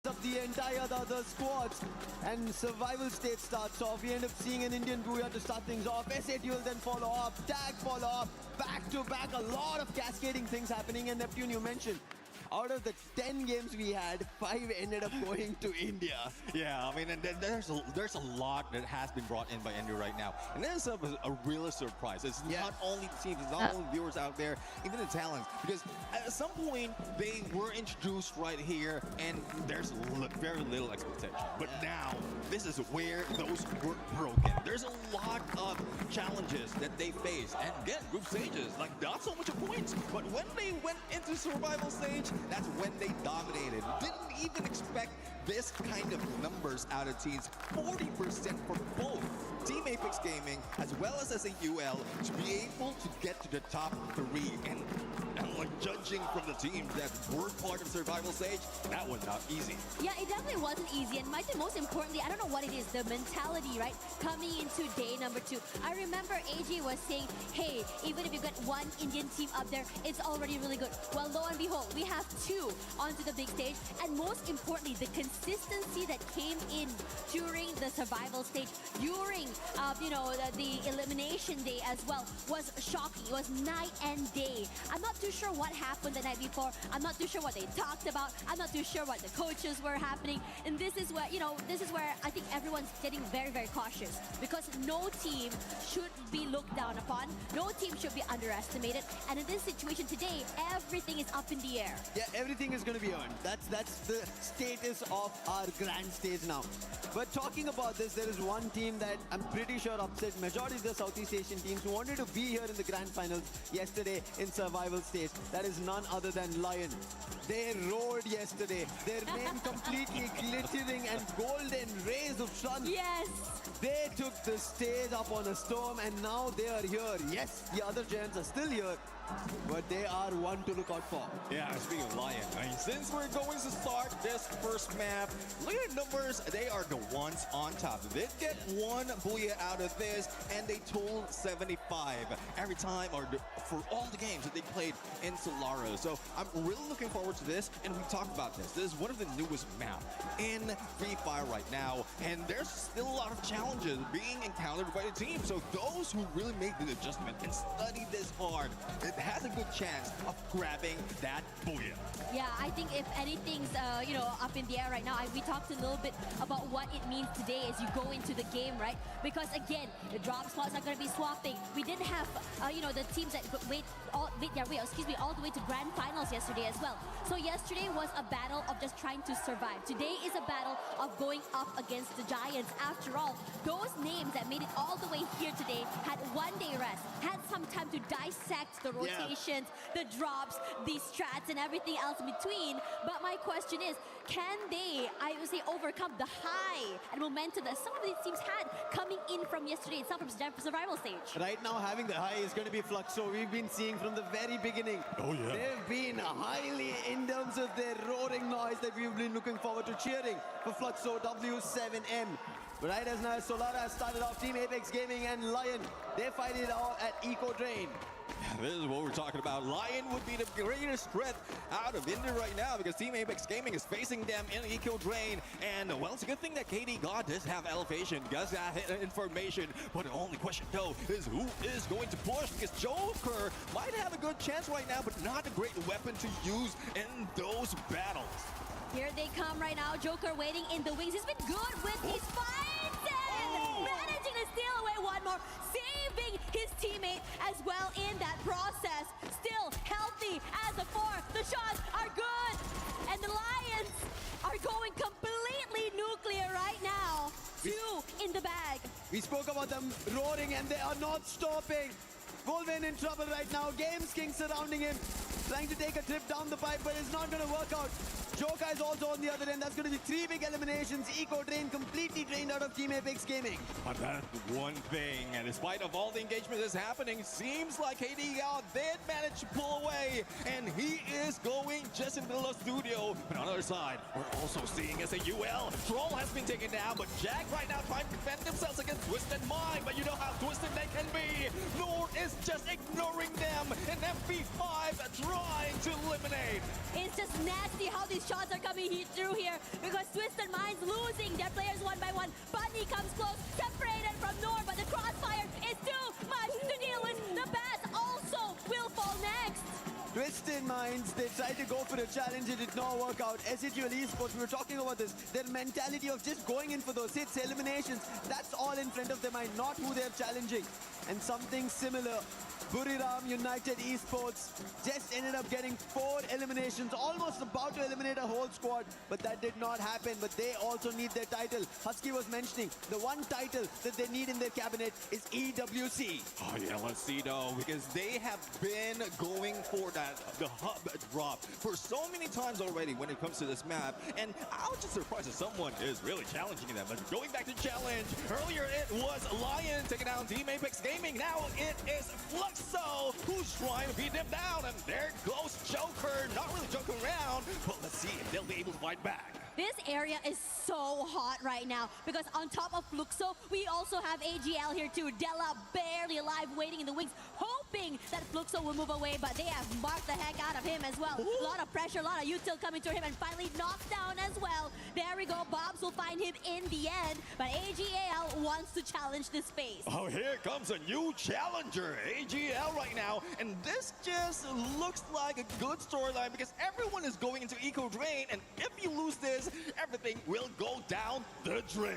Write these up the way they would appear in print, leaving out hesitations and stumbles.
up the entire other squads. And survival state starts off. We end up seeing an Indian Booyah to start things off. SA will then follow up. Tag follow up. Back to back. A lot of cascading things happening. And Neptune, you mentioned, out of the 10 games we had, 5 ended up going to India. Yeah, I mean, and there's a lot that has been brought in by India right now. And this is a real surprise. It's not only the teams, it's not only viewers out there, even the talents. Because at some point, they were introduced right here, and there's very little expectation. But now, this is where those were broken. There's a lot of challenges that they face. And again, group stages, like not so much points. But when they went into survival stage, that's when they dominated. Didn't even expect this kind of numbers out of teams. 40% for both Team Apex Gaming as well as SAUL to be able to get to the top 3. And like judging from the teams that were part of survival stage, that was not easy. Yeah, it definitely wasn't easy. And I think most importantly, I don't know what it is, the mentality, right? Coming into day number 2. I remember AJ was saying, hey, even if you get one Indian team up there, it's already really good. Well, lo and behold, we have 2 onto the big stage. And most importantly, the consistency that came in during the survival stage, during the elimination day as well, was shocking. It was night and day. I'm not too sure what happened the night before. I'm not too sure what they talked about. I'm not too sure what the coaches were happening. And this is where, this is where I think everyone's getting very, very cautious, because no team should be looked down upon. No team should be underestimated. And in this situation today, everything is up in the air. Yeah, everything is going to be earned. That's the status of our grand stage now. But talking about this, there is one team that I'm pretty sure upset majority of the Southeast Asian teams who wanted to be here in the grand finals yesterday in survival stage. That is none other than Lion. They roared yesterday. Their name completely glittering and golden rays of sun. Yes. They took the stage up on a storm, and now they are here. Yes, the other giants are still here, but they are one to look out for. Yeah, speaking of Lion, I mean, since we're going to start this first map, look at the numbers. They are the ones on top. They get one Booyah out of this, and they totaled 75 every time, or for all the games that they played in Solara. So I'm really looking forward to this, and we talked about this. This is one of the newest maps in Free Fire right now, and there's still a lot of challenges being encountered by the team. So those who really make the adjustment and study this hard, it has a good chance of grabbing that Booyah. Yeah, I think if anything's up in the air right now, we talked a little bit about what it means today as you go into the game, right? Because again, the drop spots are going to be swapping. We didn't have the teams that made all the way to grand finals yesterday as well. So yesterday was a battle of just trying to survive. Today is a battle of going up against the giants. After all, those names that made it all the way here today had one day rest, had some time to dissect the rotations, the drops, the strats, and everything else in between. But my question is, can they, I would say, overcome the high and momentum that some of these teams had coming in from yesterday itself from survival stage? Right now, having the high is going to be Fluxo. We've been seeing from the very beginning. Oh, yeah. They've been highly in terms of their roaring noise that we've been looking forward to cheering for Fluxo W7M. But right as now, Solara has started off Team Apex Gaming and Lion. They fight it out at Eco Drain. This is what we're talking about. Lion would be the greatest threat out of India right now, because Team Apex Gaming is facing them in Eco Drain. And, well, it's a good thing that KD God does have elevation, does have information. But the only question, though, is who is going to push? Because Joker might have a good chance right now, but not a great weapon to use in those battles. Here they come right now. Joker waiting in the wings. He's been good with these fights and managing to steal away one more, saving his teammate as well in that process. Still healthy as a 4. The shots are good. And the Lions are going completely nuclear right now. 2 in the bag. We spoke about them roaring, and they are not stopping. Wolverine in trouble right now. Games King surrounding him, trying to take a trip down the pipe, but it's not going to work out. Joker is also on the other end. That's going to be 3 big eliminations. Eco Drain completely drained out of Team Apex Gaming. But that's one thing, and despite of all the engagement that's happening, seems like KD God did manage to pull away, and he is going just in the middle of studio. But on the other side, we're also seeing SAUL. Troll has been taken down, but Jack right now trying to defend themselves against Twisted Mind. But you know how twisted they can be. Noor is just ignoring them, and FP5 trying to eliminate. It's just nasty how these shots are coming through here because Twisted Minds losing their players one by one. Bunny comes close, separated from Nor, but the crossfire is too much to deal with. The Bats also will fall next. Twisted Minds, they tried to go for a challenge, it did not work out. SHL Esports, we were talking about this, their mentality of just going in for those hits, eliminations, that's all in front of their mind, not who they're challenging. And something similar, Buriram United Esports just ended up getting 4 eliminations, almost about to eliminate a whole squad, but that did not happen. But they also need their title. Husky was mentioning the one title that they need in their cabinet is EWC. Oh yeah, let's see though, because they have been going for the hub drop for so many times already when it comes to this map, and I was just surprised that someone is really challenging them. But going back to challenge, earlier it was Lion taking down Team Apex Gaming, now it is Fluxo who's trying to beat them down, and there goes Joker, not really joking around, but let's see if they'll be able to fight back. This area is so hot right now because on top of Fluxo, we also have AGL here too. Della barely alive, waiting in the wings, hoping that Fluxo will move away, but they have marked the heck out of him as well. A lot of pressure, a lot of util coming to him, and finally knocked down as well. There we go, Bobs will find him in the end, but AGL wants to challenge this phase. Oh, here comes a new challenger, AGL right now, and this just looks like a good storyline because everyone is going into Eco Drain, and if you lose this, everything will go down the drain.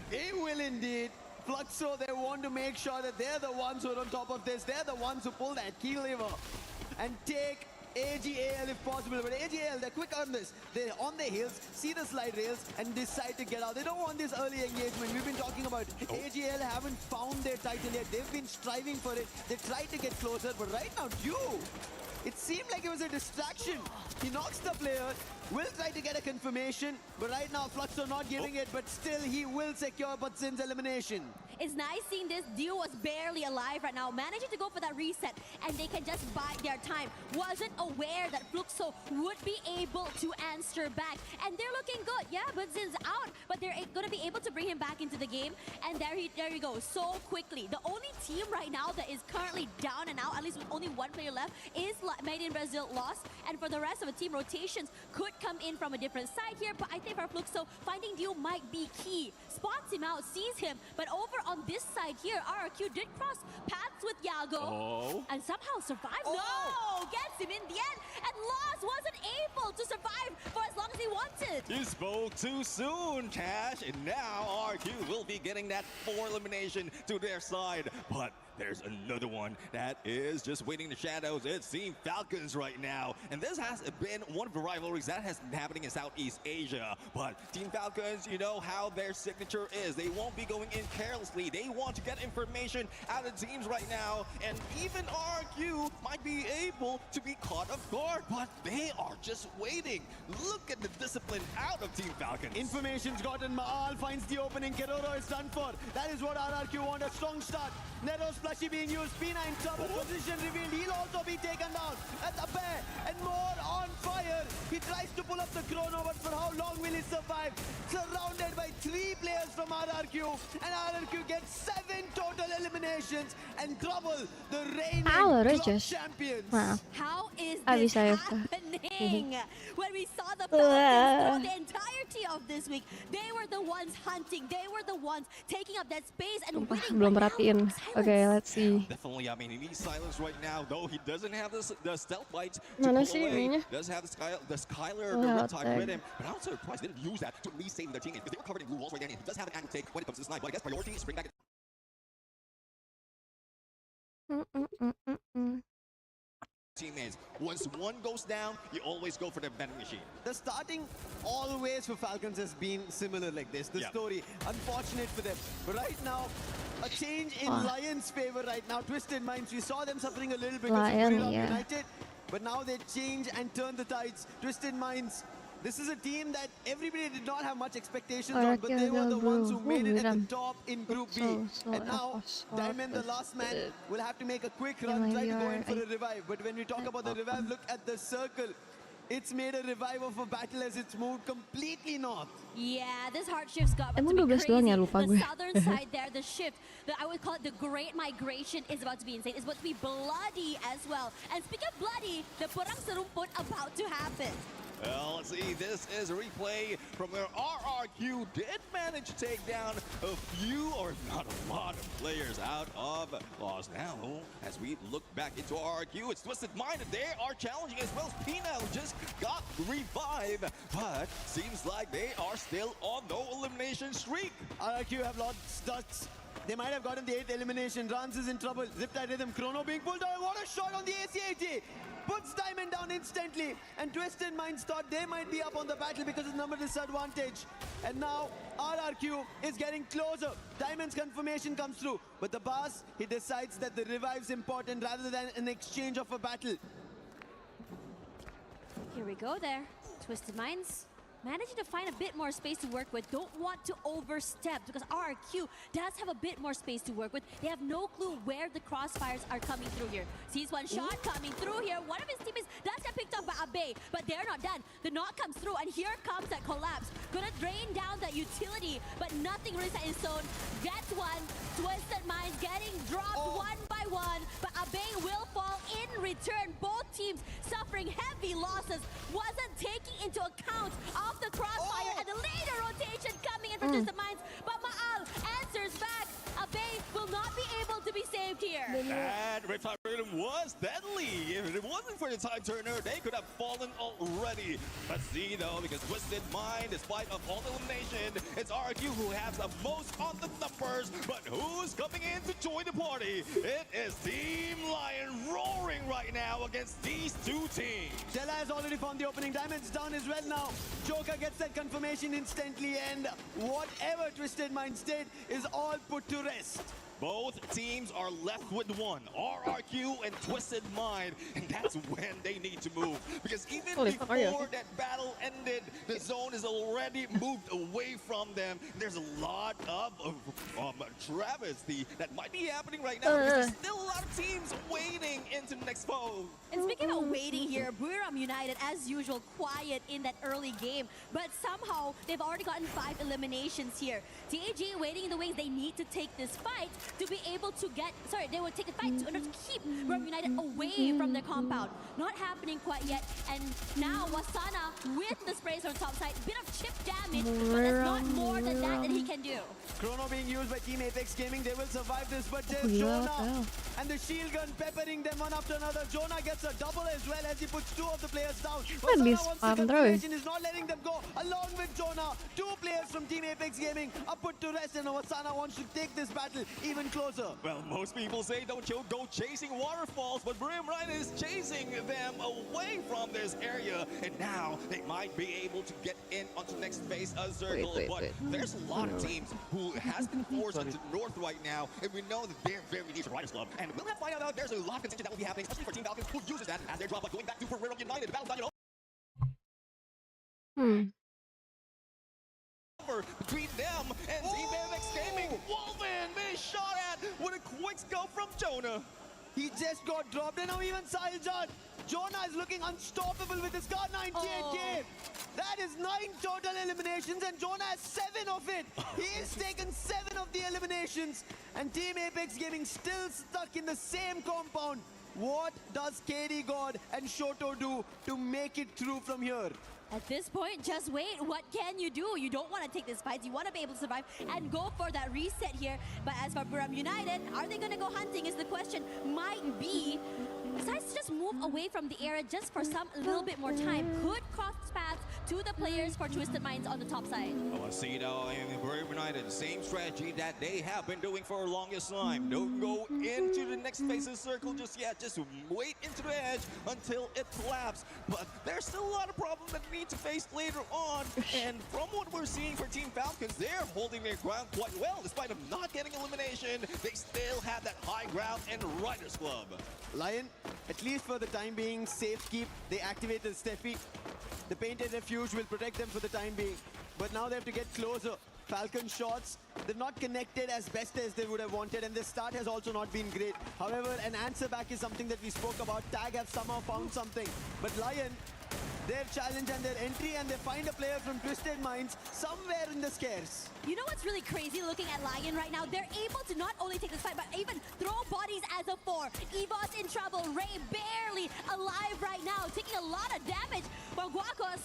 They will indeed. Fluxo, they want to make sure that they're the ones who are on top of this. They're the ones who pull that key lever and take AGL if possible. But AGL, they're quick on this. They're on the hills, see the slide rails, and decide to get out. They don't want this early engagement. We've been talking about AGL haven't found their title yet. They've been striving for it. They tried to get closer, but right now, it seemed like it was a distraction. He knocks the player, will try to get a confirmation, but right now Fluxo not giving it, but still he will secure Butzin's elimination. It's nice seeing this. Dio was barely alive right now, managing to go for that reset, and they can just bide their time. Wasn't aware that Fluxo would be able to answer back, and they're looking good. Yeah, Butzin's out, but they're going to be able to bring him back into the game, and there you go, so quickly. The only team right now that is currently down and out, at least with only one player left, is Made in Brazil lost, and for the rest of the team, rotations could come in from a different side here, but I think for Fluxo, finding Dio might be key. Spots him out, sees him, but over on this side here, RRQ did cross paths with Yago and somehow survived. No! Gets him in the end, and Lost wasn't able to survive for as long as he wanted. You spoke too soon, Cash, and now RQ will be getting that 4 elimination to their side, but there's another one that is just waiting in the shadows. It's Team Falcons right now. And this has been one of the rivalries that has been happening in Southeast Asia. But Team Falcons, you know how their signature is. They won't be going in carelessly. They want to get information out of teams right now. And even RQ might be able to be caught off guard, but they are just waiting. Look at the discipline out of Team Falcons. Information's gotten. Maal finds the opening. Keroro is done for. That is what RRQ want. A strong start. Nero's Flushy being used, P9 trouble, position revealed, he'll also be taken down at the pair, and more on fire. He tries to pull up the chrono, but for how long will he survive? Surrounded by 3 players from RRQ, and RRQ gets 7 total eliminations and trouble the reigning club champions. Wow. How is this happening? When we saw the Falcons throughout the entirety of this week, they were the ones hunting, they were the ones taking up that space and winning. Belum perhatiin. Okay, let's see. Definitely, I mean, he needs silence right now, though he doesn't have the stealth lights to Mana pull sih away. ininya? Does have the Skylar, Oh, the hot Riptide with tag. him, but I'm surprised they didn't use that to at least save their teammates, because they were covered in blue walls right there, and he does have an angle take when it comes to snipe, but I guess priority is bring back teammates. Once one goes down, you always go for the vending machine. The starting always for Falcons has been similar like this. The story, unfortunate for them. But right now, a change in Lion's favor right now. Twisted Minds, we saw them suffering a little bit because of Buriram United. But now they change and turn the tides. Twisted Minds, this is a team that everybody did not have much expectations on, but they were the ones who made it at the top in Group B. And now, Diamond, the last man, will have to make a quick run, try to go in for a revive. But when we talk about the revive, look at the circle. It's made a revive of a battle as it's moved completely north. Yeah, this hard shift's got Emang to be 12 doang crazy. ya? Lupa The gue. southern side there, the shift, I would call it the Great Migration, is about to be insane. It's about to be bloody as well. And speaking of bloody, the Perang Serumput about to happen. Well, let's see, this is a replay from where RRQ did manage to take down a few, or if not a lot, of players out of Lost. Now, as we look back into RRQ, it's Twisted Mind, and they are challenging as well. Pina just got revived, but seems like they are still on no elimination streak. RRQ have lost ducks. They might have gotten the 8th elimination. Rans is in trouble. Ziptide Rhythm. Chrono being pulled down. What a shot on the ACAT. Puts Diamond down instantly. And Twisted Minds thought they might be up on the battle because of number disadvantage. And now RRQ is getting closer. Diamond's confirmation comes through. But the boss, he decides that the revive's important rather than an exchange of a battle. Here we go there. Twisted Minds managing to find a bit more space to work with. Don't want to overstep because RRQ does have a bit more space to work with. They have no clue where the crossfires are coming through here. Sees one shot coming through here. One of his teammates does get picked up by Abe, but they're not done. The knock comes through, and here comes that collapse. Gonna drain down that utility, but nothing really set in stone. Gets one. Twisted Minds getting dropped one by one, but Abe will fall in return. Both teams suffering heavy losses. Wasn't taking into account of the crossfire and the later rotation coming in for Twisted Minds, but Maal answers back. Abe will not be able to be saved here. And Riptide Rhythm was deadly. If it wasn't for the Time Turner, they could have fallen already. Let's see though, because Twisted Mind, despite of all elimination, it's RQ who has the most on the numbers. But who's coming in to join the party? It is Team Lion roaring right now against these two teams. Della has already found the opening. Diamond's down as well now. Joker gets that confirmation instantly, and whatever Twisted Minds did is all put to rest. Both teams are left with one, RRQ and Twisted Mind, and that's when they need to move. Because even before that battle ended, the zone is already moved away from them. There's a lot of travesty that might be happening right now because there's still a lot of teams waiting into the next foe. And speaking of waiting here, Buriram United, as usual, quiet in that early game. But somehow, they've already gotten 5 eliminations here. TAG waiting in the wings. They need to take this fight to be able to get... Sorry, they will take the fight to keep Buriram United away from their compound. Not happening quite yet. And now, Wasana with the sprays on top side. Bit of chip damage, but there's not more than that he can do. Chrono being used by Team Apex Gaming. They will survive this, but there's Jonah and the shield gun peppering them one after another. Jonah gets a double as well as he puts 2 of the players down. Wasana wants the confirmation, is not letting them go. Along with Jonah, 2 players from Team Apex Gaming are put to rest, and Wasana wants to take this battle even closer. Well, most people say don't you go chasing waterfalls, but Brim Ryan is chasing them away from this area, and now they might be able to get in onto the next phase of Circle. But there's a lot of teams who has been forced into the north right now, and we know that they're very near to Riders Club. And we'll have to find out there's a lot of contention that will be happening, especially for Team Falcons, who uses that as their drop. But going back to Brim United, the battle's not over between them and Team Apex Gaming. Wolven being shot at with a quick scope from Jonah. He just got dropped, and now even Sailjan. Jonah is looking unstoppable with his Scar 98K. That is 9 total eliminations, and Jonah has 7 of it. He has taken 7 of the eliminations, and Team Apex Gaming still stuck in the same compound. What does KD God and Shoto do to make it through from here? At this point, just wait. What can you do? You don't want to take this fight. You want to be able to survive and go for that reset here. But as for Buriram United, are they going to go hunting is the question. Might be. Decides to just move away from the area just for a little bit more time. Could cross paths to the players for Twisted Minds on the top side. Well, see now in Buriram United, same strategy that they have been doing for the longest time. Don't go into the next phase of Circle just yet. Just wait into the edge until it collapses. But there's still a lot of problems that we need to face later on. And from what we're seeing for Team Falcons, they're holding their ground quite well. Despite of not getting elimination, they still have that high ground in Riders Club. Lion, at least for the time being, safe keep. They activated Steffi. The painted refuge will protect them for the time being. But now they have to get closer. Falcon shots, they're not connected as best as they would have wanted, and the start has also not been great. However, an answer back is something that we spoke about. Tag have somehow found something. But Lion, their challenge and their entry, and they find a player from Twisted Minds somewhere in the scares. You know what's really crazy looking at Lion right now? They're able to not only take this fight, but even throw bodies as a 4. Evo's in trouble. Ray barely alive right now, taking a lot of damage for Guacos.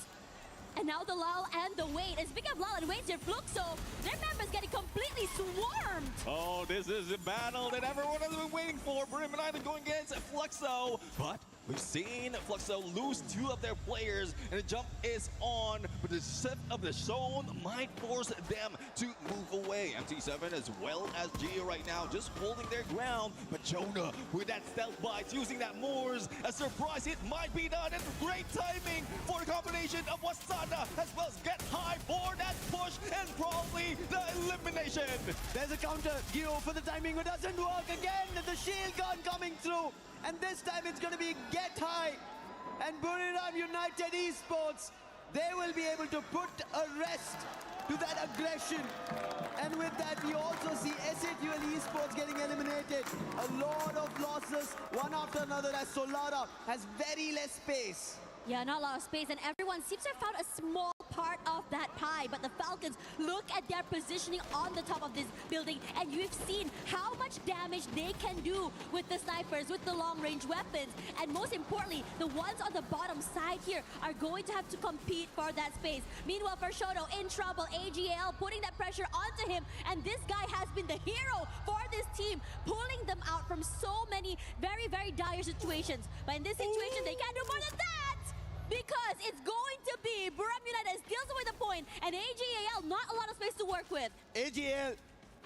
And now the lull and the wait. And speaking of lull and wait, here Fluxo, their members getting completely swarmed. Oh, this is a battle that everyone has been waiting for. Brim and Island going against Fluxo. But we've seen Fluxo lose 2 of their players, and the jump is on. But the shift of the zone might force them to move away. MT7 as well as Gio right now just holding their ground. But Jonah with that stealth bites, using that Moors. A surprise hit might be done. And great timing for the combination of Wasana as well as Get High for that push and probably the elimination. There's a counter. Gio for the timing, but doesn't work again. The shield gun coming through. And this time it's going to be Get High. And Buriram United Esports, they will be able to put a rest to that aggression. And with that, we also see SAQL Esports getting eliminated. A lot of losses, one after another, as Solara has very less space. Yeah, not a lot of space, and everyone seems to have found a small part of that pie. But the Falcons, look at their positioning on the top of this building, and you've seen how much damage they can do with the snipers, with the long-range weapons. And most importantly, the ones on the bottom side here are going to have to compete for that space. Meanwhile, for Shoto in trouble, AGL putting that pressure onto him, and this guy has been the hero for this team, pulling them out from so many very, very dire situations. But in this situation, they can't do more than that! Because it's going to be Buriram United steals away the point, and AGAL not a lot of space to work with. AGL,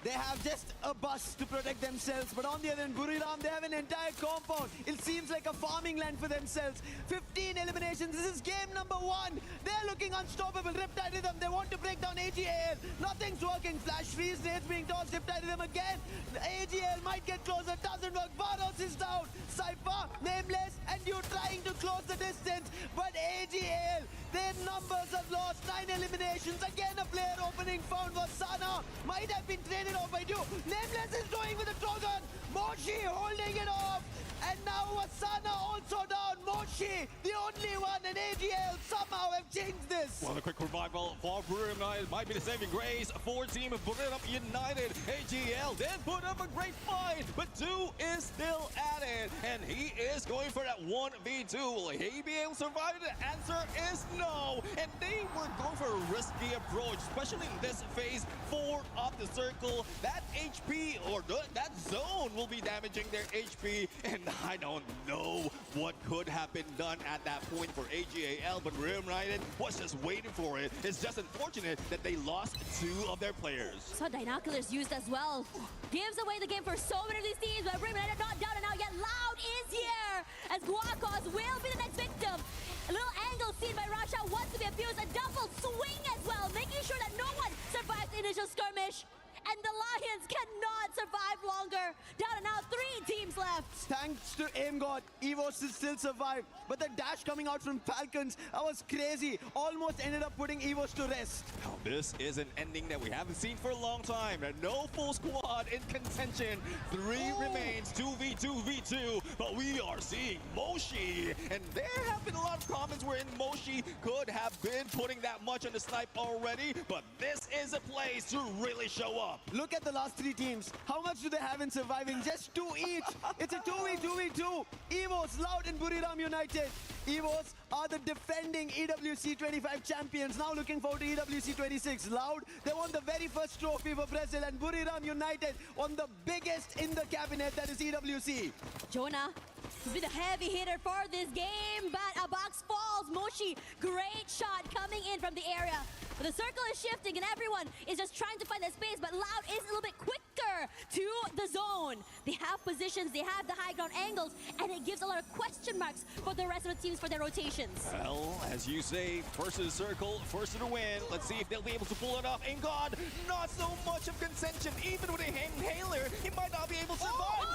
they have just a bus to protect themselves, but on the other hand, Buriram, they have an entire compound. It seems like a farming land for themselves. 15 eliminations. This is game number 1. They're looking unstoppable. Riptide Rhythm, they want to break down AGL. Nothing's working. Flash freeze, nades being tossed. Riptide Rhythm again. AGL might get closer. Doesn't work. Varos is down. Cypher, Nameless, and you trying to close the distance. But AGL, their numbers have lost. 9 eliminations. Again, a player opening found was Sana. Might have been traded off by 2. Nameless is doing with the Trogon. Moshi holding it off. And now Wasana also down. Moshi, the only one, and AGL somehow have changed this. Well, a quick revival for Buriram United might be the saving grace for team of Buriram United. AGL did put up a great fight, but 2 is still at it. And he is going for that 1v2. Will he be able to survive? The answer is no. And they were going for a risky approach, especially in this phase 4 of the circle. That HP or that zone will be damaging their HP. And I don't know what could have been done at that point for AGAL, but Buriram United was just waiting for it. It's just unfortunate that they lost 2 of their players. So Dinoculars used as well. Gives away the game for so many of these teams, but Buriram United not down and out yet. Loud is here, as Guacos will be the next victim. A little angle seen by Rasha wants to be abused. A double swing as well, making sure that no one survives the initial skirmish. And the Lions cannot survive longer. Down and out, 3 teams left. Thanks to Aim God, Evos still survived. But the dash coming out from Falcons, that was crazy. Almost ended up putting Evos to rest. Now, this is an ending that we haven't seen for a long time. No full squad in contention. 3 remains, 2v2v2. But we are seeing Moshi. And there have been a lot of comments wherein Moshi could have been putting that much on the snipe already. But this is a place to really show up. Look at the last 3 teams. How much do they have in surviving? Just 2 each. It's a 2v2v2. Evos, Loud, and Buriram United. Evos are the defending EWC 25 champions. Now looking forward to EWC 26. Loud, they won the very first trophy for Brazil. And Buriram United won the biggest in the cabinet, that is EWC. Jonah has been a heavy hitter for this game, but a box falls. Moshi, great shot coming in from the area. But the circle is shifting and everyone is just trying to find that space, but Loud is a little bit quicker to the zone. They have positions, they have the high ground angles, and it gives a lot of question marks for the rest of the teams for their rotations. Well, as you say, first to the circle, first to the win. Let's see if they'll be able to pull it off. And God, not so much of contention. Even with a inhaler, he might not be able to survive.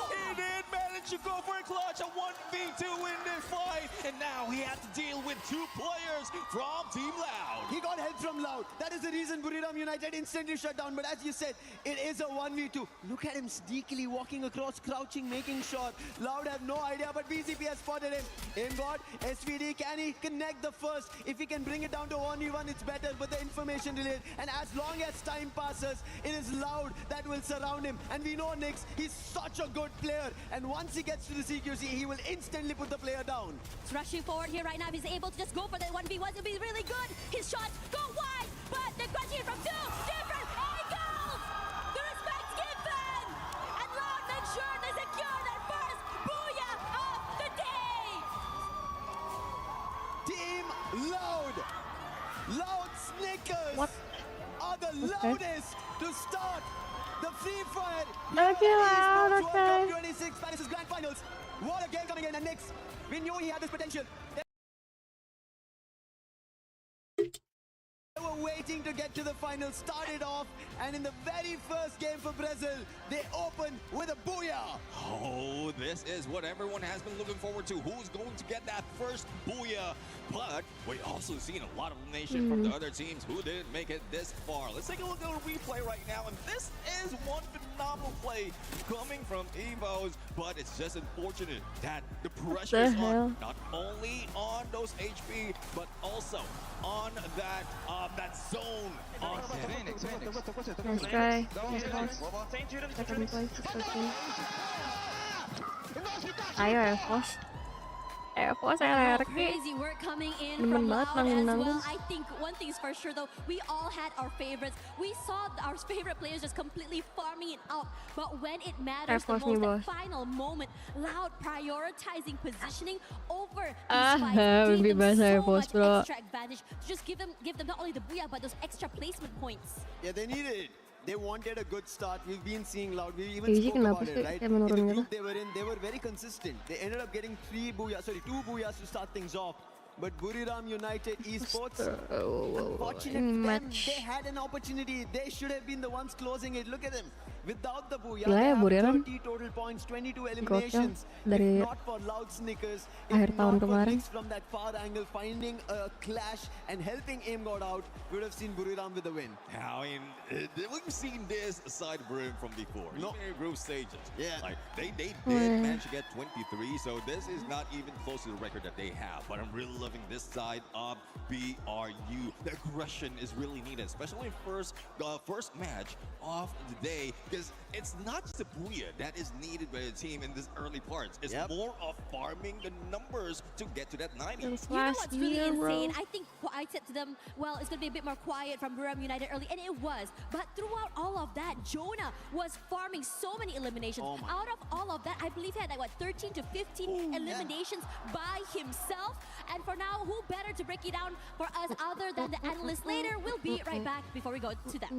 But he did manage should go for a clutch, a 1v2 in this fight. And now he has to deal with 2 players from Team Loud. He got help from Loud. That is the reason Buriram United instantly shut down. But as you said, it is a 1v2. Look at him sneakily walking across, crouching, making shot. Loud have no idea, but BCP has spotted him. Aimbot, SVD, can he connect the first? If he can bring it down to 1v1, it's better, but the information delayed. And as long as time passes, it is Loud that will surround him. And we know Nyx, he's such a good player. And once he gets to the CQC, he will instantly put the player down. He's rushing forward here right now. If he's able to just go for the 1v1, it'll be really good. His shots go wide, but they're crunching from 2 different angles. The respect's given. And Loud makes sure they secure their first booyah of the day. Team Loud. Loud Snickers What? are the loudest to start the Free Fire Okay, Loud, Esports World okay. Cup 26 Paris Grand Finals. What a game coming in, and Nyx, we knew he had this potential. They were waiting to get to the final, started off, and in the very first game for Brazil, they opened with a booyah. Oh, this is what everyone has been looking forward to. Who's going to get that first booyah? But we also seen a lot of elimination from the other teams who didn't make it this far. Let's take a look at a replay right now. And this is one phenomenal play coming from Evos. But it's just unfortunate that the pressure is on not only on those HP, but also on that zone. On Nice try. Nice pass. Second place is 13. Ayo, Air Force. Air Force, Crazy work coming in Demen from banget Loud as nanggung-nanggung. well. I think one thing's for sure though, we all had our favorites. We saw our favorite players just completely farming it out. But when it matters the Force nih, most, that bos. final moment, Loud prioritizing positioning over these Ah, fights gave mimpi them bahasa Air so Force, much bro. extra advantage to just give them not only the booyah but those extra placement points. Yeah, they needed it. They wanted a good start. We've been seeing Loud. We even Easy spoke kenapa about sih it, right? kayak In the menurun gitu? group they were in, they were very consistent. They ended up getting 2 booyahs to start things off. But Buriram United Esports, unfortunate Ini them, match. they had an opportunity. They should have been the ones closing it. Look at them. Without the booyah, Gila they ya, have Buriram. 30 total points, 22 eliminations. dari If not for Loud Snickers, akhir if tahun not for kemarin. Nyx from that far angle, finding a clash and helping aim God out, we would have seen Buriram with the win. I mean, we've seen this side of Brim from before. No. Even in group stages. Yeah. Like, they did Yeah. manage to get 23, so this is not even close to the record that they have. But I'm really loving this side of BRU. The aggression is really needed, especially in first match of the day, because it's not just a booyah that is needed by the team in this early parts. It's more of farming the numbers to get to that 90. Since You know last what's really year, insane? bro. I think I said to them, well, it's going to be a bit more quiet from Buriram United early, and it was. But throughout all of that, Jonah was farming so many eliminations. Oh my. Out of all of that, I believe he had like, what, 13 to 15 eliminations by himself. And for now, who better to break it down for us other than the analyst later? We'll be right back before we go to that.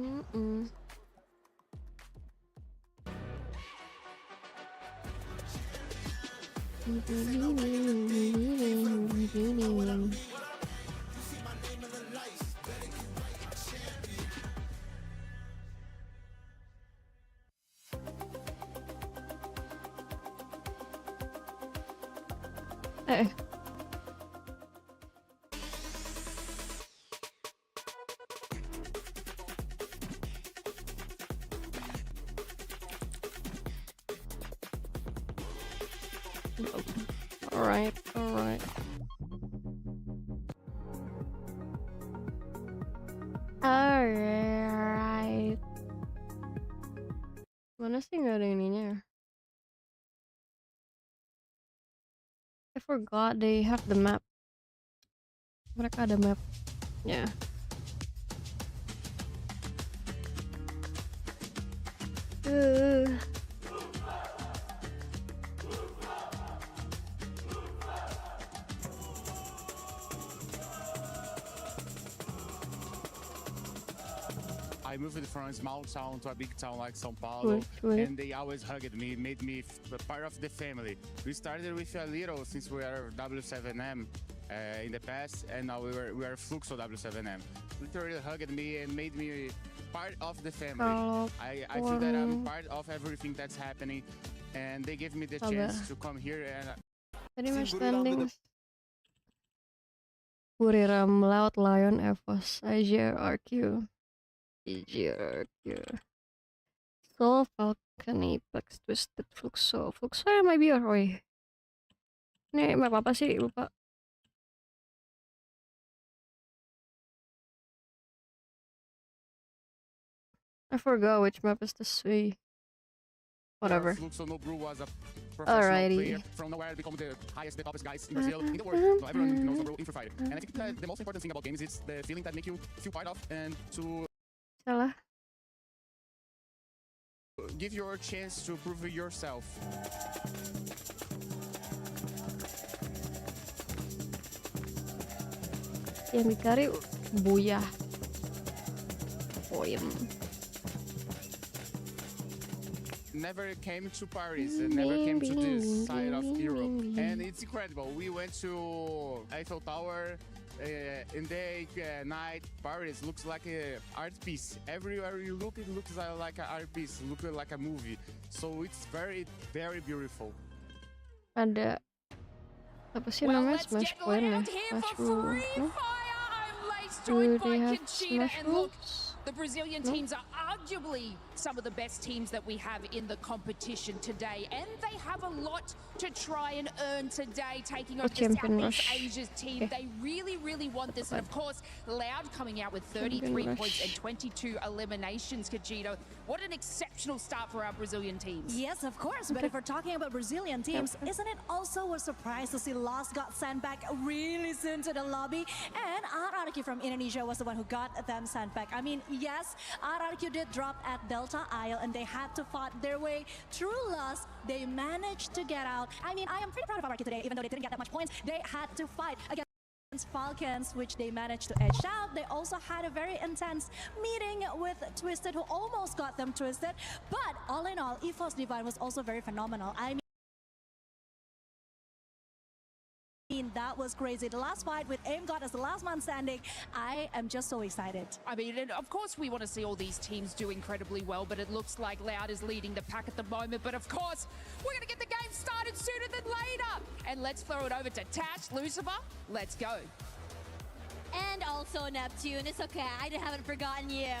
Alright, alright. Alright. Mana sih nggak ada ininya? I forgot they have the map. Mereka ada mapnya. I moved from a small town to a big town like São Paulo, and they always hugged me, made me part of the family. We started with a little since we are W7M in the past, and now we are Fluxo W7M. Literally hugged me and made me part of the family. I feel that I'm part of everything that's happening. and they gave me the Sabar. chance to come here and Tadi match Buriram with standings. Buriram, Loud Lion, Evos, IGRQ, EGRQ, Soul, Falcon, Apex, Twisted, Fluxo. Fluxo yang might be a Roy. Ini map apa sih? Lupa. I forgot which map is this way. Whatever. Fluxo no Brew was a professional Alrighty. player from nowhere become the highest, the toppest guys in Brazil, in the world. So everyone knows no Brew in Free Fire. And I think that the most important thing about games is the feeling that make you feel part of and to Salah. give your chance to prove yourself. Yang dicari Buyah. Poem. Never came to Paris and never came to this side of Europe, and it's incredible. We went to Eiffel Tower in day, night. Paris looks like an art piece. Everywhere you look, it looks like an art piece, looks like a movie. So it's very, very beautiful. Ada apa sih Well, namanya? let's Smash get Point ya? loud here Smash for Room. Free No? Fire. I'm Lace, Do joined they by have Conchita, Smash and look, Rules? the Brazilian No? teams are arguably some of the best teams that we have in the competition today, and they have a lot to try and earn today, taking on the Champion Southeast Rush. Asia's team. Okay. They really, really want this, and of course, Loud coming out with 33 Champion points Rush. and 22 eliminations. Kajito, what an exceptional start for our Brazilian teams. Yes, of course. But if we're talking about Brazilian teams, isn't it also a surprise to see Lost got sent back really soon to the lobby? And RRQ from Indonesia was the one who got them sent back. I mean, yes, RRQ did drop at Delta Isle and they had to fight their way through Lost. They managed to get out. I mean, I am pretty proud of RRQ today, even though they didn't get that much points. They had to fight against Falcons, which they managed to edge out. They also had a very intense meeting with Twisted, who almost got them twisted. But all in all, EVOS Divine was also very phenomenal. I mean, that was crazy. The last fight with Aim God as the last man standing, I am just so excited. I mean, and of course we want to see all these teams do incredibly well, but it looks like Loud is leading the pack at the moment. But of course, we're going to get the game started sooner than later. And let's throw it over to Tash, Lucifer. Let's go. And also Neptune. It's okay, I haven't forgotten you.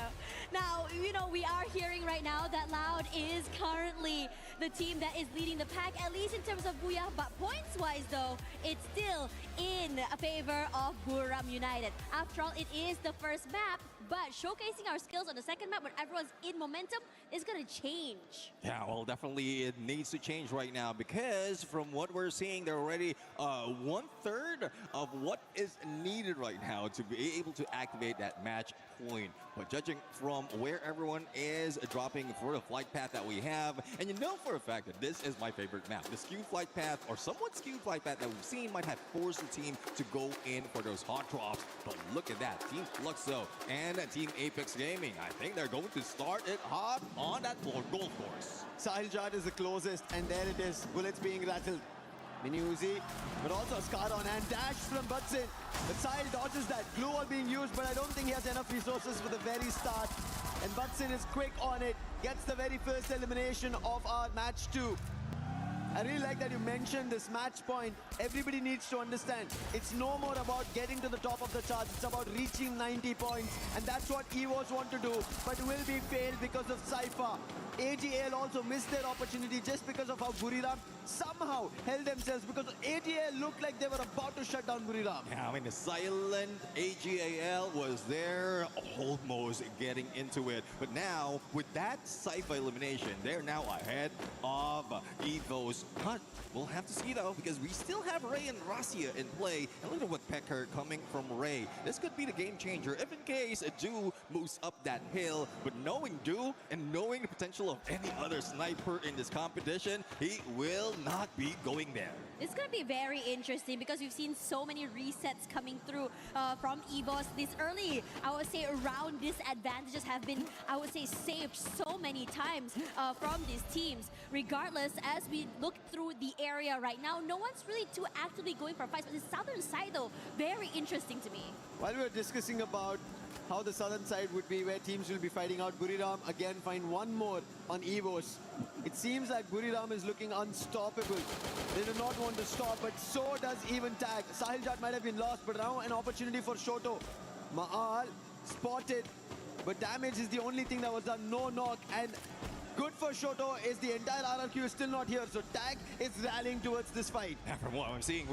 Now, you know, we are hearing right now that Loud is currently the team that is leading the pack, at least in terms of Booyah. But points-wise, though, it's still in favor of Buriram United. After all, it is the first map, but showcasing our skills on the second map when everyone's in momentum is going to change. Yeah, well, definitely it needs to change right now because from what we're seeing, they're already 1/3 of what is needed right now to be able to activate that match point. But judging from where everyone is dropping for the flight path that we have, and you know for a fact that this is my favorite map. The skewed flight path, or somewhat skewed flight path that we've seen, might have forced the team to go in for those hot drops. But look at that, Team Fluxo and Team Apex Gaming. I think they're going to start it hot on that gold course. Sahil Jad is the closest, and there it is. Bullets being rattled. Mini Uzi, but also a Scar on hand. Dash from Butsin. But Sahil dodges that. Glue wall being used, but I don't think he has enough resources for the very start. And Butsin is quick on it. Gets the very first elimination of our match 2. I really like that you mentioned this match point. Everybody needs to understand. It's no more about getting to the top of the charts. It's about reaching 90 points. And that's what EVOS want to do, but will be failed because of Cypher. AGL also missed their opportunity just because of how Buriram somehow held themselves, because AGL looked like they were about to shut down Buriram. Yeah, I mean, the silent AGAL was there almost getting into it. But now, with that Cypher elimination, they're now ahead of EVOS. But we'll have to see, though, because we still have Ray and Rasia in play. And look at what Pecker coming from Ray. This could be the game changer if in case Do moves up that hill. But knowing Do and knowing the potential of any other sniper in this competition, he will not be going there. It's going to be very interesting because we've seen so many resets coming through from EVOS. This early, I would say, round disadvantages have been, I would say, saved so many times from these teams. Regardless, as we look through the area right now, no one's really too actively going for fights. But the southern side, though, very interesting to me. While we were discussing about how the southern side would be, where teams will be fighting out. Buriram again find one more on Evos. It seems like Buriram is looking unstoppable. They do not want to stop, but so does even Tag. Sahil Jat might have been lost, but now an opportunity for Shoto. Maal spotted, but damage is the only thing that was done. No knock, and good for Shoto is the entire RRQ is still not here, so Tag is rallying towards this fight. And from what I'm seeing,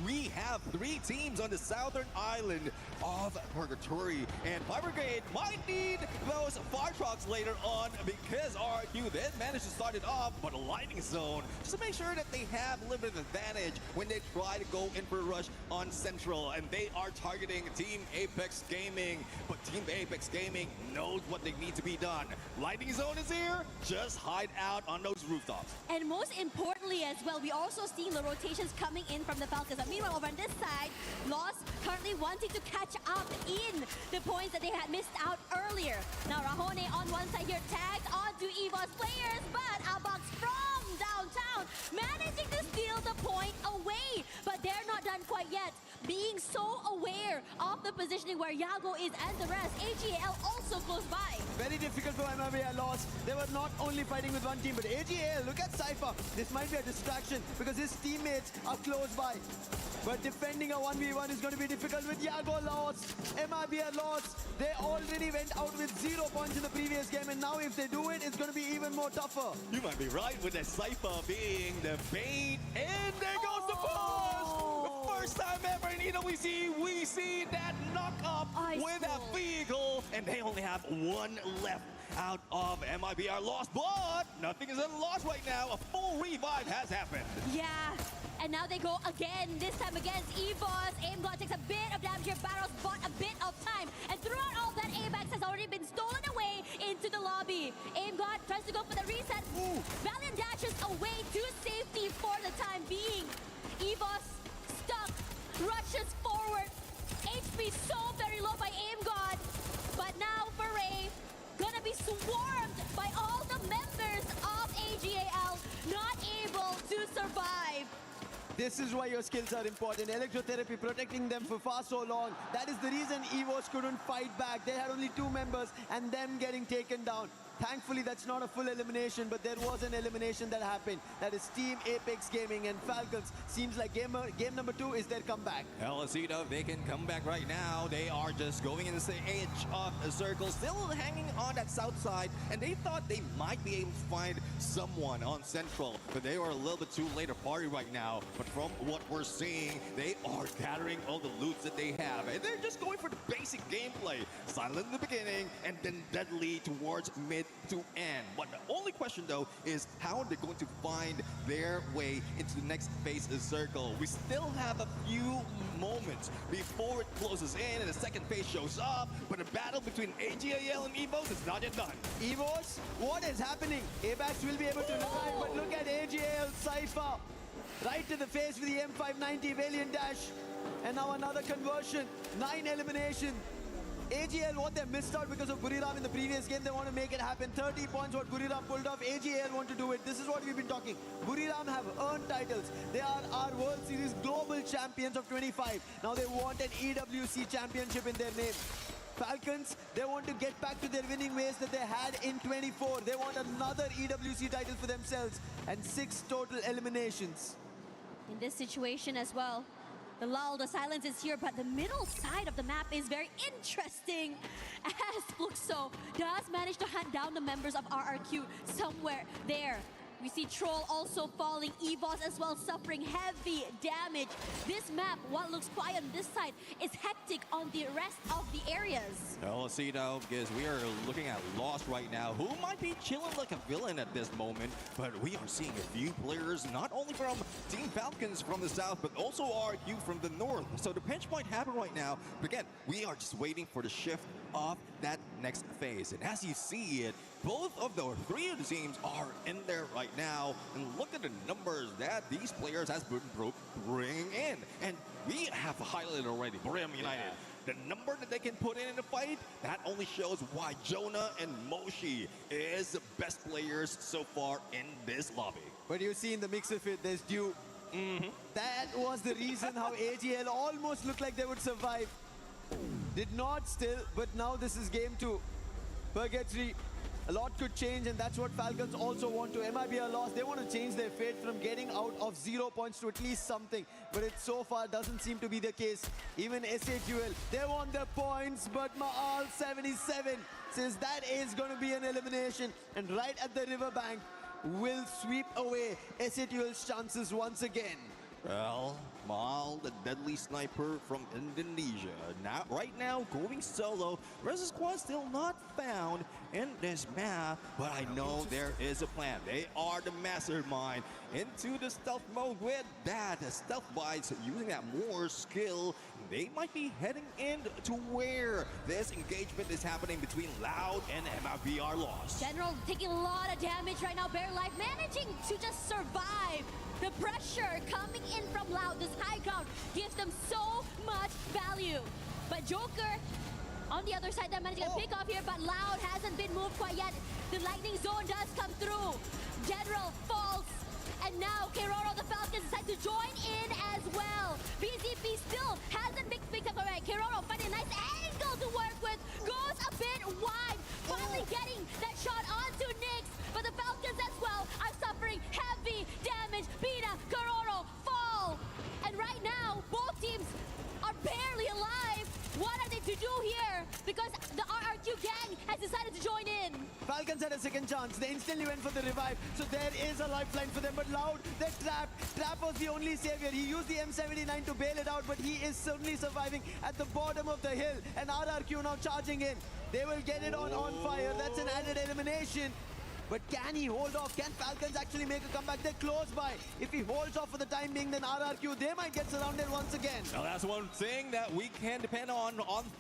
we have 3 teams on the southern island of Purgatory, and Fire Brigade might need those fire trucks later on because RRQ then managed to start it off, but a lightning zone just to make sure that they have a little bit of advantage when they try to go in for a rush on Central, and they are targeting Team Apex Gaming, but Team Apex Gaming knows what they need to be done. Lightning zone is here. Just hide out on those rooftops. And most importantly as well, we also seeing the rotations coming in from the Falcons. And meanwhile, over on this side, Lost currently wanting to catch up in the points that they had missed out earlier. Now Rahone on one side here, tagged onto Evo's players, but Abax from downtown managing to steal the point away. But they're not done quite yet. Being so aware of the positioning where Yago is and the rest, AGL also close by. Very difficult for MRBI Lost. They were not only fighting with one team, but AGL, look at Cypher. This might be a distraction because his teammates are close by. But defending a 1v1 is going to be difficult with Yago lost. MRBI lost. They already went out with 0 points in the previous game, and now if they do it, it's going to be even more tougher. You might be right with the Cypher being the bait, and there goes the push! The first time ever in EWC, we see that knock up with a vehicle, and they only have 1 left out of MIBR lost, but nothing is lost right now. A full revive has happened. Yeah. And now they go again, this time against Evos. AimGod takes a bit of damage here. Barros bought a bit of time. And throughout all that, ABAX has already been stolen away into the lobby. AimGod tries to go for the reset. Valiant dashes away to safety for the time being. Evos stuck, rushes forward. HP so very low by AimGod. But now for Ray, gonna be swarmed by all the members of AGAL, not able to survive. This is why your skills are important. Electrotherapy protecting them for far so long. That is the reason Evos couldn't fight back. They had only 2 members and them getting taken down. Thankfully, that's not a full elimination, but there was an elimination that happened. That is Team Apex Gaming and Falcons. Seems like game number 2 is their comeback. LSEDO, they can come back right now. They are just going in the edge of a circle, still hanging on that south side, and they thought they might be able to find someone on Central, but they were a little bit too late to party right now. But from what we're seeing, they are gathering all the loot that they have, and they're just going for the basic gameplay. Silent in the beginning, and then deadly towards mid to end. But the only question though is how they're going to find their way into the next phase of circle. We still have a few moments before it closes in and the second phase shows up, but the battle between AGAL and Evos is not yet done. Evos, what is happening? ABAX will be able to revive, but look at AGL Cypher. Right to the face with the M590 Valiant Dash. And now another conversion, 9 elimination. AGL, what they missed out because of Buriram in the previous game, they want to make it happen. 30 points what Buriram pulled off. AGL want to do it. This is what we've been talking. Buriram have earned titles. They are our World Series global champions of 25. Now they want an EWC championship in their name. Falcons, they want to get back to their winning ways that they had in 24. They want another EWC title for themselves and 6 total eliminations. In this situation as well, the lull, the silence is here, but the middle side of the map is very interesting as Fluxo does manage to hunt down the members of RRQ somewhere there. We see Troll also falling, Evos as well suffering heavy damage. This map, what looks quiet on this side, is hectic on the rest of the areas. LSEDO, because we are looking at Lost right now, who might be chilling like a villain at this moment, but we are seeing a few players, not only from Team Falcons from the south, but also RQ from the north. So the pinch might happen right now, but again, we are just waiting for the shift of that next phase. And as you see it, both of the 3 of the teams are in there right now. And look at the numbers that these players has been bringing in. And we have highlighted already, Brim United. Yeah. The number that they can put in the fight, that only shows why Jonah and Moshi is the best players so far in this lobby. But you see in the mix of it, there's Dew. That was the reason how AGL almost looked like they would survive. Did not still, but now this is game 2. Purgatory, a lot could change, and that's what Falcons also want to. MIB are lost. They want to change their fate from getting out of 0 points to at least something, but it so far doesn't seem to be the case. Even SAQL, they want their points, but Maal 77 says that is going to be an elimination, and right at the riverbank will sweep away SAQL's chances once again. Well, Mal, the deadly sniper from Indonesia. Now, right now, going solo. Rest of the squad still not found in this map, but I know there is a plan. They are the mastermind into the stealth mode with that. The stealth bites using that more skill. They might be heading in to where this engagement is happening between Loud and MIB are lost. General taking a lot of damage right now. Bare Life managing to just survive. The pressure coming in from Loud, this high ground, gives them so much value. But Joker, on the other side, they're managing to pick off here, but Loud hasn't been moved quite yet. The lightning zone does come through. General falls, and now Keroro, the Falcons, decide to join in as well. BZP still hasn't picked up already. Keroro finding a nice angle to work with, goes a bit wide, finally getting that shot onto Nyx, but the Falcons as well are suffering heavy damage. Pina, Keroro fall, and right now, both teams are barely alive. What are they to do here? Because the RRQ gang has decided to join in. Falcons had a second chance. They instantly went for the revive. So there is a lifeline for them. But Loud, they're trapped. Trap was the only savior. He used the M79 to bail it out, but he is certainly surviving at the bottom of the hill. And RRQ now charging in. They will get it on fire. That's an added elimination. But can he hold off? Can Falcons actually make a comeback? They're close by. If he holds off for the time being, then RRQ, they might get surrounded once again. Now that's one thing that we can depend on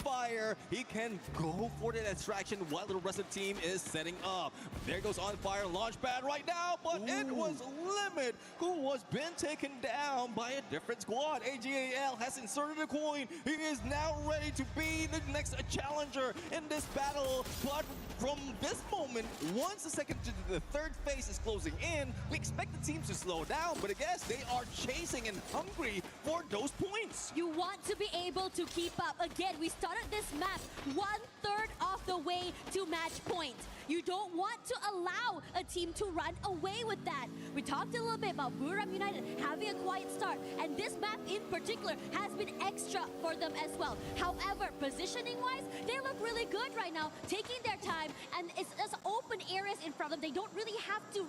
Fire. He can go for the distraction while the rest of the team is setting up. There goes On Fire, launch pad right now, but it was Limit who was been taken down by a different squad. AGAL has inserted a coin. He is now ready to be the next challenger in this battle. But from this moment, once the second to the third phase is closing in, we expect the teams to slow down, but I guess they are chasing and hungry for those points. You want to be able to keep up. Again, we started this map 1/3 of the way to match point. You don't want to allow a team to run away with that. We talked a little bit about Buram United having a quiet start, and this map in particular has been extra for them as well. However, positioning-wise, they look really good right now, taking their time, and it's just open areas in front of them. They don't really have to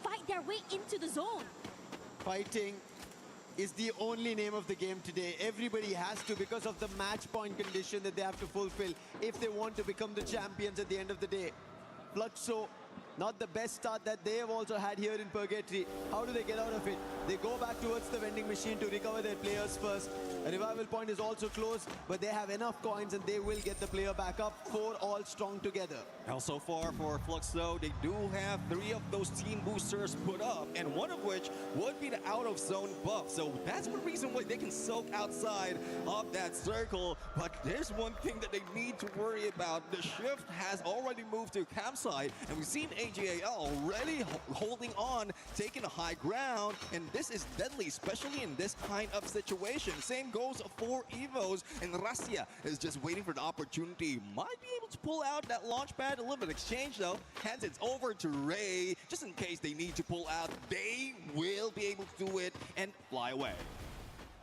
fight their way into the zone. Fighting is the only name of the game today. Everybody has to, because of the match point condition that they have to fulfill if they want to become the champions at the end of the day. Fluxo, not the best start that they have also had here in Purgatory. How do they get out of it? They go back towards the vending machine to recover their players first. A revival point is also close, but they have enough coins and they will get the player back up. 4 all strong together. Now, so far for Fluxo, they do have 3 of those team boosters put up, and one of which would be the out-of-zone buff. So that's one reason why they can soak outside of that circle. But there's one thing that they need to worry about. The shift has already moved to campsite, and we've seen AGAL already holding on, taking a high ground, and this is deadly, especially in this kind of situation. Same goes for Evos, and Rasia is just waiting for the opportunity. Might be able to pull out that launch pad. A little bit of exchange though. Hands it over to Ray, just in case they need to pull out. They will be able to do it and fly away.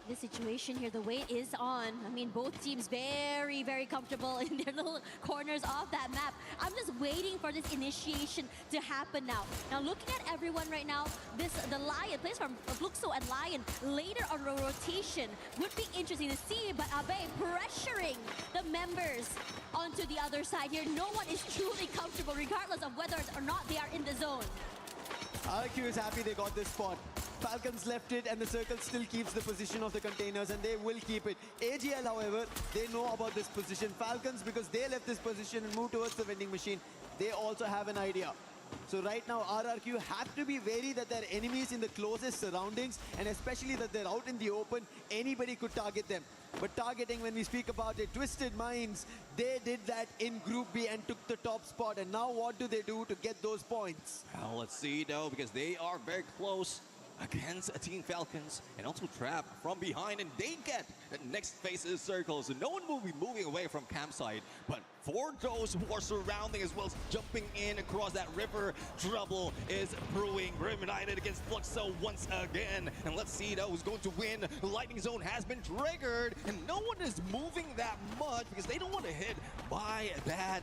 The situation here, the wait is on. I mean, both teams very, very comfortable in their little corners of that map. I'm just waiting for this initiation to happen now. Now, looking at everyone right now, the Lion, plays from Fluxo and Lion, later on the rotation, would be interesting to see, but Abe pressuring the members onto the other side here. No one is truly comfortable, regardless of whether or not they are in the zone. RQ is happy they got this spot. Falcons left it, and the circle still keeps the position of the containers, and they will keep it. AGL, however, they know about this position. Falcons, because they left this position and moved towards the vending machine, they also have an idea. So right now, RRQ have to be wary that their enemies in the closest surroundings, and especially that they're out in the open, anybody could target them. But targeting, when we speak about it, Twisted Minds, they did that in Group B and took the top spot. And now what do they do to get those points? Well, let's see though, because they are very close against Team Falcons, and also Trap from behind, and they get the next phase of the circle, so no one will be moving away from campsite. But for those who are surrounding as well as jumping in across that river, trouble is brewing. Grim United against Fluxo once again, and let's see who's going to win. The lightning zone has been triggered, and no one is moving that much because they don't want to hit by that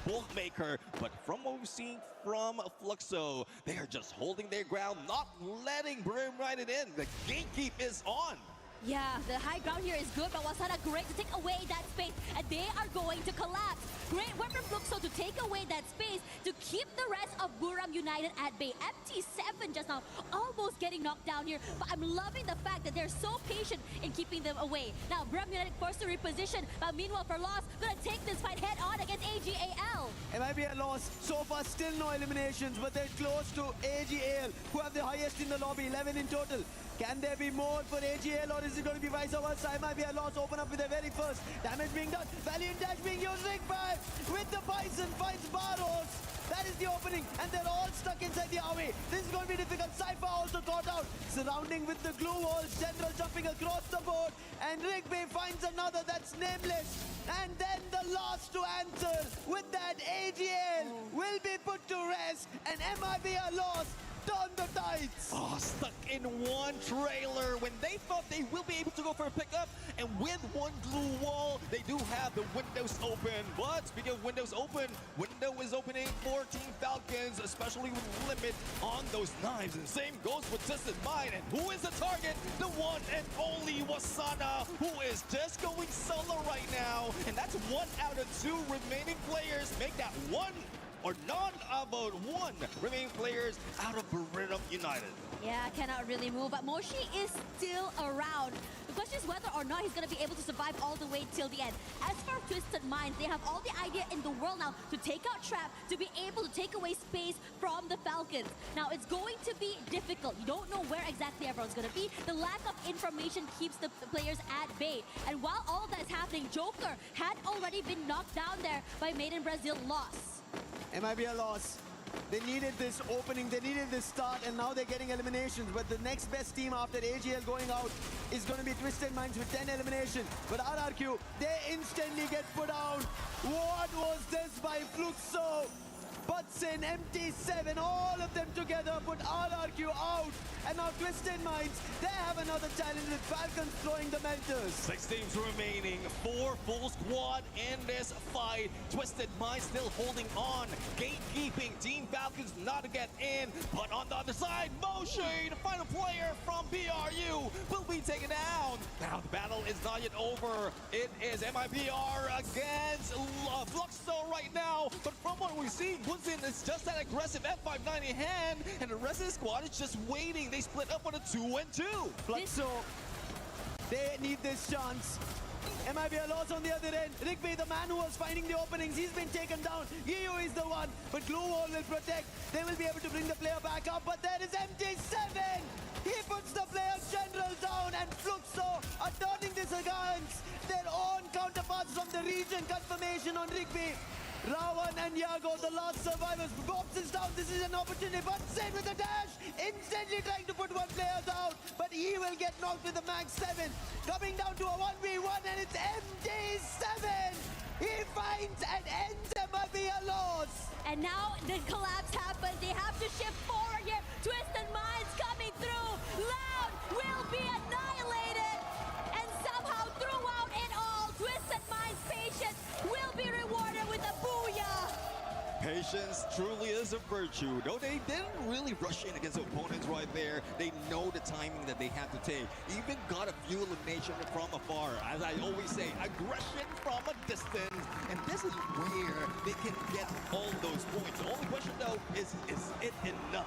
bolt maker. But from what we've seen from Fluxo, they are just holding their ground, not letting Grim United in. The gatekeep is on. Yeah, the high ground here is good, but Wasana great to take away that space, and they are going to collapse. Great work from Fluxo to take away that space to keep the rest of Buram United at bay. MT7 just now almost getting knocked down here, but I'm loving the fact that they're so patient in keeping them away. Now, Buram United forced to reposition, but meanwhile for Lost, gonna take this fight head on against AGAL. It might be a loss. So far, still no eliminations, but they're close to AGAL, who have the highest in the lobby, 11 in total. Can there be more for AGL, or is it going to be vice versa? It might be a loss. Open up with their very first. Damage being done. Valiant dash being used. Rigby with the Bison finds Barros. That is the opening, and they're all stuck inside the army. This is going to be difficult. Cypher also caught out. Surrounding with the glue walls. General jumping across the board, and Rigby finds another that's nameless. And then the last to answer with that AGL will be put to rest, and MIB are lost. Turn the tides. Oh, stuck in one trailer when they thought they will be able to go for a pickup, and with one glue wall, they do have the windows open. But speaking of windows open, window is opening for Team Falcons, especially with limit on those knives. And same goes with Twisted Mind. And who is the target? The one and only Wasana, who is just going solo right now. And that's 1 out of 2 remaining players. Make that one or none about one remaining players out of Buram United. Yeah, cannot really move, but Moshi is still around. The question is whether or not he's going to be able to survive all the way till the end. As for Twisted Minds, they have all the idea in the world now to take out Trap, to be able to take away space from the Falcons. Now, it's going to be difficult. You don't know where exactly everyone's going to be. The lack of information keeps the players at bay. And while all of that's happening, Joker had already been knocked down there by Made in Brazil loss. It might be a loss. They needed this opening, they needed this start, and now they're getting eliminations. But the next best team after AGL going out is going to be Twisted Minds with 10 eliminations. But RRQ, they instantly get put down. What was this by Fluxo? Butson, MT7, all of them together put RRQ out. And now Twisted Minds, they have another challenge with Falcons throwing the melters. 6 teams remaining, 4 full squad in this fight. Twisted Minds still holding on, gatekeeping. Team Falcons not to get in, but on the other side, Moshi, the final player from BRU, will be taken down. Now the battle is not yet over. It is MIBR against Fluxo right now, but from what we see, Butson is just that aggressive F590 hand, and the rest of the squad is just waiting. They split up on a 2-2. Fluxo, they need this chance. MIB a loss on the other end. Rigby, the man who was finding the openings, he's been taken down. Giyu is the one, but Glue Wall will protect. They will be able to bring the player back up, but there is MT7. He puts the player general down, and Fluxo are turning this against their own counterparts from the region. Confirmation on Rigby. Rawan and Yago, the last survivors. Bobs is down. This is an opportunity. But Zen with a dash, instantly trying to put one player down. But he will get knocked with the Max 7. Coming down to a 1v1, and it's MT7. He finds and ends MIB a loss. And now the collapse happens. They have to shift forward here. Twisted Minds coming through. Loud will be annihilated. And somehow throughout it all, Twisted Minds' patience will be rewarded with a booyah. Patience truly is a virtue. Though they didn't really rush in against opponents right there, they know the timing that they have to take. Even got a few eliminations from afar. As I always say, aggression from a distance. And this is where they can get all those points. The only question though is it enough?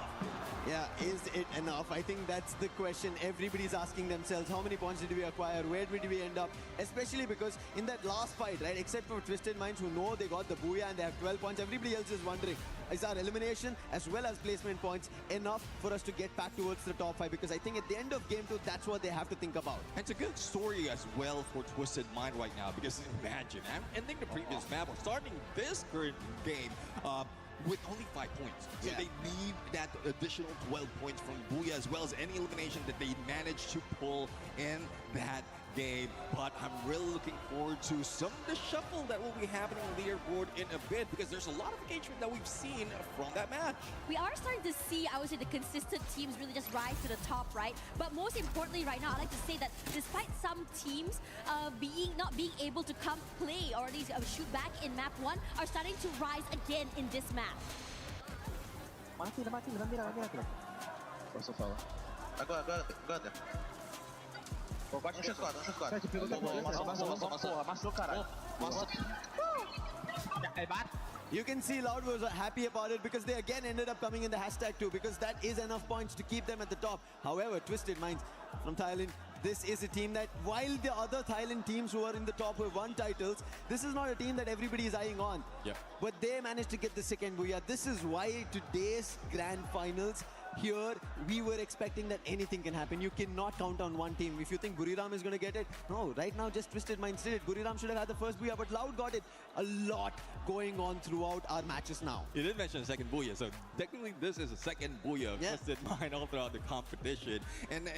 Yeah, is it enough? I think that's the question everybody's asking themselves. How many points did we acquire? Where did we end up? Especially because in that last fight, right, except for Twisted Minds who know they got the booyah and they have 12 points, everybody else is wondering, is our elimination as well as placement points enough for us to get back towards the top 5? Because I think at the end of game 2, that's what they have to think about. And it's a good story as well for Twisted Mind right now, because imagine, ending the previous map or starting this current game, with only 5 points. So Yeah. they need that additional 12 points from Booyah, as well as any elimination that they managed to pull in that game. But I'm really looking forward to some of the shuffle that will be happening on the leaderboard in a bit, because there's a lot of engagement that we've seen from that match. We are starting to see, I would say, the consistent teams really just rise to the top, right? But most importantly right now, I like to say that despite some teams not being able to come play or at least shoot back in map 1, are starting to rise again in this map. Mati, vai mirar. Posso falar? Agora. Pô, bate no X4, no X4. Amassou, caralho. You can see Loud was happy about it because they again ended up coming in the hashtag too, because that is enough points to keep them at the top. However, Twisted Minds from Thailand, this is a team that, while the other Thailand teams who are in the top who have won titles, this is not a team that everybody is eyeing on. Yep. But they managed to get the second booyah. This is why today's grand finals, here we were expecting that anything can happen. You cannot count on one team. If you think Buriram is going to get it, no, right now just Twisted Minds did it. Buriram should have had the first booyah, but Loud got it. A lot going on throughout our matches now. You did mention the second booyah, so technically this is a second booyah of Twisted Mind all throughout the competition. And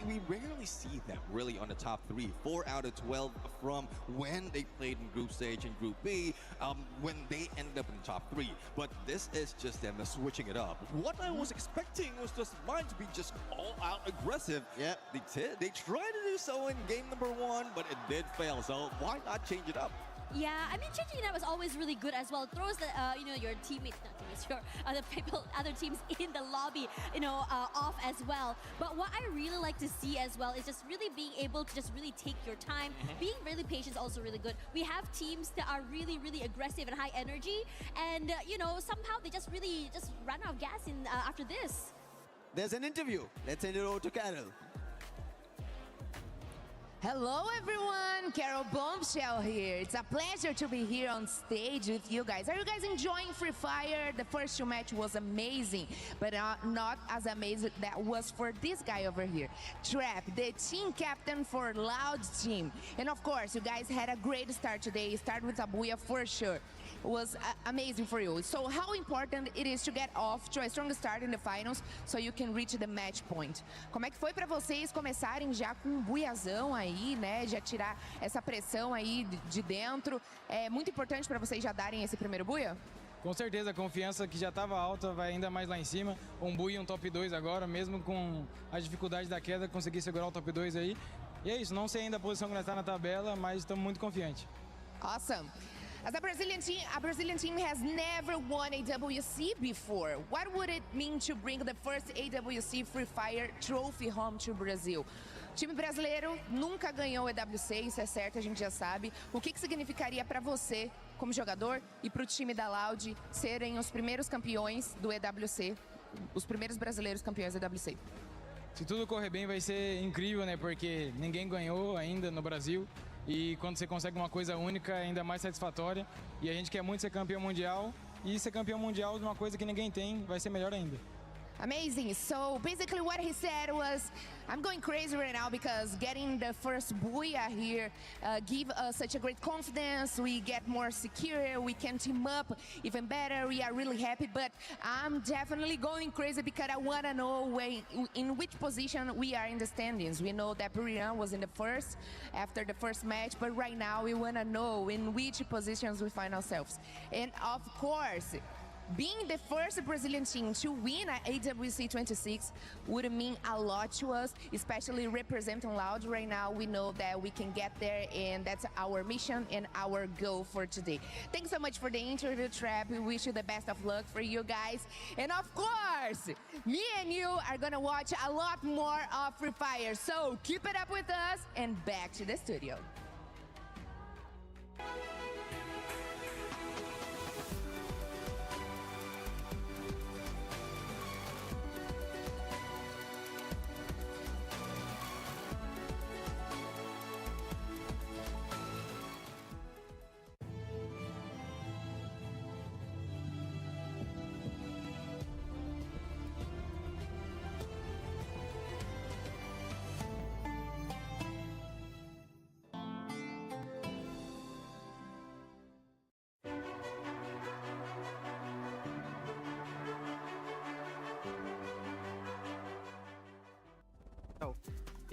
we rarely see them really on the top 3. 4 out of 12 from when they played in group stage and group B, when they ended up in the top 3. But this is just them switching it up. What I was expecting was just Mind to be just all out aggressive. Yeah. They tried to do so in game number 1, but it did fail. So why not change it up? Yeah, I mean, changing it up is always really good as well. It throws the, your teammates, not teammates, your other teams in the lobby, off as well. But what I really like to see as well is just really being able to just really take your time. Being really patient is also really good. We have teams that are really, really aggressive and high energy, and somehow they just really just run out of gas after this. There's an interview. Let's send it over to Carol. Hello everyone, Carol Bombshell here. It's a pleasure to be here on stage with you guys. Are you guys enjoying Free Fire? The first 2 matches was amazing, but not as amazing that was for this guy over here. Trap, the team captain for Loud's team. And of course, you guys had a great start today. You started with a booyah for sure. It was amazing for you. So how important it is to get off to a strong start in the finals so you can reach the match point. Como é que foi para vocês começarem já com um buiazão aí, né? Já tirar essa pressão aí de dentro. É muito importante para vocês já darem esse primeiro buia? Com certeza, a confiança que já estava alta vai ainda mais lá em cima. Um bui e um top 2 agora, mesmo com a dificuldade da queda, conseguir segurar o top 2 aí. E é isso, não sei ainda a posição que nós está na tabela, mas estamos muito confiantes. Awesome. As a Brazilian team has never won a WC before. What would it mean to bring the first AWC Free Fire trophy home to Brazil? O time brasileiro nunca ganhou o EWC, isso é certo, a gente já sabe. O que significaria para você, como jogador, e para o time da Loud serem os primeiros campeões do EWC, os primeiros brasileiros campeões do EWC? Se tudo correr bem, vai ser incrível, né? Porque ninguém ganhou ainda no Brasil. E quando você consegue uma coisa única, é ainda mais satisfatória. E a gente quer muito ser campeão mundial. E ser campeão mundial de uma coisa que ninguém tem vai ser melhor ainda. Amazing. So basically what he said was, I'm going crazy right now because getting the first booyah here give us such a great confidence. We get more secure. We can team up even better. We are really happy, but I'm definitely going crazy because I want to know in which position we are in the standings. We know that Buriram was in the first after the first match, but right now we want to know in which positions we find ourselves. And of course, being the first Brazilian team to win at AWC 26 would mean a lot to us, especially representing Loud right now. We know that we can get there, and that's our mission and our goal for today. Thanks so much for the interview, Trap. We wish you the best of luck for you guys. And of course, me and you are gonna watch a lot more of Free Fire. So keep it up with us, and back to the studio.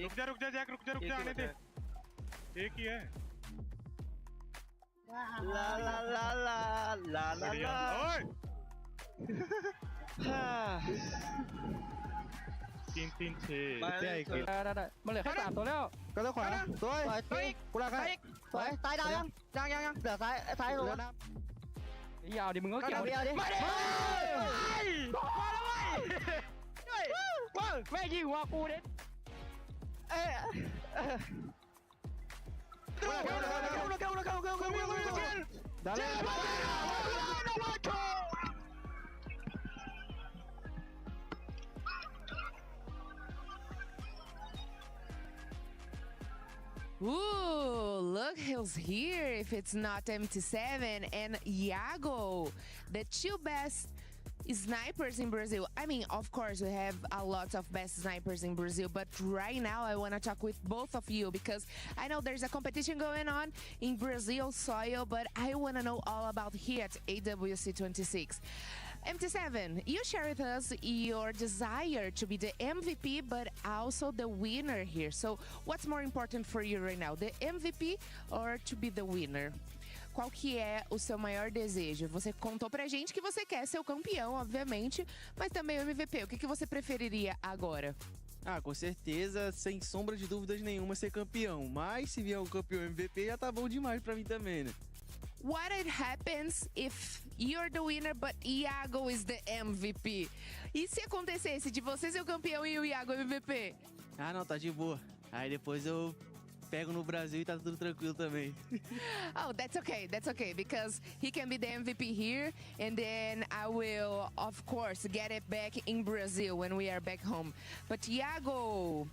रुक जा Jack, रुक जा आने दे। एक ही है। ला ला ला ला ला ला ला। ओए 3-3-6 ได้มันเหลือแค่3ตัวแล้วก็ต้องขวาสวยกูรักให้สวยซ้ายดาวยังเหลือซ้ายลงนะยาวดิมึงก็เกี่ยวดิไม่ได้มาแล้วเว้ยว้าวแม่ยิงหัวกูเด็ดOoh, look who's here if it's not MT7 and Iago, the two best snipers in Brazil. I mean, of course, we have a lot of best snipers in Brazil, but right now I want to talk with both of you because I know there's a competition going on in Brazil soil, but I want to know all about here at AWC 26. MT7, you share with us your desire to be the MVP, but also the winner here. So what's more important for you right now, the MVP or to be the winner? Qual que é o seu maior desejo? Você contou pra gente que você quer ser o campeão, obviamente, mas também o MVP. O que você preferiria agora? Ah, com certeza, sem sombra de dúvidas nenhuma, ser campeão. Mas se vier um campeão MVP, já tá bom demais pra mim também, né? What happens if you're the winner, but Iago is the MVP? E se acontecesse de você ser o campeão e o Iago MVP? Ah, não, tá de boa. Aí depois eu pego no Brasil e tá tudo tranquilo também. Oh, that's okay, because he can be the MVP here, and then I will, of course, get it back in Brazil when we are back home. But Iago,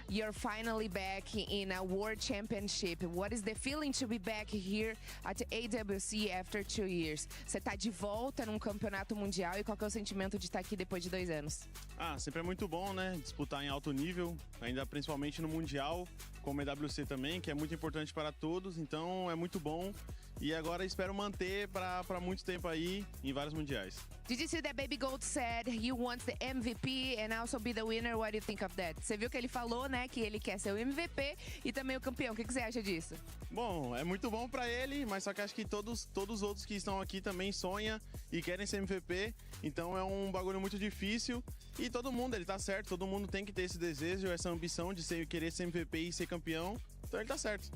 you're finally back in a World Championship. What is the feeling to be back here at AWC after 2 years? Você tá de volta num campeonato mundial e qual que é o sentimento de estar aqui depois de 2 anos? Ah, sempre é muito bom, né? Disputar em alto nível, ainda principalmente no Mundial, como EWC também, que é muito importante para todos, então é muito bom. E agora espero manter para muito tempo aí em vários mundiais. Did you see that Baby Gold said he wants the MVP and also be the winner? What do you think of that? Você viu que ele falou, né, que ele quer ser o MVP e também o campeão. O que você acha disso? Bom, é muito bom para ele, mas só que acho que todos os outros que estão aqui também sonham e querem ser MVP. Então é um bagulho muito difícil e todo mundo, ele tá certo, todo mundo tem que ter esse desejo, essa ambição de querer ser MVP e ser campeão. Então ele tá certo.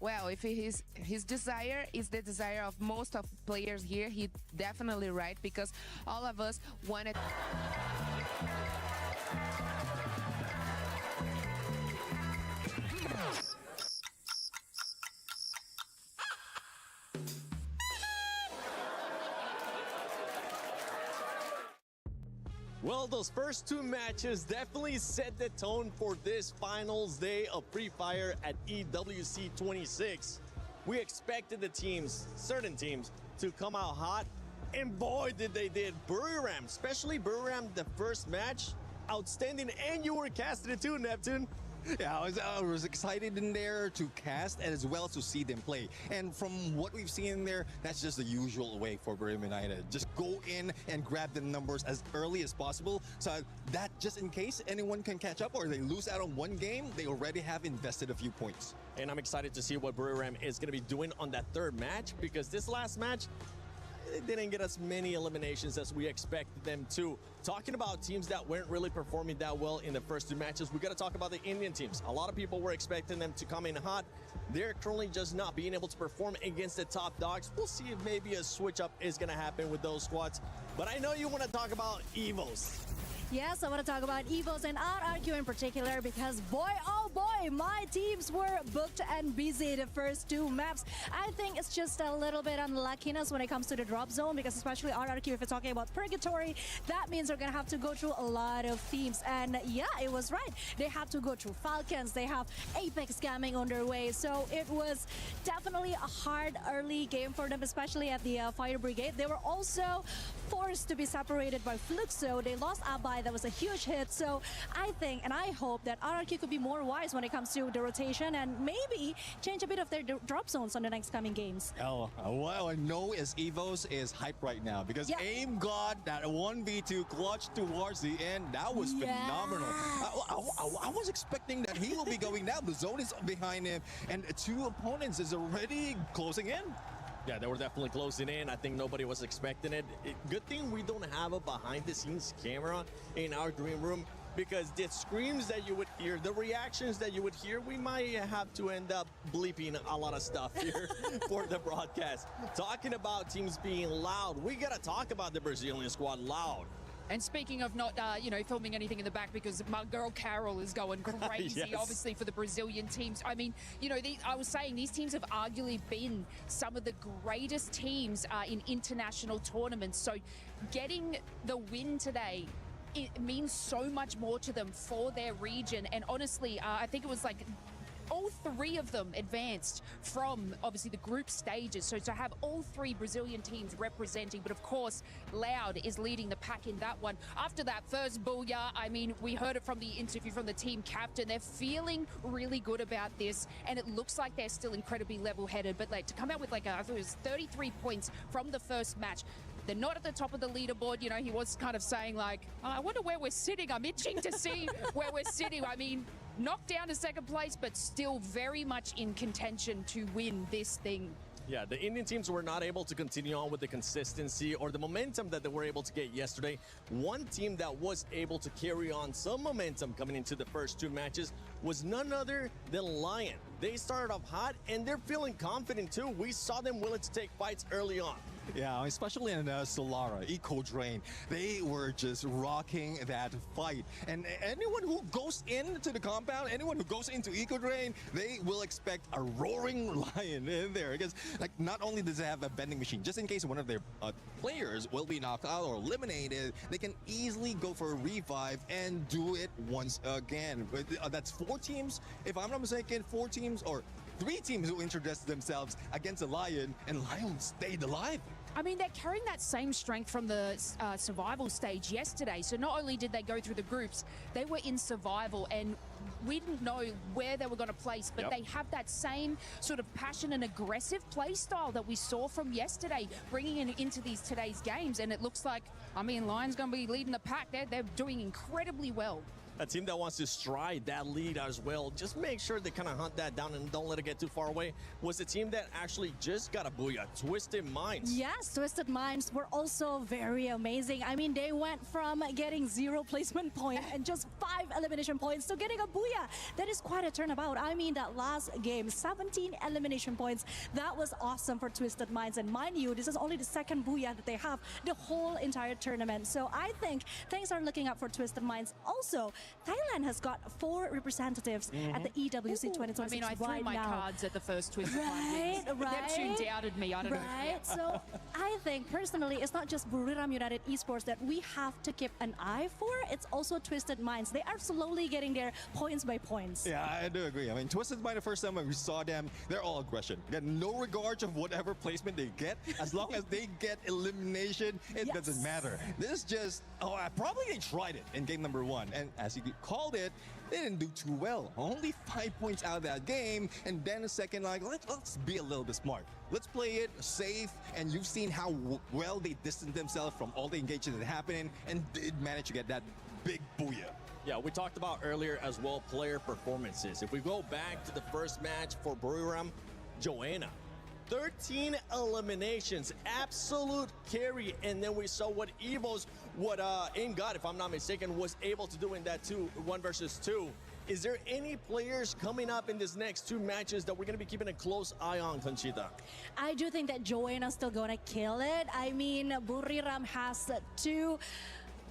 Well, if his desire is the desire of most of players here, he's definitely right because all of us wanted. Well, those first 2 matches definitely set the tone for this finals day of Free Fire at EWC 26. We expected the teams, certain teams, to come out hot, and boy did they did. Buriram, especially Buriram, the first match, outstanding, and you were casting it too, Neptune. Yeah, I was excited in there to cast and as well as to see them play. And from what we've seen in there, that's just the usual way for Buriram United. Just go in and grab the numbers as early as possible so that just in case anyone can catch up or they lose out on one game, they already have invested a few points. And I'm excited to see what Buriram is going to be doing on that 3rd match because this last match, they didn't get as many eliminations as we expected them to. Talking about teams that weren't really performing that well in the first 2 matches, we got to talk about the Indian teams. A lot of people were expecting them to come in hot. They're currently just not being able to perform against the top dogs. We'll see if maybe a switch up is going to happen with those squads. But I know you want to talk about Evos. Yes, I want to talk about Evos and RRQ in particular because boy, oh boy, my teams were booked and busy the first 2 maps. I think it's just a little bit unluckiness when it comes to the drop zone because especially RRQ, if you're talking about Purgatory, that means they're going to have to go through a lot of teams. And yeah, it was right. They have to go through Falcons. They have Apex scamming on their way. So it was definitely a hard early game for them, especially at the Fire Brigade. They were also forced to be separated by Fluxo. They lost Abai side. That was a huge hit. So I think and I hope that RRQ could be more wise when it comes to the rotation and maybe change a bit of their drop zones on the next coming games. Oh, what I know is Evos is hype right now because AIM got that 1v2 clutch towards the end. That was phenomenal. I was expecting that he will be going down. The zone is behind him and two opponents is already closing in. Yeah, they were definitely closing in. I think nobody was expecting it. Good thing we don't have a behind-the-scenes camera in our green room, because the screams that you would hear, the reactions that you would hear, we might have to end up bleeping a lot of stuff here for the broadcast. Talking about teams being loud, we got to talk about the Brazilian squad loud. And speaking of not, filming anything in the back, because my girl Carol is going crazy, Yes. obviously, for the Brazilian teams. I mean, I was saying these teams have arguably been some of the greatest teams in international tournaments. So getting the win today, it means so much more to them for their region. And honestly, I think it was like all three of them advanced from obviously the group stages. So to have all three Brazilian teams representing, but of course Loud is leading the pack in that one. After that first booyah, I mean, we heard it from the interview from the team captain. They're feeling really good about this, and it looks like they're still incredibly level-headed. But like to come out with I thought it was 33 points from the first match. They're not at the top of the leaderboard. He was kind of saying like, I wonder where we're sitting. I'm itching to see where we're sitting. I mean, knocked down to second place, but still very much in contention to win this thing. Yeah, the Indian teams were not able to continue on with the consistency or the momentum that they were able to get yesterday. One team that was able to carry on some momentum coming into the first two matches was none other than Lion. They started off hot and they're feeling confident too. We saw them willing to take fights early on. Yeah, especially in Solara, Eco Drain, they were just rocking that fight. And anyone who goes into the compound, anyone who goes into Eco Drain, they will expect a roaring lion in there. Because not only does it have a vending machine, just in case one of their players will be knocked out or eliminated, they can easily go for a revive and do it once again. But, that's 4 teams, if I'm not mistaken, 4 teams or 3 teams who introduced themselves against a lion, and Lion stayed alive. I mean, they're carrying that same strength from the survival stage yesterday. So not only did they go through the groups, they were in survival, and we didn't know where they were going to place, but they have that same sort of passion and aggressive play style that we saw from yesterday, bringing it into today's games. And it looks like, I mean, Lion's going to be leading the pack. They're doing incredibly well. A team that wants to stride that lead as well, just make sure they kind of hunt that down and don't let it get too far away, was the team that actually just got a booyah, Twisted Minds. Yes, Twisted Minds were also very amazing. I mean, they went from getting 0 placement point and just 5 elimination points to getting a booyah. That is quite a turnabout. I mean, that last game, 17 elimination points. That was awesome for Twisted Minds. And mind you, this is only the second booyah that they have the whole entire tournament. So I think things are looking up for Twisted Minds. Also, Thailand has got 4 representatives at the EWC 2026 I mean, I threw my cards at the first Twisted Right. Neptune doubted me. I don't know. Right. So I think personally, it's not just Buriram United Esports that we have to keep an eye for. It's also Twisted Minds. They are slowly getting there points by points. Yeah, I do agree. I mean, Twisted Mind, the first time when we saw them, they're all aggression. They got no regard of whatever placement they get. As long as they get elimination, it doesn't matter. This just, probably they tried it in game number 1. And as you called it, they didn't do too well. Only 5 points out of that game. And then a second, let's be a little bit smart. Let's play it safe. And you've seen how well they distanced themselves from all the engagement that happened and did manage to get that big booyah. Yeah, we talked about earlier as well player performances. If we go back to the first match for Buriram, Joanna, 13 eliminations, absolute carry. And then we saw what AIM got, if I'm not mistaken, was able to do in that 1 versus 2. Is there any players coming up in this next 2 matches that we're going to be keeping a close eye on, Conchita? I do think that Joanna's still going to kill it. I mean, Buriram has 2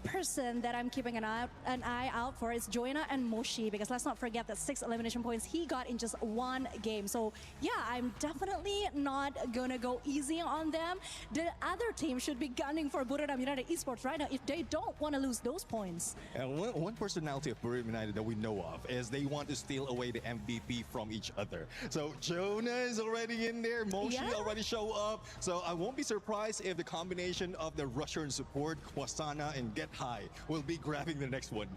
person that I'm keeping an eye out for is Joanna and Moshi, because let's not forget that 6 elimination points he got in just 1 game. So yeah, I'm definitely not gonna go easy on them. The other team should be gunning for Buriram United Esports right now if they don't want to lose those points. And one personality of Buriram United that we know of is they want to steal away the MVP from each other. So Jonah is already in there, Moshi already show up. So I won't be surprised if the combination of the Russian support, Wasana, and get get high will be grabbing the next one.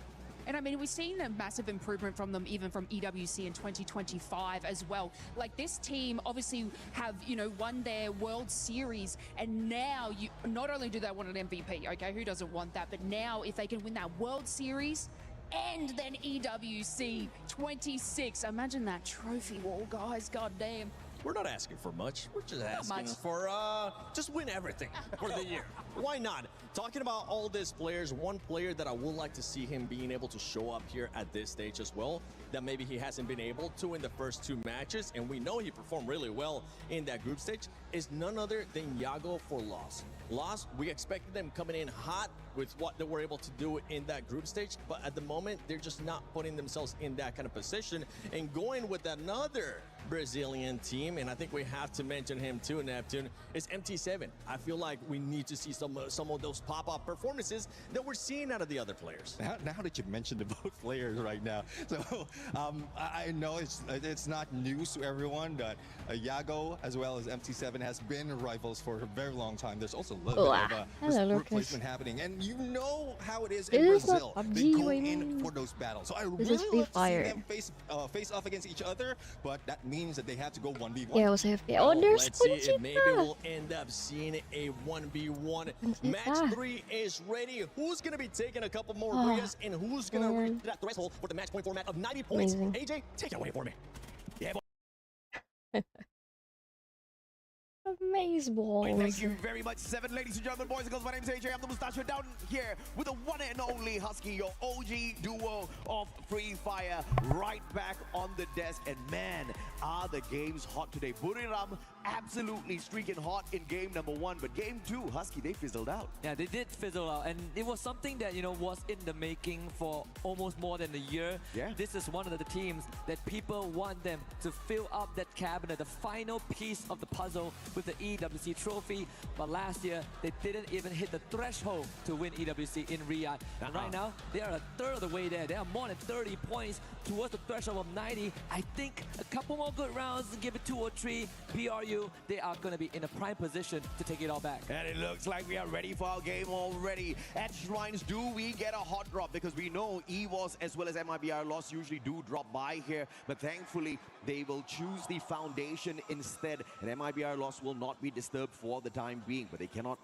And I mean, we've seen a massive improvement from them, even from EWC in 2025 as well. Like, this team obviously have, you know, won their World Series, and now you not only do they want an MVP, okay, who doesn't want that, but now if they can win that World Series and then EWC 26, imagine that trophy wall, guys, goddamn. We're not asking for much. We're just asking for just win everything for the year. Why not? Talking about all these players, one player that I would like to see him being able to show up here at this stage as well, that maybe he hasn't been able to in the first 2 matches, and we know he performed really well in that group stage, is none other than Yago for Lost. Lost, we expected them coming in hot with what they were able to do in that group stage, but at the moment, they're just not putting themselves in that kind of position, and going with another Brazilian team, and I think we have to mention him too, Neptune, is MT7. I feel like we need to see some of those pop-up performances that we're seeing out of the other players. Now that you mentioned the both players right now, so I know it's not news to everyone that Yago as well as MT7 has been rivals for a very long time. There's also a little bit of replacement happening, and you know how it is in Brazil. They go in for those battles. So I really love to see them face off against each other, but that means that they have to go 1v1. Yeah, it was AFK. Oh, there's let's see if maybe we'll end up seeing a 1v1. Match 3 is ready. Who's going to be taking a couple more Rias, and who's going to reach that threshold for the match point format of 90 points? AJ, take it away for me. Yeah, Amaze balls. Thank you very much, 7 ladies and gentlemen, boys and girls. My name is AJ. I'm the Mustache down here with the one and only Husky, your OG duo of Free Fire, right back on the desk. And man, are the games hot today. Buriram absolutely streaking hot in game number 1, but game 2, Husky, they fizzled out. Yeah, they did fizzle out, and it was something that, you know, was in the making for almost more than a year. Yeah. This is one of the teams that people want them to fill up that cabinet, the final piece of the puzzle with the EWC trophy. But last year, they didn't even hit the threshold to win EWC in Riyadh. And right now, they are a third of the way there. They are more than 30 points towards the threshold of 90. I think a couple more good rounds, give it 2 or 3, BRU, they are going to be in a prime position to take it all back. And it looks like we are ready for our game already. At Shrines, do we get a hot drop? Because we know EVOS as well as MIBR Loss usually do drop by here, but thankfully they will choose the Foundation instead, and MIBR Loss will not be disturbed for the time being, but they cannot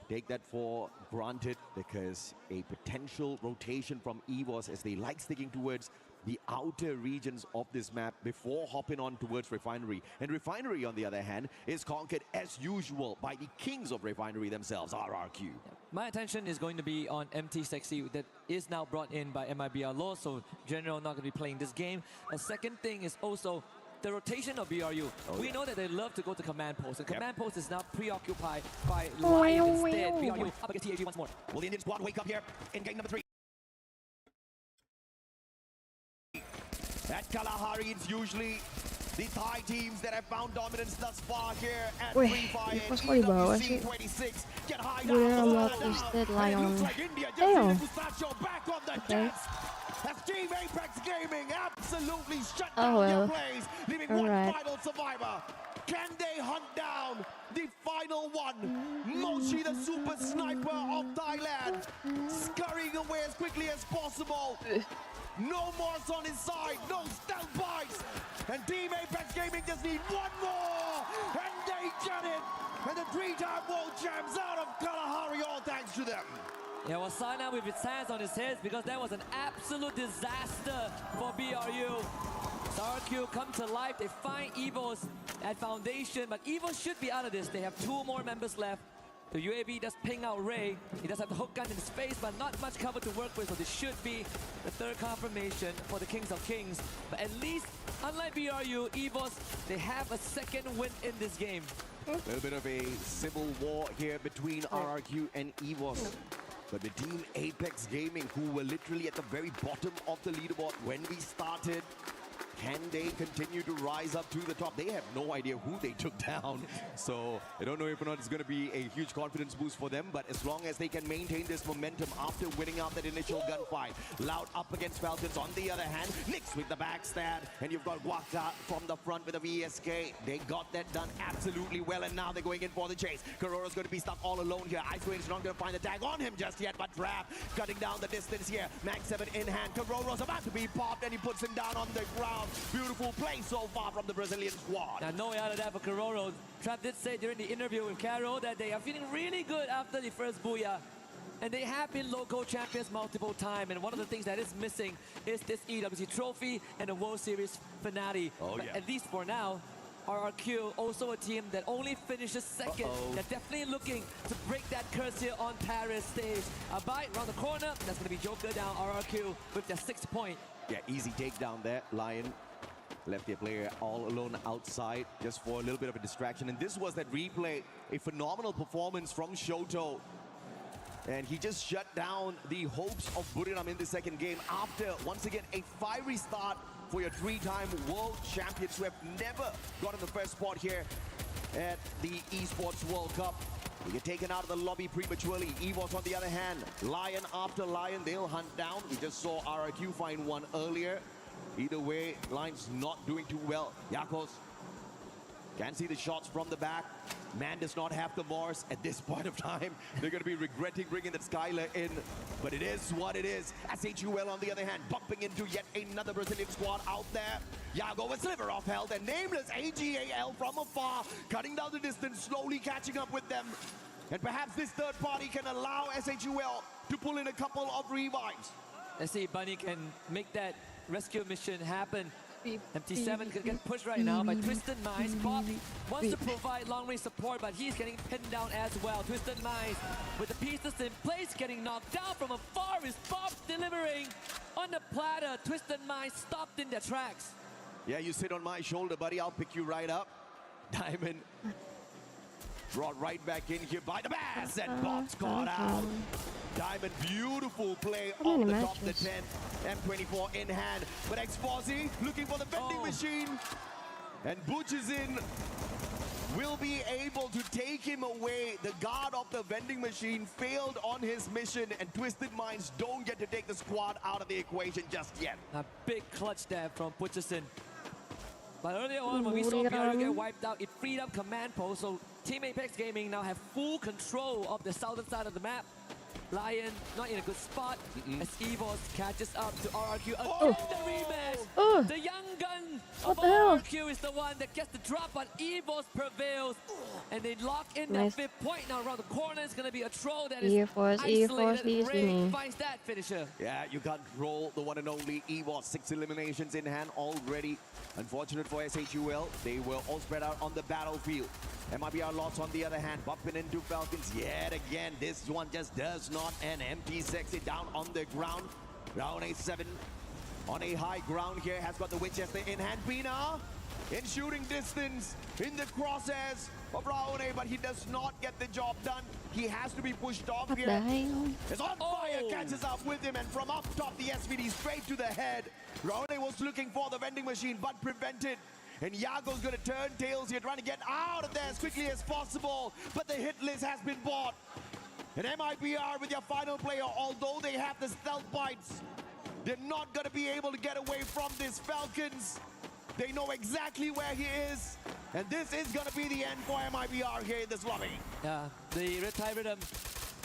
take that for granted because a potential rotation from EVOS, as they like sticking towards the outer regions of this map before hopping on towards Refinery. And Refinery, on the other hand, is conquered as usual by the kings of Refinery themselves, RRQ. My attention is going to be on MT Sexy, that is now brought in by MIBR Law, so General not going to be playing this game. A second thing is also the rotation of BRU. We know that they love to go to command post, and command post is now preoccupied by Lion instead. BRU up against TAG once more. Will the Indian squad wake up here in game number 3? At Kalahari, it's usually the Thai teams that have found dominance thus far here at Free Fire. EWC 26. Get high down. Lion. Like India just Mustacho back on the desk. As Team Apex Gaming absolutely shut down their plays, leaving one final survivor. Can they hunt down the final one? Mochi, the super sniper of Thailand, scurrying away as quickly as possible. No more on his side, no stealth bites. And Team Apex Gaming just need one more. And they get it. And the 3-time world champs out of Kalahari, all thanks to them. Yeah, well, Sana with his hands on his head because that was an absolute disaster for BRU. RRQ come to life, they find EVOS at Foundation, but EVOS should be out of this. They have 2 more members left. The UAV does ping out Ray. He does have the hook gun in his face, but not much cover to work with, so this should be the 3rd confirmation for the Kings of Kings. But at least, unlike BRU, EVOS, they have a 2nd win in this game. A little bit of a civil war here between RRQ and EVOS. But the Team Apex Gaming, who were literally at the very bottom of the leaderboard when we started, Can they continue to rise up to the top? They have no idea who they took down. So I don't know if or not it's going to be a huge confidence boost for them. But as long as they can maintain this momentum after winning out that initial gunfight. Loud up against Falcons. On the other hand, Nix with the backstab. And you've got Guakta from the front with a VSK. They got that done absolutely well. And now they're going in for the chase. Karoro's going to be stuck all alone here. Ice Queen's not going to find the tag on him just yet. But Trap cutting down the distance here. Max 7 in hand. Karoro's about to be popped and he puts him down on the ground. Beautiful play so far from the Brazilian squad. Now, no way out of that for Karoro. Trap did say during the interview with Caro that they are feeling really good after the first Booyah. And they have been local champions multiple times. And one of the things that is missing is this EWC trophy and the World Series finale. Oh, but yeah. at least for now, RRQ, also a team that only finishes second. They're definitely looking to break that curse here on Paris stage. A bite around the corner. That's going to be Joker down RRQ with their 6th point. Yeah, easy takedown there. Lion left their player all alone outside just for a little bit of a distraction. And this was that replay. A phenomenal performance from Shoto. And he just shut down the hopes of Buriram in the second game after, once again, a fiery start for your 3-time world champions who have never gotten the first spot here at the Esports World Cup. They get taken out of the lobby prematurely. EVOS on the other hand, Lion after Lion, they'll hunt down. We just saw RRQ find one earlier. Either way, Lion's not doing too well. Yakos can see the shots from the back. Man does not have the Morse at this point of time. They're going to be regretting bringing that Skylar in. But it is what it is. SHUL on the other hand, bumping into yet another Brazilian squad out there. Yago with sliver of health and Nameless AGAL from afar, cutting down the distance, slowly catching up with them. And perhaps this third party can allow SHUL to pull in a couple of revives. Let's see if Bunny can make that rescue mission happen. MT7 could get pushed right now by Twisted Minds. Bob wants to provide long-range support, but he's getting pinned down as well. Twisted Minds with the pieces in place, getting knocked down from afar. Is Bob delivering on the platter? Twisted Minds stopped in their tracks. Yeah, you sit on my shoulder, buddy. I'll pick you right up. Diamond brought right back in here by the Bass, and Bob's caught out. Diamond, beautiful play off the top of the 10. M24 in hand, but Exposy looking for the vending machine. And Butch is in. Will be able to take him away. The guard of the vending machine failed on his mission, and Twisted Minds don't get to take the squad out of the equation just yet. A big clutch there from Butcherson. But earlier on, when we saw Pierre get wiped out, it freed up command post, so Team Apex Gaming now have full control of the southern side of the map. Lion not in a good spot as EVOS catches up to RRQ again. The rematch. The young gun of RRQ is the one that gets the drop, but EVOS prevails. And they lock in that 5th point. Now around the corner is going to be a troll that is isolated. Ray finds that finisher. Yeah, you can't roll the one and only EVOS. 6 eliminations in hand already. Unfortunate for SHUL. They were all spread out on the battlefield. MIBR lost on the other hand, bumping into Falcons yet again. This one just does not end. Empty Sexy down on the ground. Round A7 on a high ground here, has got the Winchester in hand. Pina in shooting distance, in the crosshairs of Raone, but he does not get the job done. He has to be pushed off here. As on fire catches up with him, and from up top, the SVD straight to the head. Raone was looking for the vending machine, but prevented. And Yago's going to turn tails here, trying to get out of there as quickly as possible. But the hit list has been bought. And MIBR with your final player, although they have the stealth bites, they're not going to be able to get away from this Falcons. They know exactly where he is. And this is going to be the end for MIBR here in this lobby. Yeah, the Red Tide Rhythm,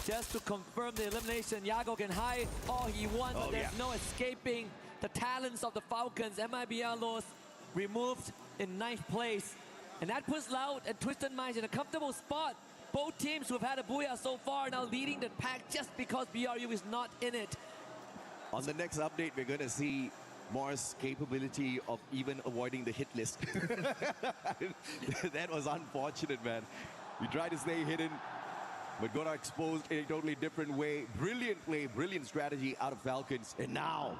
just to confirm the elimination, Yago can hide all he wants, but there's no escaping the talents of the Falcons. MIBR lost, removed in 9th place. And that puts Loud and Twisted Minds in a comfortable spot. Both teams who have had a Booyah so far now leading the pack just because BRU is not in it. On the next update, we're going to see Morris' capability of even avoiding the hit list. That was unfortunate, man. You try to stay hidden, but got exposed in a totally different way. Brilliant play, brilliant strategy out of Falcons. And now,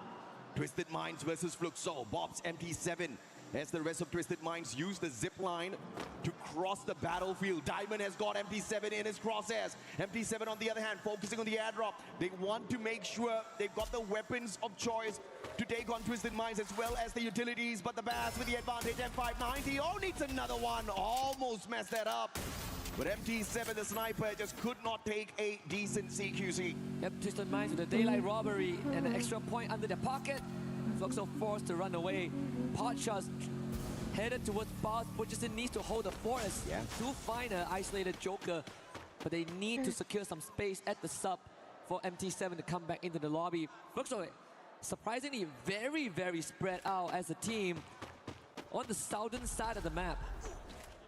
Twisted Minds versus Fluxo. Bob's MT7 as the rest of Twisted Minds use the zip line to cross the battlefield. Diamond has got MT7 in his crosshairs. MT7 on the other hand, focusing on the airdrop. They want to make sure they've got the weapons of choice to take on Twisted Minds as well as the utilities, but the Bass with the advantage. M590, oh, needs another one. Almost messed that up. But MT7, the sniper, just could not take a decent CQC. Yep, Twisted Minds with the daylight robbery and an extra point under their pocket. Fluxo forced to run away. Pot shots headed towards Bass. Butcherson needs to hold the fort to find an isolated Joker. But they need to secure some space at the sub for MT7 to come back into the lobby. Fluxo, surprisingly, very, very spread out as a team on the southern side of the map.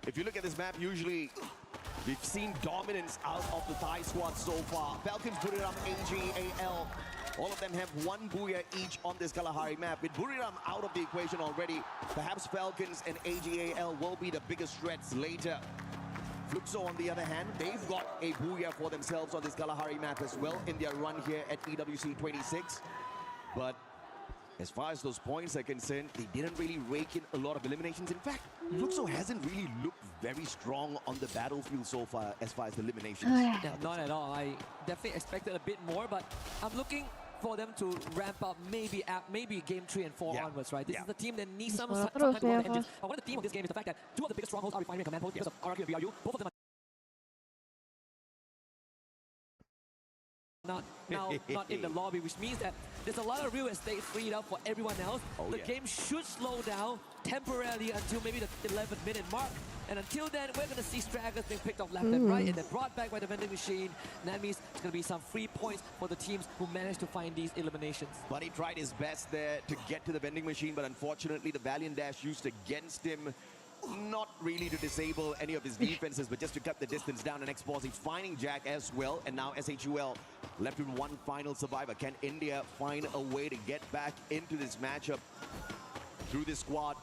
If you look at this map, usually we've seen dominance out of the Thai squad so far. Falcons, Buriram, AGAL. All of them have one Booyah each on this Kalahari map. With Buriram out of the equation already, perhaps Falcons and AGAL will be the biggest threats later. Fluxo, on the other hand, they've got a Booyah for themselves on this Kalahari map as well in their run here at EWC 26. But as far as those points are concerned, they didn't really rake in a lot of eliminations. In fact, Fluxo hasn't really looked very strong on the battlefield so far as the eliminations. Yeah, not at all. I definitely expected a bit more, but I'm looking for them to ramp up maybe game 3 and 4 onwards, right? This is the team that needs some time to go on the engines. But one of the theme of this game is the fact that two of the biggest strongholds are refinery and command posts because of RRQ and BRU. Both of them are not in the lobby, which means that there's a lot of real estate freed up for everyone else. The game should slow down temporarily until maybe the 11th minute mark. And until then, we're going to see stragglers being picked off left and right and then brought back by the vending machine. And that means it's going to be some free points for the teams who managed to find these eliminations. Buddy tried his best there to get to the vending machine, but unfortunately the Valiant Dash used against him. Not really to disable any of his defenses, but just to cut the distance down. And Exposing finding Jack as well. And now SHUL left with one final survivor. Can India find a way to get back into this matchup through this squad?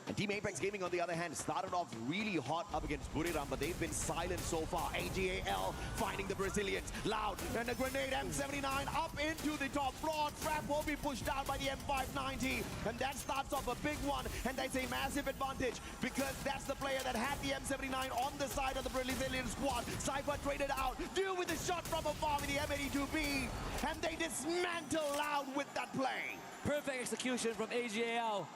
And Team Apex Gaming, on the other hand, started off really hot up against Buriram, but they've been silent so far. AGAL finding the Brazilians. Loud, and a grenade M79 up into the top floor. Trap will be pushed down by the M590, and that starts off a big one, and that's a massive advantage because that's the player that had the M79 on the side of the Brazilian squad. Cypher traded out, deal with the shot from afar with the M82B, and they dismantle Loud with that play. Perfect execution from AGAL.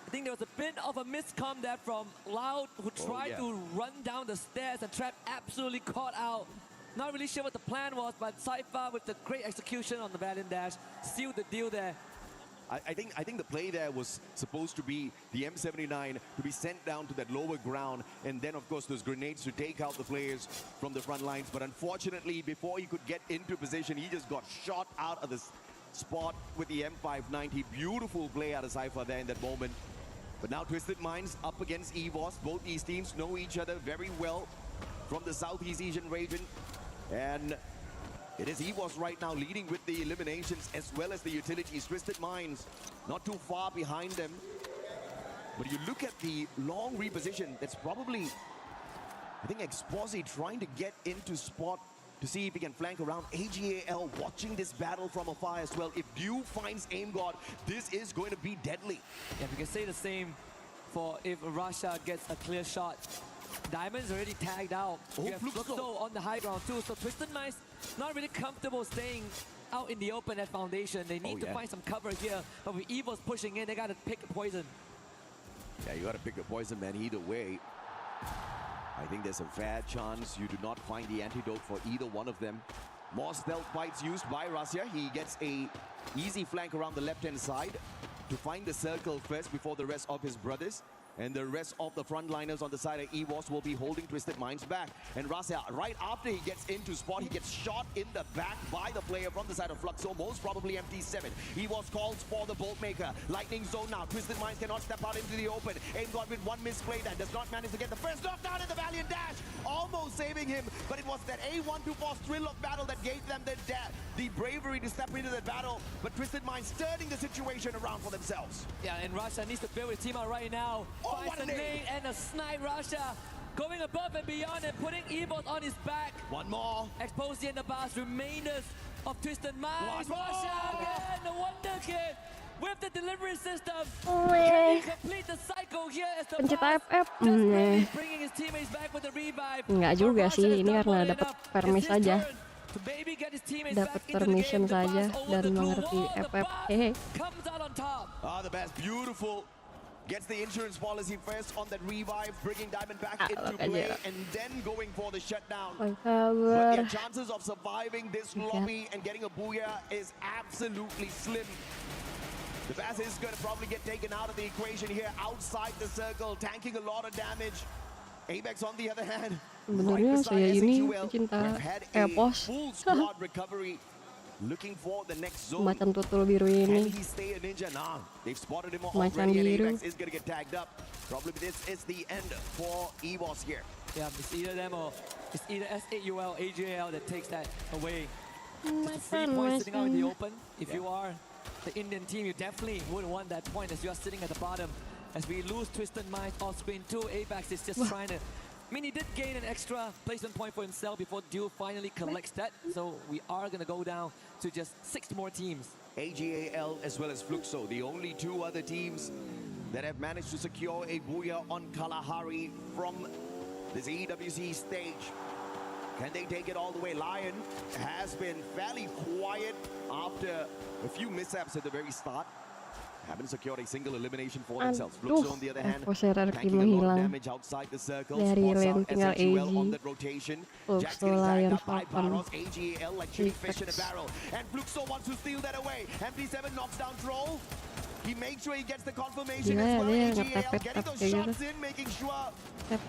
I think there was a bit of a miscom there from Loud, who tried to run down the stairs, and Trap absolutely caught out. Not really sure what the plan was, but Cypher with the great execution on the Valiant Dash sealed the deal there. I think the play there was supposed to be the M79 to be sent down to that lower ground, and then of course those grenades to take out the players from the front lines. But unfortunately, before he could get into position, he just got shot out of the spot with the M590. Beautiful play out of Cypher there in that moment. But now Twisted Minds up against EVOS. Both these teams know each other very well from the Southeast Asian region. And it is EVOS right now leading with the eliminations as well as the utilities. Twisted Minds not too far behind them. But you look at the long reposition, that's probably, I think, Exposi trying to get into spot to see if he can flank around. AGAL watching this battle from afar as well. If Dew finds Aim God, this is going to be deadly. Yeah, we can say the same for if Russia gets a clear shot. Diamond's already tagged out. We have Fluxo on the high ground too, so Twisted Minds not really comfortable staying out in the open at Foundation. They need to find some cover here, but with EVOS pushing in, they gotta pick a poison. Yeah, you gotta pick a poison, man, either way. I think there's a fair chance you do not find the antidote for either one of them. More stealth fights used by Russia. He gets a easy flank around the left-hand side to find the circle first before the rest of his brothers. And the rest of the frontliners on the side of EVOS will be holding Twisted Minds back. And Russia, right after he gets into spot, he gets shot in the back by the player from the side of Fluxo, most probably MT7. EVOS calls for the Bolt Maker. Lightning zone now. Twisted Minds cannot step out into the open. Aim God with one misplay that does not manage to get the first knockdown in the Valiant Dash. Almost saving him, but it was that A124 thrill of battle that gave them the bravery to step into the battle. But Twisted Minds turning the situation around for themselves. Yeah, and Russia needs to build his team out right now. Finds a nade and a snipe. Russia going above and beyond and putting EVOS on his back. One more. Exposing the Bass remainders of Twisted Minds. Russia again, the Wonder Kid with the delivery system. Can he complete the Pencet AFF. Enggak juga sih, ini karena dapat permis aja. Dapat permission saja dan mengerti FF. Hehe. The best, beautiful. Gets the insurance policy first on that revive, bringing Diamond back into play, and then going for the shutdown. But their chances of surviving this lobby and getting a booyah is absolutely slim. The Bass is going to probably get taken out of the equation here, outside the circle, tanking a lot of damage. Apex on the other hand, sebenarnya saya ini pecinta epos. Looking for the next zone. Macan tutul biru ini. They've spotted him Macan already. biru. Apex is going to get tagged up. Probably this is the end for EVOS here. Yeah, it's either them or it's either S8UL, AJL that takes that away. Just a 3 points sitting out in the open. If you are the Indian team, you definitely would want that point as you are sitting at the bottom. As we lose Twisted Minds off screen too, Apex is just trying to. I mean, he did gain an extra placement point for himself before Dew finally collects that. So we are going to go down to just 6 more teams. AGAL as well as Fluxo, the only 2 other teams that have managed to secure a booyah on Kalahari from this EWC stage. Can they take it all the way? Lion has been fairly quiet after a few mishaps at the very start. Haven't secured a single elimination for themselves. Fluxo on the other hand, tanking a lot of damage outside the circle. Spots out SHUL on that rotation. Jack's getting tagged up by Baros. AGAL like chili fish in a barrel. And Fluxo wants to steal that away. MD7 knocks down Troll. He makes sure he gets the confirmation as well. AGAL getting those shots in, making sure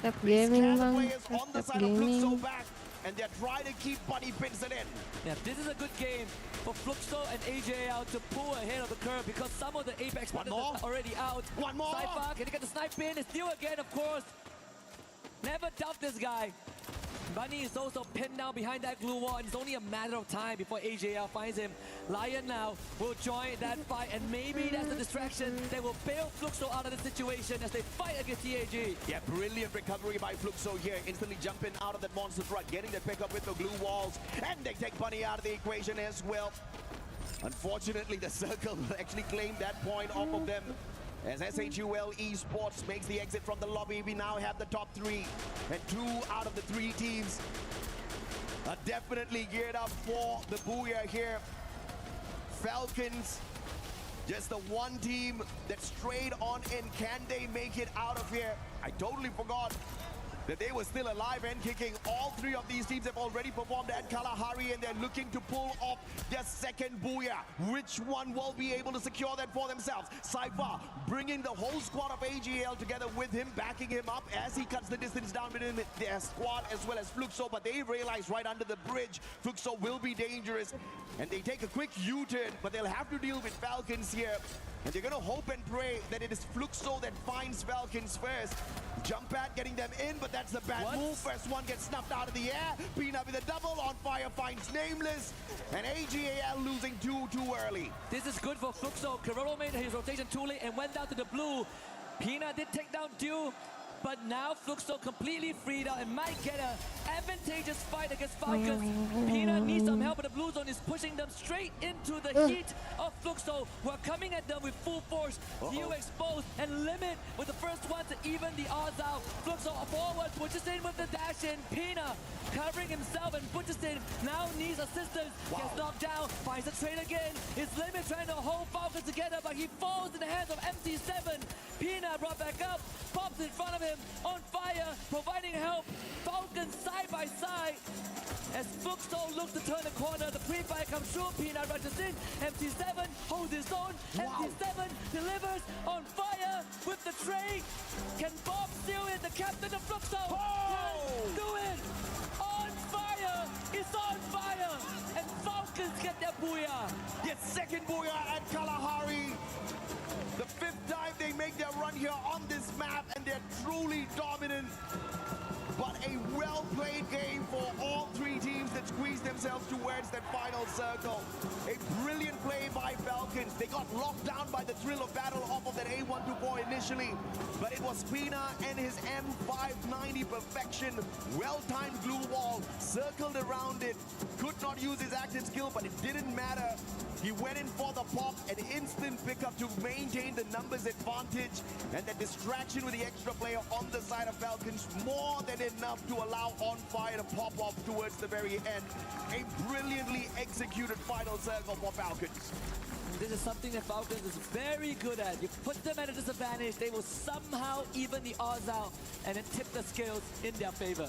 Tap gaming bang. players on the side of Fluxo back. And they're trying to keep Buddy Pinson in. Yeah, this is a good game for Fluxo and AJL to pull ahead of the curve because some of the Apex players are already out. One more. Cypher, can he get the snipe in? It's Dew again, of course. Never doubt this guy. Bunny is also pinned down behind that glue wall, and it's only a matter of time before AJL finds him. Lion now will join that fight, and maybe that's the distraction that will bail Fluxo out of the situation as they fight against TAG. Yeah, brilliant recovery by Fluxo here, instantly jumping out of that monster truck, getting the pickup with the glue walls, and they take Bunny out of the equation as well. Unfortunately, the circle actually claimed that point off of them. As SHUL Esports makes the exit from the lobby, we now have the top 3. And 2 out of the 3 teams are definitely geared up for the booyah here. Falcons, just the one team that strayed on in. Can they make it out of here? I totally forgot that they were still alive and kicking. All 3 of these teams have already performed at Kalahari, and they're looking to pull off their second booyah. Which one will be able to secure that for themselves? Cypher bringing the whole squad of AGL together with him, backing him up as he cuts the distance down within their squad as well as Fluxo, but they realize right under the bridge, Fluxo will be dangerous. And they take a quick U-turn, but they'll have to deal with Falcons here. And they're gonna hope and pray that it is Fluxo that finds Falcons first. Jump pad getting them in, but that's the bad move. First one gets snuffed out of the air. Pina with a double, on fire finds Nameless. And AGAL losing 2 too early. This is good for Fluxo. Carollo made his rotation too late and went down to the blue. Pina did take down Dew, but now Fluxo completely freed out and might get an advantageous fight against Falcons. Pina needs some help, but the blue zone is pushing them straight into the heat of Fluxo, who are coming at them with full force. Dew exposed and Limit with the first one to even the odds out. Fluxo forward, pushes in with the dash in. Pina covering himself and pushes in, now needs assistance. Gets knocked down, finds the trade again. It's Limit trying to hold Falcons together, but he falls in the hands of MT7. Pina brought back up, pops in front of him, on fire, providing help. Falcons side by side. As Fluxo looks to turn the corner, the pre-fire comes through. Pina rushes in. MT7 holds his own. MT7 delivers on fire with the trade. Can Bob steal it? The captain of Fluxo can do it. On fire. It's on fire. And Falcons get their booyah. Yes, second booyah at Kalahari. The 5th time they make their run here on this map, and they're truly dominant. But a well-played game for all 3 teams that squeeze themselves towards that final circle. A brilliant play by Falcons. They got locked down by the thrill of battle off of that A124 initially, but it was Pina and his M590 perfection. Well-timed glue wall, circled around it. Could not use his active skill, but it didn't matter. He went in for the pop, an instant pickup to maintain the numbers advantage, and the distraction with the extra player on the side of Falcons, more than enough to allow On Fire to pop off towards the very end. A brilliantly executed final circle for Falcons. This is something that Falcons is very good at. You put them at a disadvantage, they will somehow even the odds out and then tip the scales in their favor.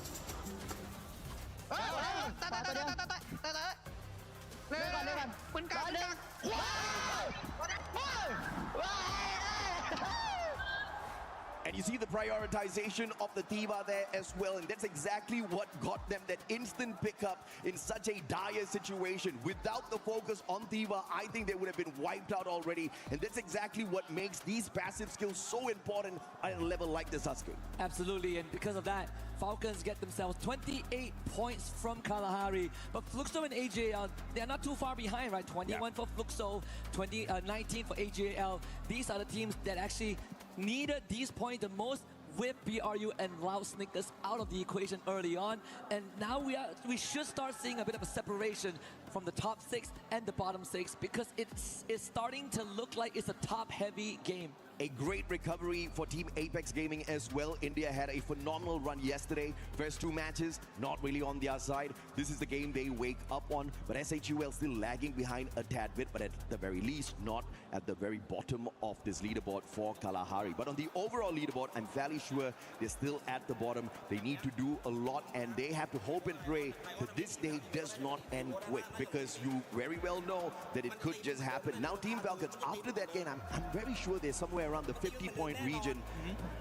And you see the prioritization of the DOVA there as well, and that's exactly what got them that instant pickup in such a dire situation. Without the focus on DOVA, I think they would have been wiped out already, and that's exactly what makes these passive skills so important at a level like this, Sasuke. Absolutely, and because of that, Falcons get themselves 28 points from Kalahari, but Fluxo and AJL, they're not too far behind, right? 21 for Fluxo, 19 for AJL. These are the teams that actually needed these points the most, with BRU and Loud Snickers out of the equation early on, and now we should start seeing a bit of a separation from the top 6 and the bottom 6, because it's starting to look like it's a top-heavy game. A great recovery for Team Apex Gaming as well. India had a phenomenal run yesterday. First 2 matches, not really on their side. This is the game they wake up on, but SHUL still lagging behind a tad bit, but at the very least, not at the very bottom of this leaderboard for Kalahari. But on the overall leaderboard, I'm fairly sure they're still at the bottom. They need to do a lot, and they have to hope and pray that this day does not end quick, because you very well know that it could just happen. Now Team Falcons, after that game, I'm very sure they're somewhere around the 50-point region.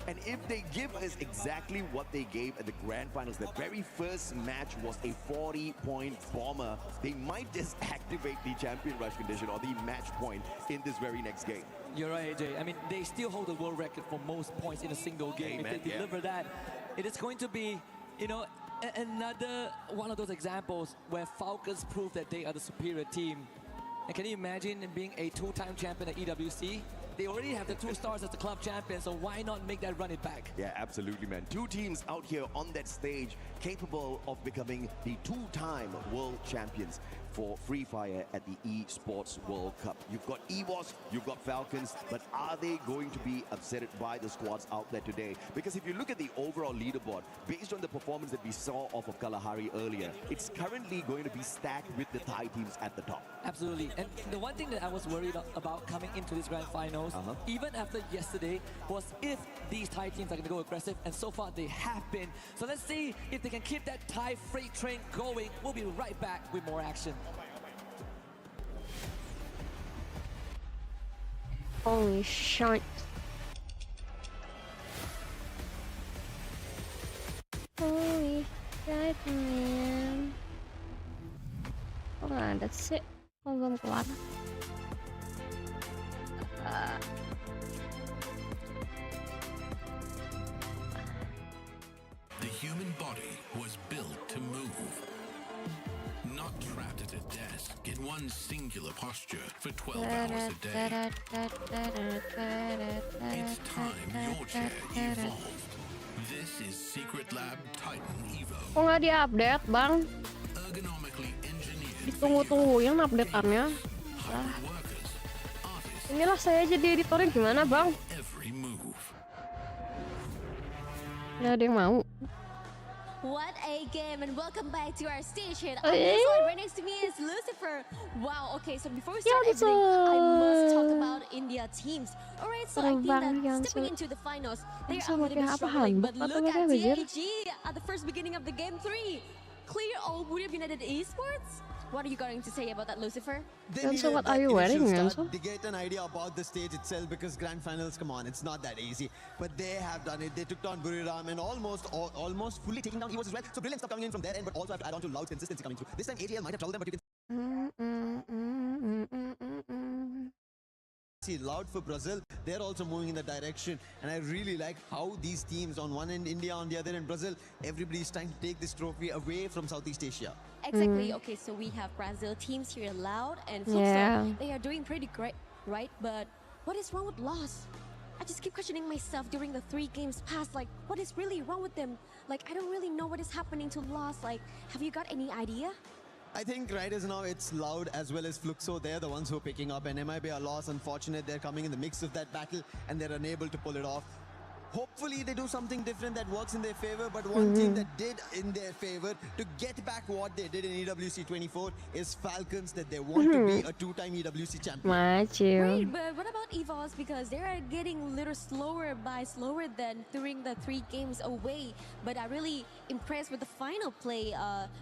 And if they give us exactly what they gave at the grand finals, the very first match was a 40-point bomber, they might just activate the champion rush condition or the match point in this very next game. You're right, AJ. I mean, they still hold the world record for most points in a single game. Amen, if they deliver that, it is going to be, you know, another one of those examples where Falcons prove that they are the superior team. And can you imagine being a 2-time champion at EWC? They already have the 2 stars as the club champion, so why not make that run it back? Yeah, absolutely, man. 2 teams out here on that stage capable of becoming the 2-time world champions for Free Fire at the Esports World Cup. You've got EVOS, you've got Falcons, but are they going to be upset by the squads out there today? Because if you look at the overall leaderboard, based on the performance that we saw off of Kalahari earlier, it's currently going to be stacked with the Thai teams at the top. Absolutely. And the one thing that I was worried about coming into this grand finals, even after yesterday, was if these Thai teams are going to go aggressive, and so far they have been. So let's see if they can keep that Thai freight train going. We'll be right back with more action. Holy shit. Holy shit, man. Kok nggak ada sih? Kok belum keluar? The human body was built to move. Not trapped at a desk in one singular posture for 12 hours a day. It's time your chair evolved. This is Secret Lab Titan Evo. Kok nggak di-update, Bang? Ergonomically engineered. Ditunggu-tungguin update-annya. Inilah saya jadi editornya gimana, Bang? Every move. Nggak ada yang mau. What a game, and welcome back to our station. On this one, right next to me is Lucifer. Wow, okay, so before we start everything, I must talk about India teams. Alright, so I think that stepping into the finals, they are a little bit struggling, but look at DAG at the first beginning of the game 3. Clear all Woodruff United Esports? What are you going to say about that, Lucifer? So what are you wearing, Ganso? They get an idea about the stage itself, because grand finals, come on, it's not that easy. But they have done it. They took down Buriram and almost fully taking down EVOS as well. So brilliant stuff coming in from their end, but also have to add on to Loud's consistency coming through. This time AGL might have troubled them, but you can see Loud for Brazil, they're also moving in that direction, and I really like how these teams, on one end India, on the other end Brazil, everybody's trying to take this trophy away from Southeast Asia. Exactly. Okay, so we have Brazil teams here, Loud and Fluxo. They are doing pretty great, right? But what is wrong with Lost? I just keep questioning myself during the 3 games past, like, what is really wrong with them? Like, I don't really know what is happening to Lost. Like, have you got any idea? I think right as now it's Loud as well as Fluxo. They're the ones who are picking up, and MIB are lost. Unfortunate, they're coming in the mix of that battle and they're unable to pull it off. Hopefully they do something different that works in their favor, but one team that did in their favor to get back what they did in EWC 24 is Falcons, that they want to be a two-time EWC champion. Right, but what about EVOS? Because they are getting a little slower than during the 3 games away. But I'm really impressed with the final play.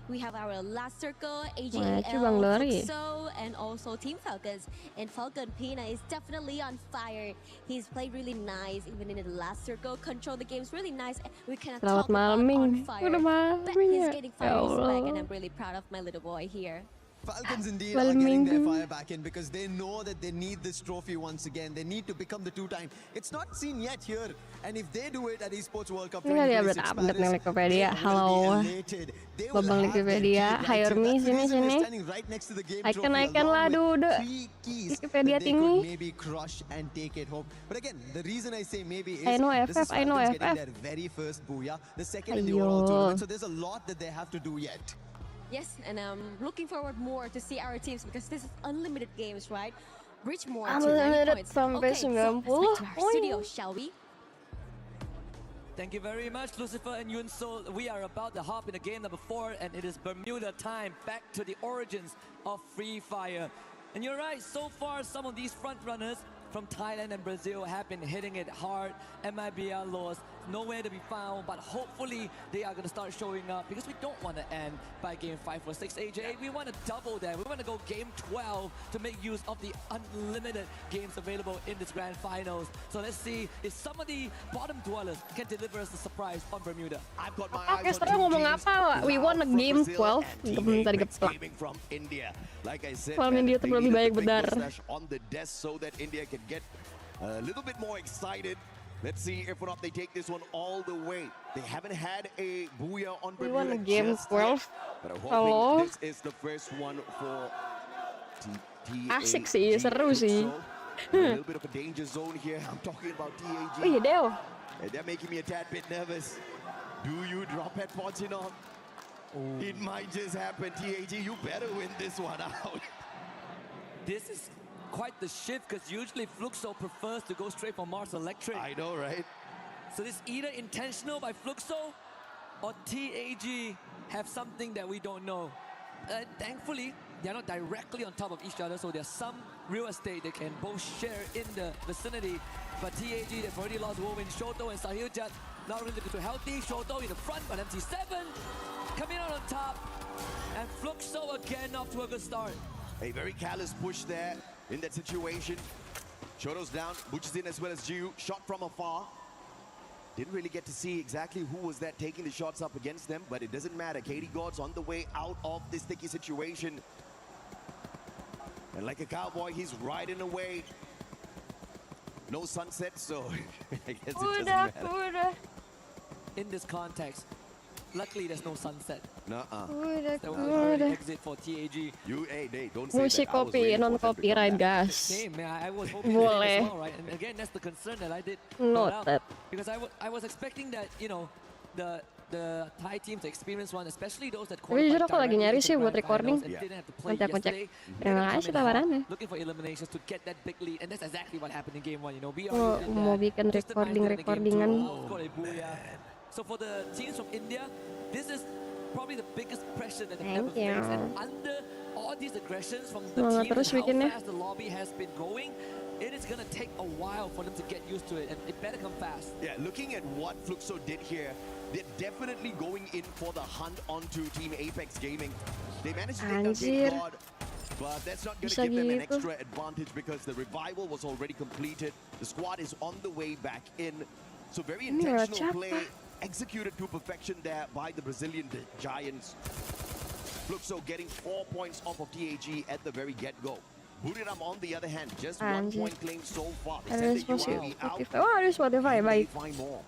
We have our last circle, AJL, Fluxo, and also Team Falcons. And Falcon Pina is definitely on fire. He's played really nice, even in the last circle. Control the game's really nice. We cannot talk about on fire. But he's getting fire back, and I'm really proud of my little boy here. Falcons indeed are getting their fire back in because they know that they need this trophy once again. They need to become the 2-time. It's not seen yet here. And if they do it at Esports World Cup 2026 Paris, they will be elated. They will have Wikipedia, hire me sini. standing right next to the game Icon lah dude. 3 keys Wikipedia that they could tinggi. maybe crush and take it home. But again, the reason I say maybe is I know this is FF, I know Falcons getting FF. their very first booyah, the second in the overall tournament. So there's a lot that they have to do yet. Yes, and I'm looking forward more to see our teams because this is unlimited games, right? Reach more to 90 Unlimited points. sampai Okay, so 90. let's back to our studio, shall we? Thank you very much, Lucifer and Yunso. We are about to hop into game number 4, and it is Bermuda time, back to the origins of Free Fire. And you're right, so far some of these front runners from Thailand and Brazil have been hitting it hard. MIB are lost, nowhere to be found, but hopefully they are going to start showing up because we don't want to end by game 5 or 6, AJ. We want to double that. We want to go game 12 to make use of the unlimited games available in this grand finals. So let's see if some of the bottom dwellers can deliver us a surprise on Bermuda. I've got my eyes on ngomong apa? We won a game 12. Tadi geplak. From India. Like I said, Kalau India tuh lebih banyak benar. On the desk so that India can get a little bit more excited. Let's see if or not they take this one all the way. They haven't had a booyah on Bermuda. We won a game 12. But I'm hoping this is the first one for Asik sih, seru sih. A little bit of a danger zone here. I'm talking about TAG. Oh iya Deo. They're making me a tad bit nervous. Do you drop at Fortunon? It might just happen. TAG, you better win this one out. This is quite the shift because usually Fluxo prefers to go straight for Mars Electric. I know, right? So this either intentional by Fluxo or TAG have something that we don't know. Thankfully, they're not directly on top of each other, so there's some real estate they can both share in the vicinity. But TAG, they've already lost Woven, Shoto and Sahil Jet. Not really looking too healthy. Shoto in the front, but MC7 coming out on top. And Fluxo again off to a good start. A very callous push there in that situation. Shoto's down, Butch is in as well as Jiu. Shot from afar. Didn't really get to see exactly who was that taking the shots up against them, but it doesn't matter. Katie God's on the way out of this sticky situation. And like a cowboy, he's riding away. No sunset, so I guess it doesn't matter. In this context, luckily there's no sunset. Nuh-uh. That was already exit for TAG. Don't say Musik that. I was kopi, waiting non for them to copyright come back. guys. Same, man. I was hoping Boleh. as well, right? And again, that's the concern that I did Not put that. out. Because I was expecting that, you know, the Thai teams, the experienced one, especially those that Tapi jujur qualified aku lagi directly nyari into sih buat grand recording. finals and didn't have to play Kontak-kontak. yesterday. Terima They're gonna kasih come in hot, tawarannya. looking for eliminations to get that big lead, and that's exactly what happened in game 1. You know, we Oh, mau bikin recordingan. So for the teams from India, this is probably the biggest pressure that they've ever Thank you. faced. And under all these aggressions from the Semangat team, terus and bikinnya. how fast the lobby has been going, it is going to take a while for them to get used to it, and it better come fast. Yeah, looking at what Fluxo did here, they're definitely going in for the hunt onto Team Apex Gaming. They managed to take down Anjir. Big God, but that's not going to Bisa give them an gitu. extra advantage because the revival was already completed. The squad is on the way back in. So very Ini intentional siapa? play, executed to perfection there by the Brazilian Giants. Fluxo getting 4 points off of TAG at the very get-go. Buriram on the other hand, just 1 Anjir. point claim so far. They Ada send the UAV out. Spotify. Oh, ada Spotify, They baik. find more.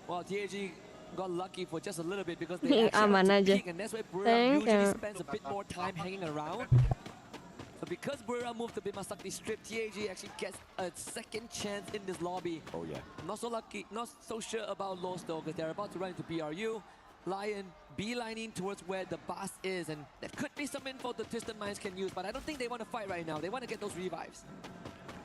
Well, TAG got lucky for just a little bit because they actually Aman had to aja. peek, and that's where Buriram Thank usually you. spends a bit more time hanging around. So because Buriram moved to Bimasakti Strip, TAG actually gets a second chance in this lobby. Oh yeah. Not so lucky, not so sure about Los though, because they're about to run into BRU. Lion beelining towards where the boss is, and that could be some info the Twisted Minds can use, but I don't think they want to fight right now. They want to get those revives.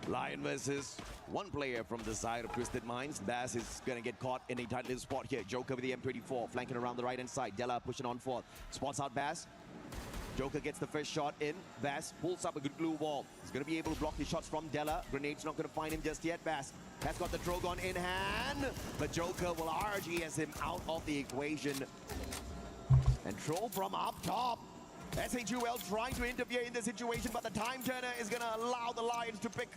Lion versus one player from the side of Twisted Minds. Bass is going to get caught in a tight little spot here. Joker with the M24, flanking around the right-hand side. Della pushing on forth. Spots out Bass. Joker gets the first shot in. Bass pulls up a good glue wall. He's going to be able to block the shots from Della. Grenade's not going to find him just yet. Bass has got the Drogon in hand. But Joker will RGS him out of the equation. And Troll from up top. SHUL trying to interfere in the situation, but the time turner is going to allow the Lions to pick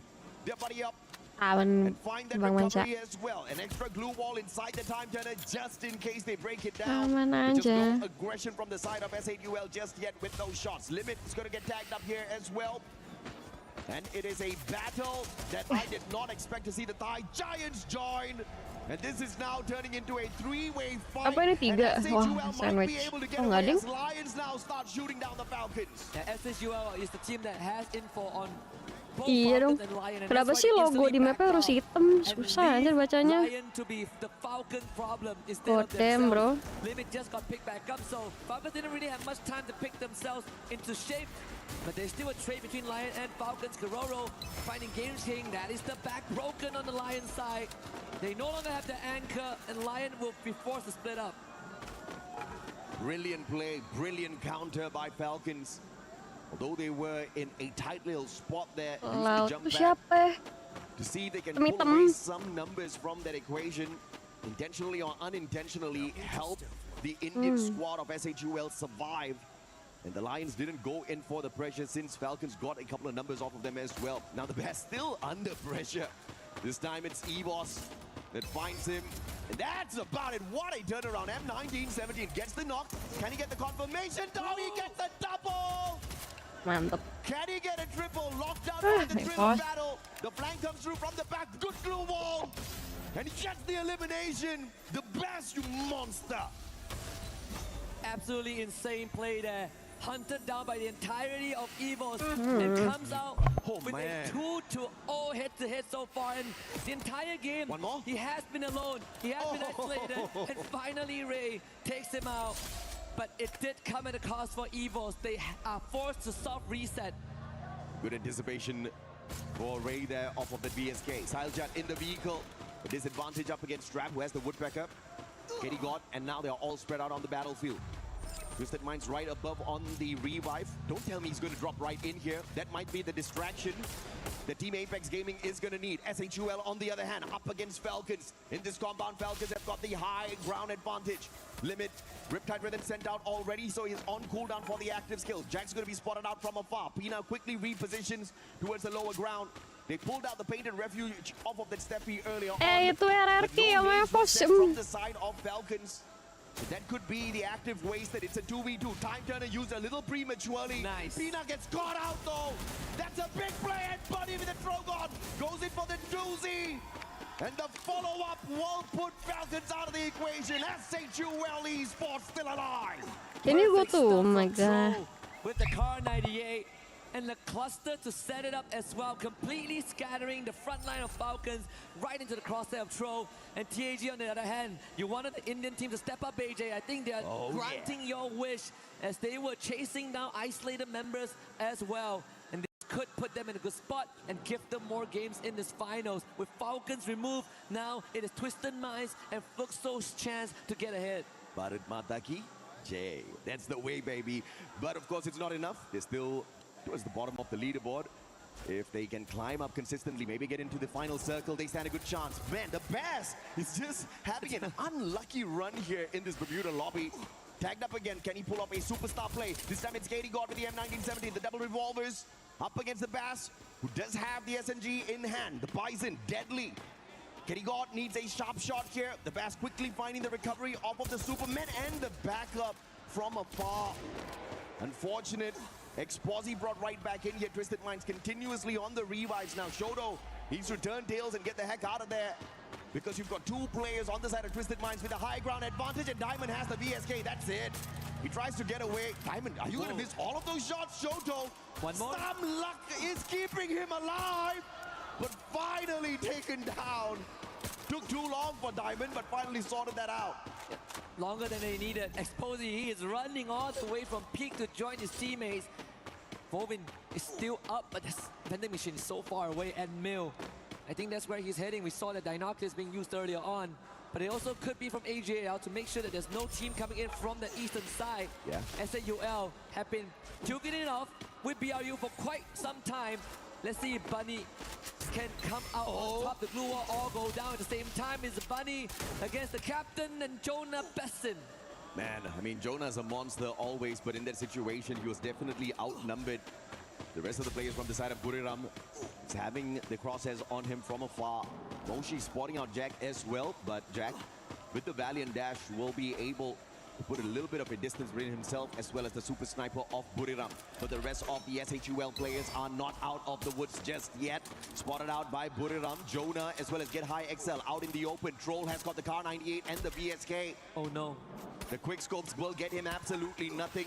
their buddy up and find that recovery as well. An extra glue wall inside the time turner just in case they break it down. Just no aggression from the side of SHUL just yet with those shots. Limit is going to get tagged up here as well. And it is a battle that I did not expect to see the Thai Giants join. And this is now turning into a three-way fight. Apa ini 3? Wah, sandwich. Oh, nggak ding? Lions now start shooting down the Falcons. Yeah, SHUL is the team that has info on both Iya dong. Falcons and Lion. Kenapa sih logo di mapnya harus hitam? Susah anjir bacanya. To be the Falcon problem Oh damn, bro. Limit just got picked back up, so Falcons didn't really have much time to pick themselves into shape. But there's still a trade between Lion and Falcons. Karoro finding Games King. That is the back broken on the Lion side. They no longer have the anchor, and Lion will be forced to split up. Brilliant play, brilliant counter by Falcons. Although they were in a tight little spot there, Laut jump itu back siapa? to see if they can pull away some numbers from that equation. Intentionally or unintentionally help the Indian squad of SHUL survive. And the Lions didn't go in for the pressure since Falcons got a couple of numbers off of them as well. Now the Bears still under pressure. This time it's EVOS that finds him. And that's about it. What a turnaround. M1917 gets the knock. Can he get the confirmation? Oh, he gets the double! Mantap. Can he get a triple? Locked down by the thrill battle. The flank comes through from the back. Good glue wall. And he gets the elimination. The best, you monster. Absolutely insane play there. Hunted down by the entirety of EVOS and comes out with a 2-0 head-to-head so far. And the entire game, he has been alone. He has been isolated. And finally, Ray takes him out. But it did come at a cost for EVOS. They are forced to soft reset. Good anticipation for Ray there off of the BSK. Silejet in the vehicle. A disadvantage up against Strap, who has the Woodpecker. Katie got, and now they're all spread out on the battlefield. Twisted Minds right above on the revive. Don't tell me he's going to drop right in here. That might be the distraction that Team Apex Gaming is going to need. SHUL, on the other hand, up against Falcons. In this compound, Falcons have got the high ground advantage. Limit, Riptide Rhythm sent out already, so he's on cooldown for the active skills. Jack's going to be spotted out from afar. Pina quickly repositions towards the lower ground. They pulled out the painted refuge off of that Steffi earlier on. Itu RRQ yang mampus. From the side of Falcons. That could be the active wasted. It's a 2v2. Time turner used a little prematurely. Nice. Pina gets caught out though. That's a big play, and Buddy with the Drogon goes in for the doozy. And the follow-up will put Falcons out of the equation. SHUL Esports still alive. Can you go to? Oh my god. With the Car 98 and the cluster to set it up as well, completely scattering the front line of Falcons right into the crosshair of Tro. And TAG on the other hand, you wanted the Indian team to step up, AJ. I think they're granting your wish as they were chasing down isolated members as well. And this could put them in a good spot and give them more games in this finals. With Falcons removed, now it is Twisted Minds and Fluxo's chance to get ahead. Bharat Mataki, Jay. That's the way, baby. But of course, it's not enough. They're still towards the bottom of the leaderboard. If they can climb up consistently, maybe get into the final circle, they stand a good chance. Man, the Bears is just having an unlucky run here in this Bermuda lobby. Tagged up again. Can he pull off a superstar play? This time it's Katie God with the M1917. The double revolvers up against the Bass, who does have the SMG in hand. The Bison, deadly. Katie God needs a sharp shot here. The Bass quickly finding the recovery off of the Superman and the backup from afar. Unfortunate. Exposi brought right back in here. Twisted Minds continuously on the revives now. Shoto needs to turn tails and get the heck out of there, because you've got two players on the side of Twisted Minds with a high ground advantage, and Diamond has the VSK. That's it. He tries to get away. Diamond, are you going to miss all of those shots? Shoto, one more. Some luck is keeping him alive, but finally taken down. Took too long for Diamond, but finally sorted that out. Longer than they needed. Exposing, he is running all the way from peak to join his teammates. Vovin is still up, but this vending machine is so far away. And Mill, I think that's where he's heading. We saw the Dinoculus being used earlier on, but it also could be from AJL to make sure that there's no team coming in from the eastern side. Yeah. SAUL have been duking it off with BRU for quite some time. Let's see if Bunny can come out on top. The glue wall all go down at the same time. It's Bunny against the captain and Jonah Besson. Man, I mean, Jonah's a monster always, but in that situation, he was definitely outnumbered. The rest of the players from the side of Buriram is having the crosshairs on him from afar. Moshi spotting out Jack as well, but Jack, with the Valiant Dash, will be able to put a little bit of a distance between himself as well as the super sniper of Buriram. But the rest of the SHUL players are not out of the woods just yet. Spotted out by Buriram, Jonah, as well as Get High XL out in the open. Troll has got the Car 98 and the BSK. Oh no. The quick scopes will get him absolutely nothing.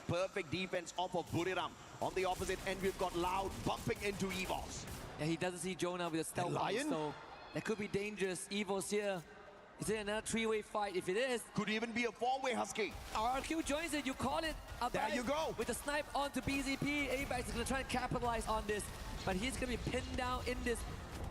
Perfect defense off of Buriram. On the opposite end, we've got Loud bumping into Evos. Yeah, he doesn't see Jonah with a stealth Lion? so that could be dangerous. Evos here. Is it another three-way fight? If it is, could even be a four-way, Husky. RRQ joins it. You call it. There you go. With the snipe onto BZP. Apex is going to try and capitalize on this, but he's going to be pinned down in this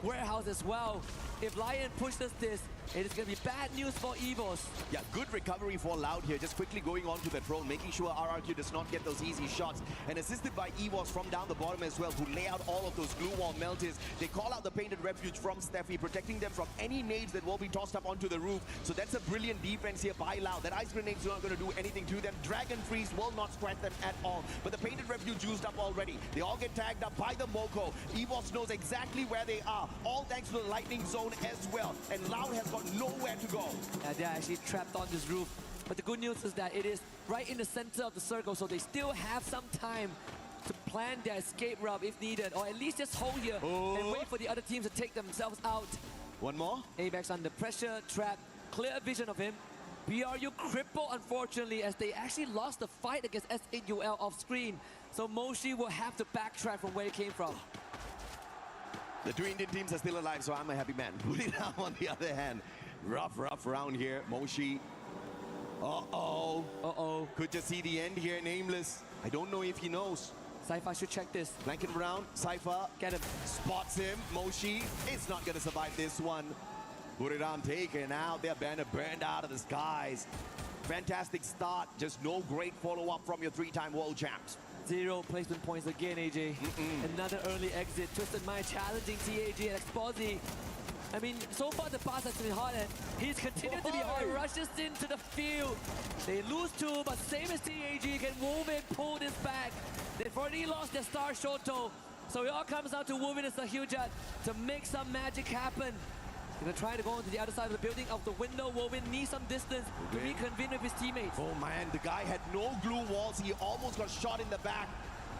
warehouse as well. If Lion pushes this, it is going to be bad news for Evos. Yeah, good recovery for Loud here. Just quickly going on to the drone, making sure RRQ does not get those easy shots. And assisted by Evos from down the bottom as well, who lay out all of those glue wall melters. They call out the Painted Refuge from Steffi, protecting them from any nades that will be tossed up onto the roof. So that's a brilliant defense here by Loud. That ice grenade's not going to do anything to them. Dragon Freeze will not scratch them at all. But the Painted Refuge used up already. They all get tagged up by the Moko. Evos knows exactly where they are, all thanks to the Lightning Zone as well. And Loud has got nowhere to go. They're actually trapped on this roof. But the good news is that it is right in the center of the circle, so they still have some time to plan their escape route if needed, or at least just hold here and wait for the other teams to take themselves out. One more. Apex under pressure, trapped, clear vision of him. BRU crippled, unfortunately, as they actually lost the fight against SAUL off screen. So Moshi will have to backtrack from where he came from. The two Indian teams are still alive, so I'm a happy man. Buriram on the other hand, rough round here. Moshi. Could just see the end here, Nameless. I don't know if he knows. Cypher should check this. Flanking around, Cypher. Get him. Spots him. Moshi is not going to survive this one. Buriram taken out. Their banner burned out of the skies. Fantastic start. Just no great follow-up from your three-time world champs. 0 placement points again, AJ. Another early exit. Twisted Mind challenging TAG and Exposi. I mean, so far the pass has been hot and he's continued to be hot. Rushes into the field. They lose 2, but same as TAG, can Wolvin pull this back? They've already lost their star Shoto. So it all comes down to Wolvin and Sahujat to make some magic happen. Gonna try to go into the other side of the building, of the window. Wolvin needs some distance to reconvene with his teammates. Oh man, the guy had no glue walls. He almost got shot in the back.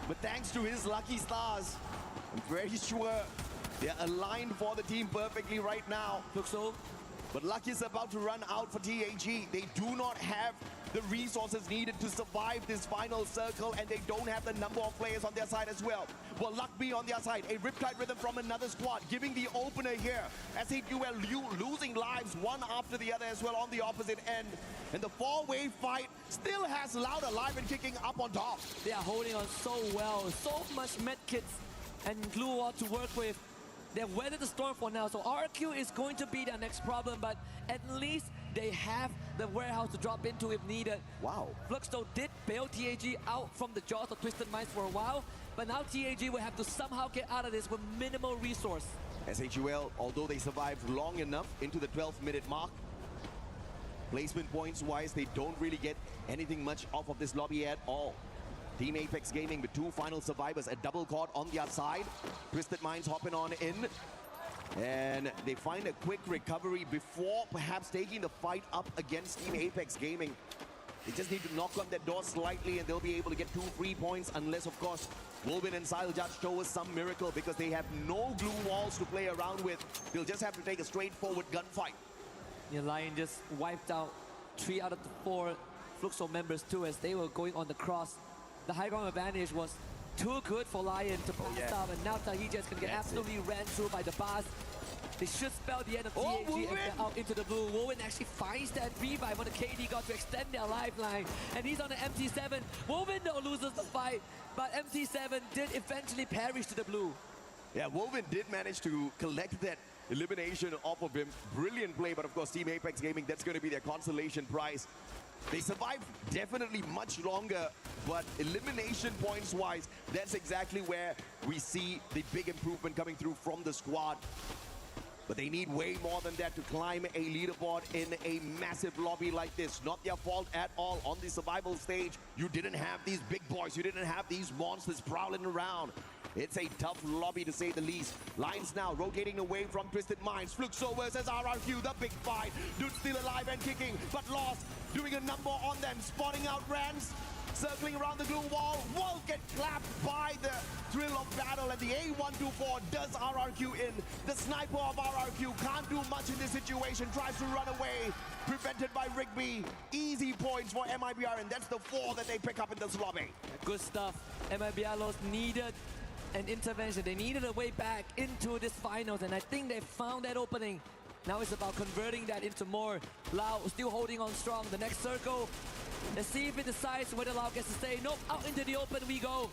But thanks to his lucky stars, I'm very sure they're aligned for the team perfectly right now. Looks so. But luck is about to run out for TAG. They do not have the resources needed to survive this final circle, and they don't have the number of players on their side as well. Will luck be on their side? A Riptide Rhythm from another squad, giving the opener here. SAUL losing lives one after the other as well on the opposite end. And the four-way fight still has Loud alive and kicking up on top. They are holding on so well. So much medkits and glue wall to work with. They've weathered the storm for now, so RQ is going to be their next problem, but at least they have the warehouse to drop into if needed. Wow. Fluxstone did bail TAG out from the jaws of Twisted Minds for a while, but now TAG will have to somehow get out of this with minimal resource. SHUL, although they survived long enough into the 12-minute mark, placement points-wise, they don't really get anything much off of this lobby at all. Team Apex Gaming with 2 final survivors, a double caught on their side. Twisted Minds hopping on in. And they find a quick recovery before perhaps taking the fight up against Team Apex Gaming. They just need to knock on that door slightly and they'll be able to get 2 free points, unless, of course, Wolvin and Siljat show us some miracle because they have no glue walls to play around with. They'll just have to take a straightforward gunfight. Yeah, Lion just wiped out 3 out of the 4 Fluxo members too, as they were going on the cross. The high ground advantage was too good for Lion to pass up, and now Tahija is going to get absolutely ran through by the pass. They should spell the end of TAG and get out into the blue. Woven actually finds that revive on the KD God to extend their lifeline. And he's on the MT7. Woven though loses the fight, but MT7 did eventually perish to the blue. Yeah, Woven did manage to collect that elimination off of him. Brilliant play, but of course Team Apex Gaming, that's going to be their consolation prize. They survived definitely much longer, but elimination points wise, that's exactly where we see the big improvement coming through from the squad. But they need way more than that to climb a leaderboard in a massive lobby like this. Not their fault at all. On the survival stage, you didn't have these big boys. You didn't have these monsters prowling around. It's a tough lobby to say the least. Lions now rotating away from Twisted Minds. Fluxo versus RRQ, the big fight. Dude still alive and kicking, but lost. Doing a number on them, spotting out Rans. Circling around the glue wall, won't get clapped by the thrill of battle, and the A124 does RRQ in. The sniper of RRQ can't do much in this situation, tries to run away, prevented by Rigby. Easy points for MIBR, and that's the 4 that they pick up in this lobby. Good stuff. MIBR needed an intervention. They needed a way back into this finals, and I think they found that opening. Now it's about converting that into more. Lau still holding on strong. The next circle. Let's see if it decides whether Lau gets to stay. Nope, out into the open we go.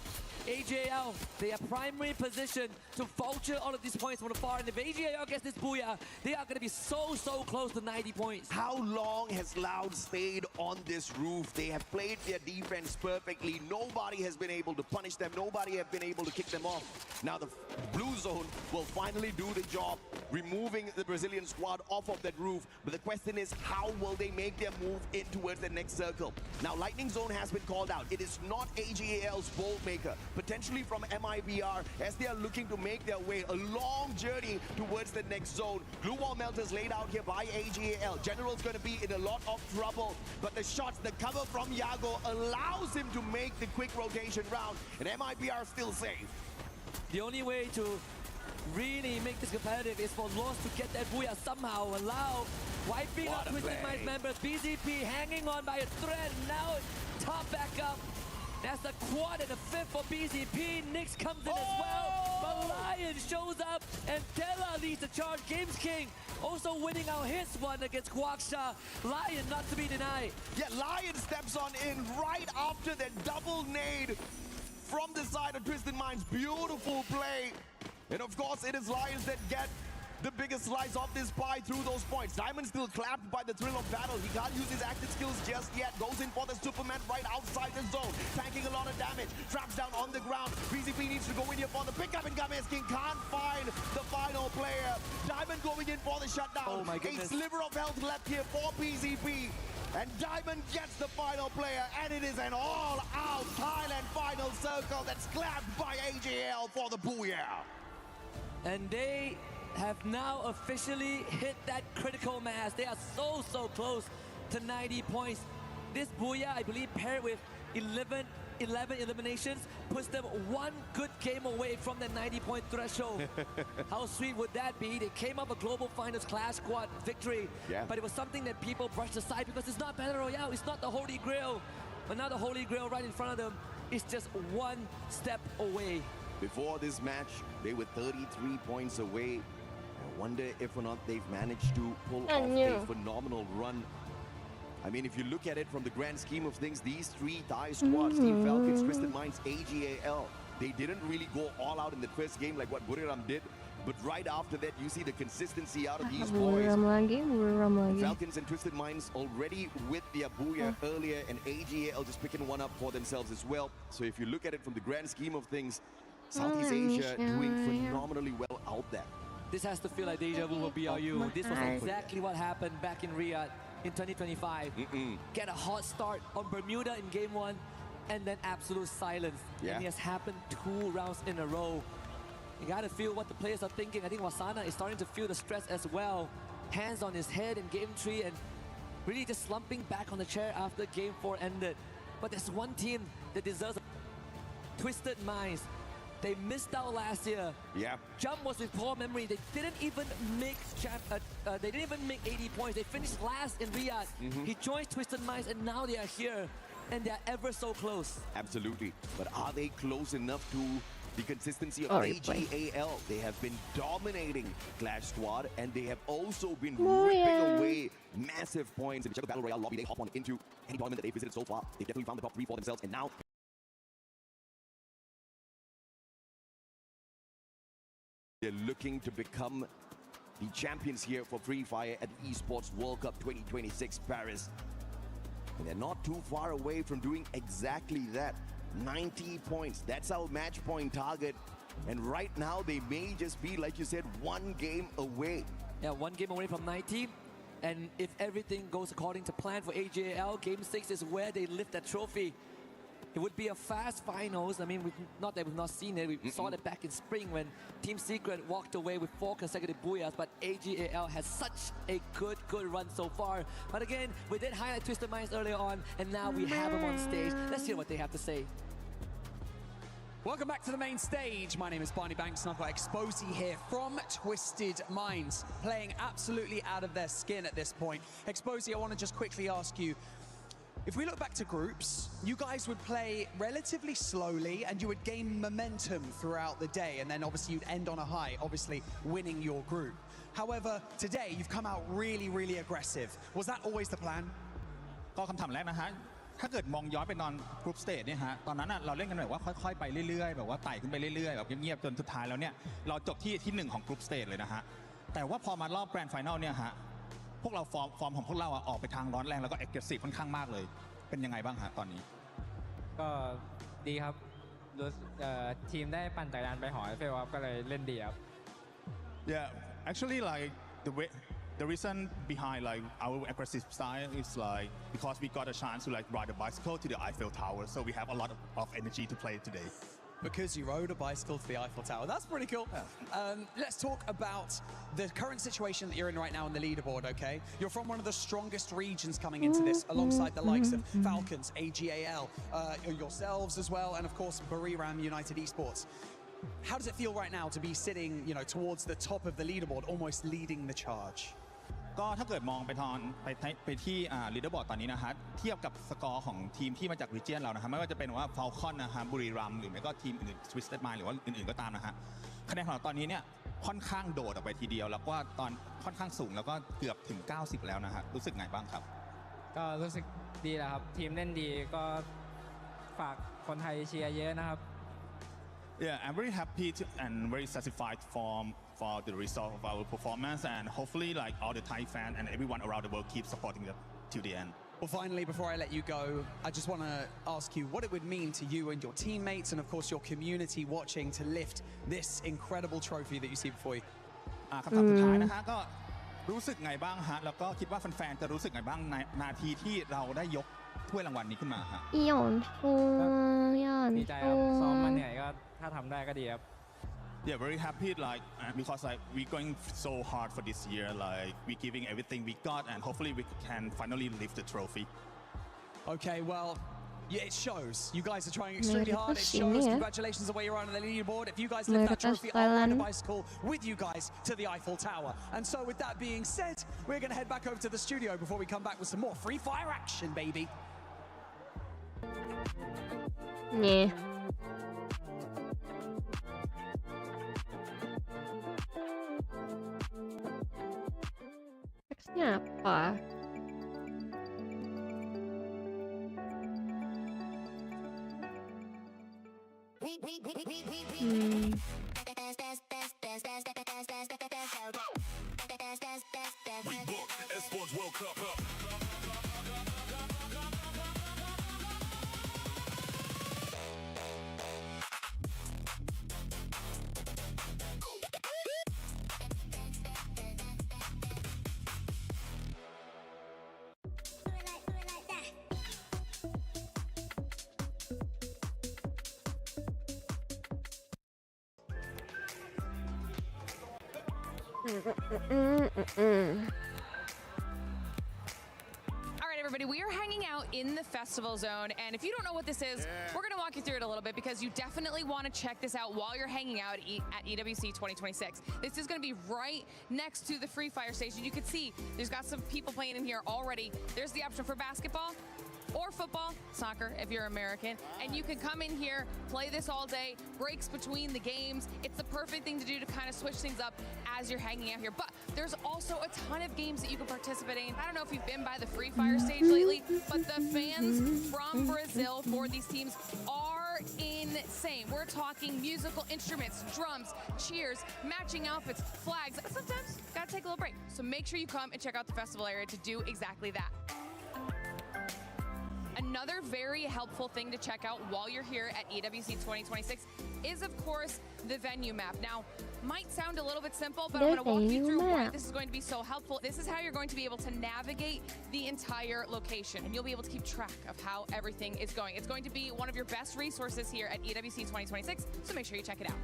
AJL, they are primary position to vulture all of these points from afar. And if AJL gets this booyah, they are going to be so close to 90 points. How long has Loud stayed on this roof? They have played their defense perfectly. Nobody has been able to punish them. Nobody has been able to kick them off. Now the blue zone will finally do the job, removing the Brazilian squad off of that roof. But the question is, how will they make their move in towards the next circle? Now Lightning Zone has been called out. It is not AGAL's bold maker. Potentially from MIBR, as they are looking to make their way a long journey towards the next zone. Glue wall melters laid out here by AGAL. General's going to be in a lot of trouble, but the shots, the cover from Yago allows him to make the quick rotation round, and MIBR still safe. The only way to really make this competitive is for Lost to get that booyah somehow. Allow wiping out Twisted Minds members. BZP hanging on by a thread. Now top back up. That's the quad and the 5th for BZP. Nyx comes in as well. But Lion shows up and Della leads the charge. Games King also winning out his one against Quaksha. Lion not to be denied. Yeah, Lion steps on in right after that double nade from the side of Twisted Minds. Beautiful play. And of course, it is Lions that get the biggest slice of this pie through those points. Diamond still clapped by the thrill of battle. He can't use his active skills just yet. Goes in for the Superman right outside the zone. Tanking a lot of damage. Traps down on the ground. BZP needs to go in here for the pickup, and Games King can't find the final player. Diamond going in for the shutdown. Oh my goodness. A sliver of health left here for BZP. And Diamond gets the final player, and it is an all-out Thailand final circle that's clapped by AJL for the booyah. And they have now officially hit that critical mass. They are so close to 90 points. This booyah, I believe, paired with 11 eliminations, puts them one good game away from the 90-point threshold. How sweet would that be? They came up a global finals clash squad victory, but it was something that people brushed aside because it's not Battle Royale, it's not the Holy Grail. But now the Holy Grail right in front of them is just one step away. Before this match, they were 33 points away. I wonder if or not they've managed to pull off a phenomenal run. I mean, if you look at it from the grand scheme of things, these three Thai squads, Team Falcons, Twisted Minds, AGAL, they didn't really go all out in the first game like what Buriram did. But right after that, you see the consistency out of these boys. Falcons and Twisted Minds already with their booyah earlier, and AGAL just picking one up for themselves as well. So if you look at it from the grand scheme of things, Southeast Asia doing phenomenally well out there. This has to feel like deja vu for BRU. This was exactly what happened back in Riyadh in 2025. Get a hot start on Bermuda in game 1, and then absolute silence. And it has happened 2 rounds in a row. You gotta feel what the players are thinking. I think Wasana is starting to feel the stress as well. Hands on his head in game 3 and really just slumping back on the chair after game 4 ended. But there's one team that deserves Twisted Minds. They missed out last year. Jump was with poor memory. They didn't even make 80 points. They finished last in Riyadh. He joined Twisted Minds, and now they are here, and they're ever so close. Absolutely. But are they close enough to the consistency of AGAL. They have been dominating Clash Squad, and they have also been ripping away massive points in the Battle Royale lobby. They hop on into any tournament that they've visited so far. They've definitely found the top 3 for themselves, and now they're looking to become the champions here for Free Fire at the Esports World Cup 2026 Paris. And they're not too far away from doing exactly that. 90 points, that's our match point target. And right now they may just be, like you said, 1 game away. Yeah, 1 game away from 90. And if everything goes according to plan for AGAL, Game 6 is where they lift that trophy. It would be a fast finals. I mean, not that we've not seen it. We saw it back in spring when Team Secret walked away with 4 consecutive booyahs, but AGAL has such a good run so far. But again, we did highlight Twisted Minds earlier on, and now we have them on stage. Let's hear what they have to say. Welcome back to the main stage. My name is Barney Banks and I've got Exposy here from Twisted Minds, playing absolutely out of their skin at this point. Exposy, I want to just quickly ask you, if we look back to groups, you guys would play relatively slowly and you would gain momentum throughout the day, and then obviously you'd end on a high, obviously winning your group. However, today you've come out really aggressive. Was that always the plan? ก็คำถามแรกนะฮะถ้าเกิดมองย้อนไปตอนกรุ๊ปสเตจเนี่ยฮะตอนนั้นเราเล่นกันแบบว่าค่อยๆไปเรื่อยๆแบบว่าไต่ขึ้นไปเรื่อยๆแบบเงียบๆจนสุดท้ายแล้วเนี่ยเราจบที่1ของกรุ๊ปสเตจเลยนะฮะแต่ว่าพอมารอบแกรนด์ไฟนอลเนี่ยฮะพวกเราฟอร์มของพวกเราออกไปทางร้อนแรงแล้วก็เอ็กซ์เซสซีฟค่อนข้างมากเลยเป็นยังไงบ้างฮะตอนนี้ก็ดีครับทีมได้ปั่นจักรยานไปหอไอเฟลครับก็เลยเล่นดีครับ Yeah, actually like the reason behind like our aggressive style is like because we got a chance to like ride a bicycle to the Eiffel Tower, so we have a lot of energy to play today. Because you rode a bicycle to the Eiffel Tower. That's pretty cool. Let's talk about the current situation that you're in right now on the leaderboard, okay? You're from one of the strongest regions coming into this, alongside the likes of Falcons, AGAL, yourselves as well, and of course, Buriram United Esports. How does it feel right now to be sitting, you know, towards the top of the leaderboard, almost leading the charge? ก็ถ้าเกิดมองไปที่ลีดเดอร์บอร์ดตอนนี้นะฮะเทียบกับสกอร์ของทีมที่มาจากรีเจียนเรานะฮะไม่ว่าจะเป็นว่าฟาลคอนนะฮะบุรีรัมย์หรือไม่ก็ทีมอื่นสวิสเตอร์มายหรือว่าอื่นๆก็ตามนะฮะคะแนนของเราตอนนี้เนี่ยค่อนข้างโดดออกไปทีเดียวแล้วก็ตอนค่อนข้างสูงแล้วก็เกือบถึง90แล้วนะฮะรู้สึกไงบ้างครับก็รู้สึกดีแล้วครับทีมเล่นดีก็ฝากคนไทยเชียร์เยอะนะครับ Yeah, I'm very happy and very satisfied for the result of our performance, and hopefully like all the Thai fans and everyone around the world keep supporting them till the end. Well, finally, before I let you go, I just want to ask you what it would mean to you and your teammates and of course your community watching to lift this incredible trophy that you see before you. คำถามสุดท้ายนะฮะก็รู้สึกไงบ้างฮะแล้วก็คิดว่าแฟนๆจะรู้สึกไงบ้างในนาทีที่เราได้ยกถ้วยรางวัลนี้ขึ้นมาฮะดีใจครับซ้อมมาเหนื่อยก็ถ้าทำได้ก็ดีครับ Yeah, very happy like because like we're going so hard for this year, like we're giving everything we got, and hopefully we can finally lift the trophy. Okay, well, yeah, it shows. You guys are trying extremely hard. It shows. Congratulations on where you're on the leaderboard. If you guys lift that trophy, I'll ride a bicycle with you guys to the Eiffel Tower. And so with that being said, we're going to head back over to the studio before we come back with some more Free Fire action, baby. Yeah. Teksnya apa? All right, everybody, we are hanging out in the festival zone, and if you don't know what this is, we're going to walk you through it a little bit because you definitely want to check this out while you're hanging out at EWC 2026. This is going to be right next to the Free Fire station. You can see there's got some people playing in here already. There's the option for basketball, or football, soccer if you're American, and you can come in here, play this all day, breaks between the games. It's the perfect thing to do to kind of switch things up as you're hanging out here. But there's also a ton of games that you can participate in. I don't know if you've been by the Free Fire stage lately, but the fans from Brazil for these teams are insane. We're talking musical instruments, drums, cheers, matching outfits, flags. Sometimes gotta take a little break. So make sure you come and check out the festival area to do exactly that. Another very helpful thing to check out while you're here at EWC 2026 is, of course, the venue map. Now, might sound a little bit simple, but I'm going to walk you through why this is going to be so helpful. This is how you're going to be able to navigate the entire location, and you'll be able to keep track of how everything is going. It's going to be one of your best resources here at EWC 2026, so make sure you check it out.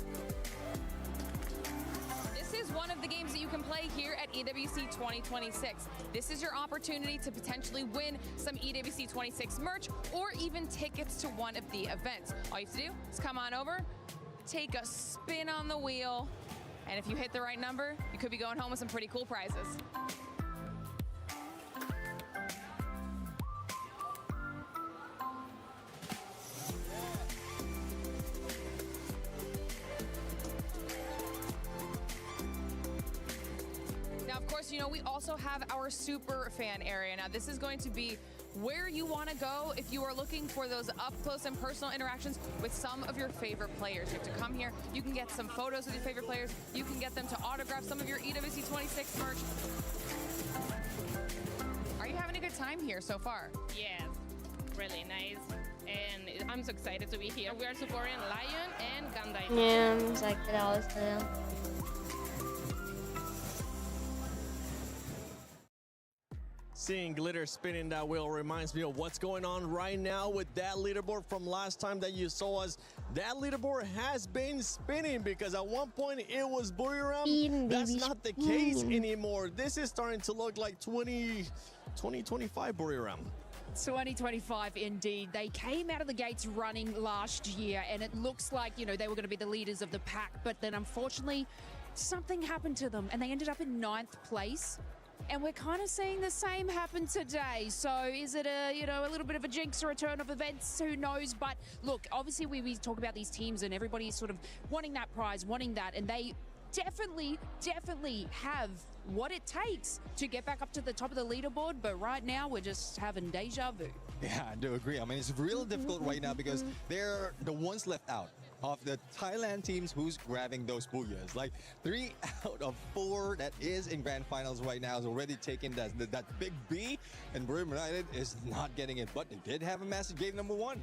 This is one of the games that you can play here at EWC 2026. This is your opportunity to potentially win some EWC 26 merch or even tickets to one of the events. All you have to do is come on over, take a spin on the wheel, and if you hit the right number, you could be going home with some pretty cool prizes. Now, of course, you know, we also have our super fan area. Now, this is going to be where you want to go if you are looking for those up close and personal interactions with some of your favorite players. You have to come here, you can get some photos with your favorite players, you can get them to autograph some of your EWC 26 merch. Are you having a good time here so far? Yes, really nice. And I'm so excited to be here. We are supporting Lion and Gandai. Yeah, exactly. I was there. Seeing glitter spinning that wheel reminds me of what's going on right now with that leaderboard from last time that you saw us. That leaderboard has been spinning because at one point it was Buriram. That's not the case anymore. This is starting to look like 2025 Buriram. 2025 indeed. They came out of the gates running last year, and it looks like, you know, they were going to be the leaders of the pack, but then unfortunately something happened to them and they ended up in 9th place. And we're kind of seeing the same happen today. So is it a, you know, a little bit of a jinx or a turn of events? Who knows? But look, obviously we talk about these teams and everybody's sort of wanting that prize, wanting that, and they definitely have what it takes to get back up to the top of the leaderboard. But right now we're just having deja vu. Yeah, I do agree. I mean, it's really difficult right now because they're the ones left out of the Thailand teams who's grabbing those booyahs. Like 3 out of 4 that is in grand finals right now is already taking that big B, and Buriram United is not getting it, but they did have a massive game number 1.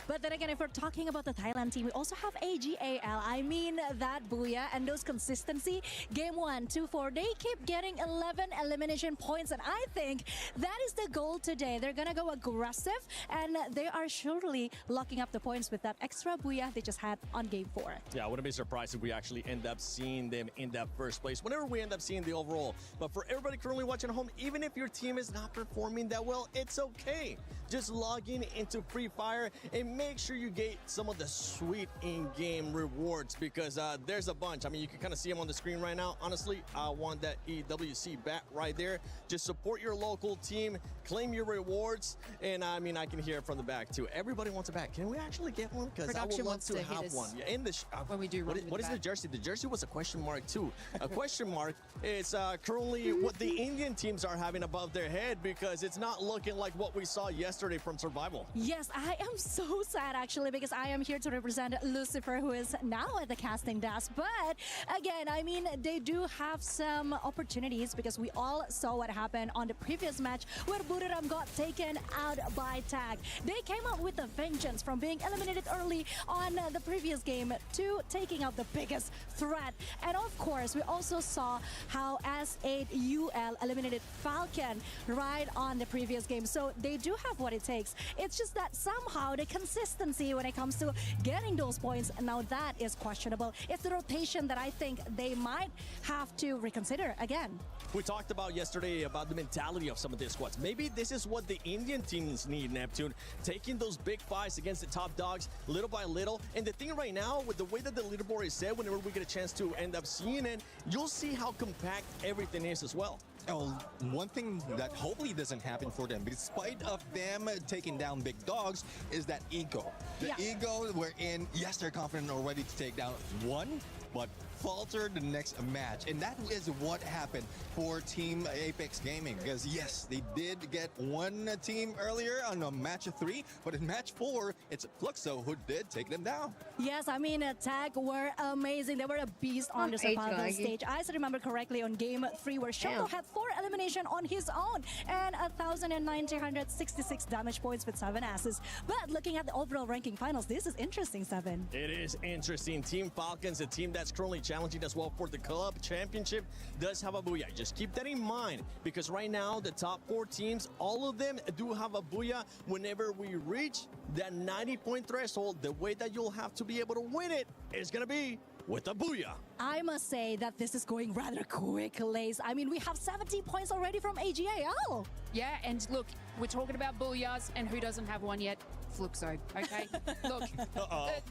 But then again, if we're talking about the Thailand team, we also have AGAL. I mean, that booyah and those consistency. Game 1, 2, 4, they keep getting 11 elimination points. And I think that is the goal today. They're going to go aggressive, and they are surely locking up the points with that extra booyah they just had on Game 4. Yeah, I wouldn't be surprised if we actually end up seeing them in that first place whenever we end up seeing the overall. But for everybody currently watching at home, even if your team is not performing that well, it's okay. Just log into Free Fire and make sure you get some of the sweet in-game rewards because there's a bunch. I mean, you can kind of see them on the screen right now. Honestly, I want that EWC bat right there. Just support your local team, claim your rewards, and I mean, I can hear it from the back too. Everybody wants a bat. Can we actually get one? Because I would love to have one. Yeah, in the when we do. What is the jersey? The jersey was a question mark too. A question mark is currently what the Indian teams are having above their head because it's not looking like what we saw yesterday from Survival. Yes, I am so sad actually because I am here to represent Lucifer, who is now at the casting desk. But again, I mean, they do have some opportunities because we all saw what happened on the previous match where Buriram got taken out by tag. They came out with a vengeance from being eliminated early on the previous game to taking out the biggest threat. And of course, we also saw how S8UL eliminated Falcon right on the previous game. So they do have what it takes. It's just that somehow the consistency when it comes to getting those points, now that is questionable. It's the rotation that I think they might have to reconsider again. We talked about yesterday about the mentality of some of these squads. Maybe this is what the Indian teams need, Neptune. Taking those big fights against the top dogs little by little. And the thing right now, with the way that the leaderboard is set, whenever we get a chance to end up seeing it, you'll see how compact everything is as well. Oh, one thing that hopefully doesn't happen for them, despite of them taking down big dogs, is that ego. The ego wherein, yes, they're confident already to take down one, but falter the next match. And that is what happened for Team Apex Gaming. Because yes, they did get one team earlier on match 3, but in match 4, it's Fluxo who did take them down. Yes, I mean, Tag were amazing. They were a beast on the survival stage. I still remember correctly on game 3 where Shoto had 4 elimination on his own and 1,966 damage points with 7 assists. But looking at the overall ranking finals, this is interesting, 7. It is interesting. Team Falcons, a team that's currently challenging as well for the club championship, does have a booyah. Just keep that in mind, because right now the top 4 teams, all of them do have a booyah. Whenever we reach that 90-point threshold, the way that you'll have to be able to win it is going to be with a booyah. I must say that this is going rather quick, Lace. I mean, we have 70 points already from AGAL. Yeah, and look, we're talking about booyahs, and who doesn't have one yet? Fluxo, okay? Look,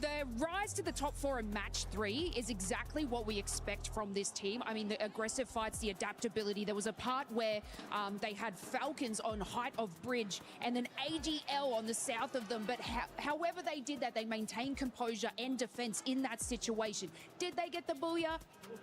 the rise to the top 4 in match 3 is exactly what we expect from this team. I mean, the aggressive fights, the adaptability. There was a part where they had Falcons on height of bridge and then AGL on the south of them. But however they did that, they maintained composure and defense in that situation. Did they get the booyah?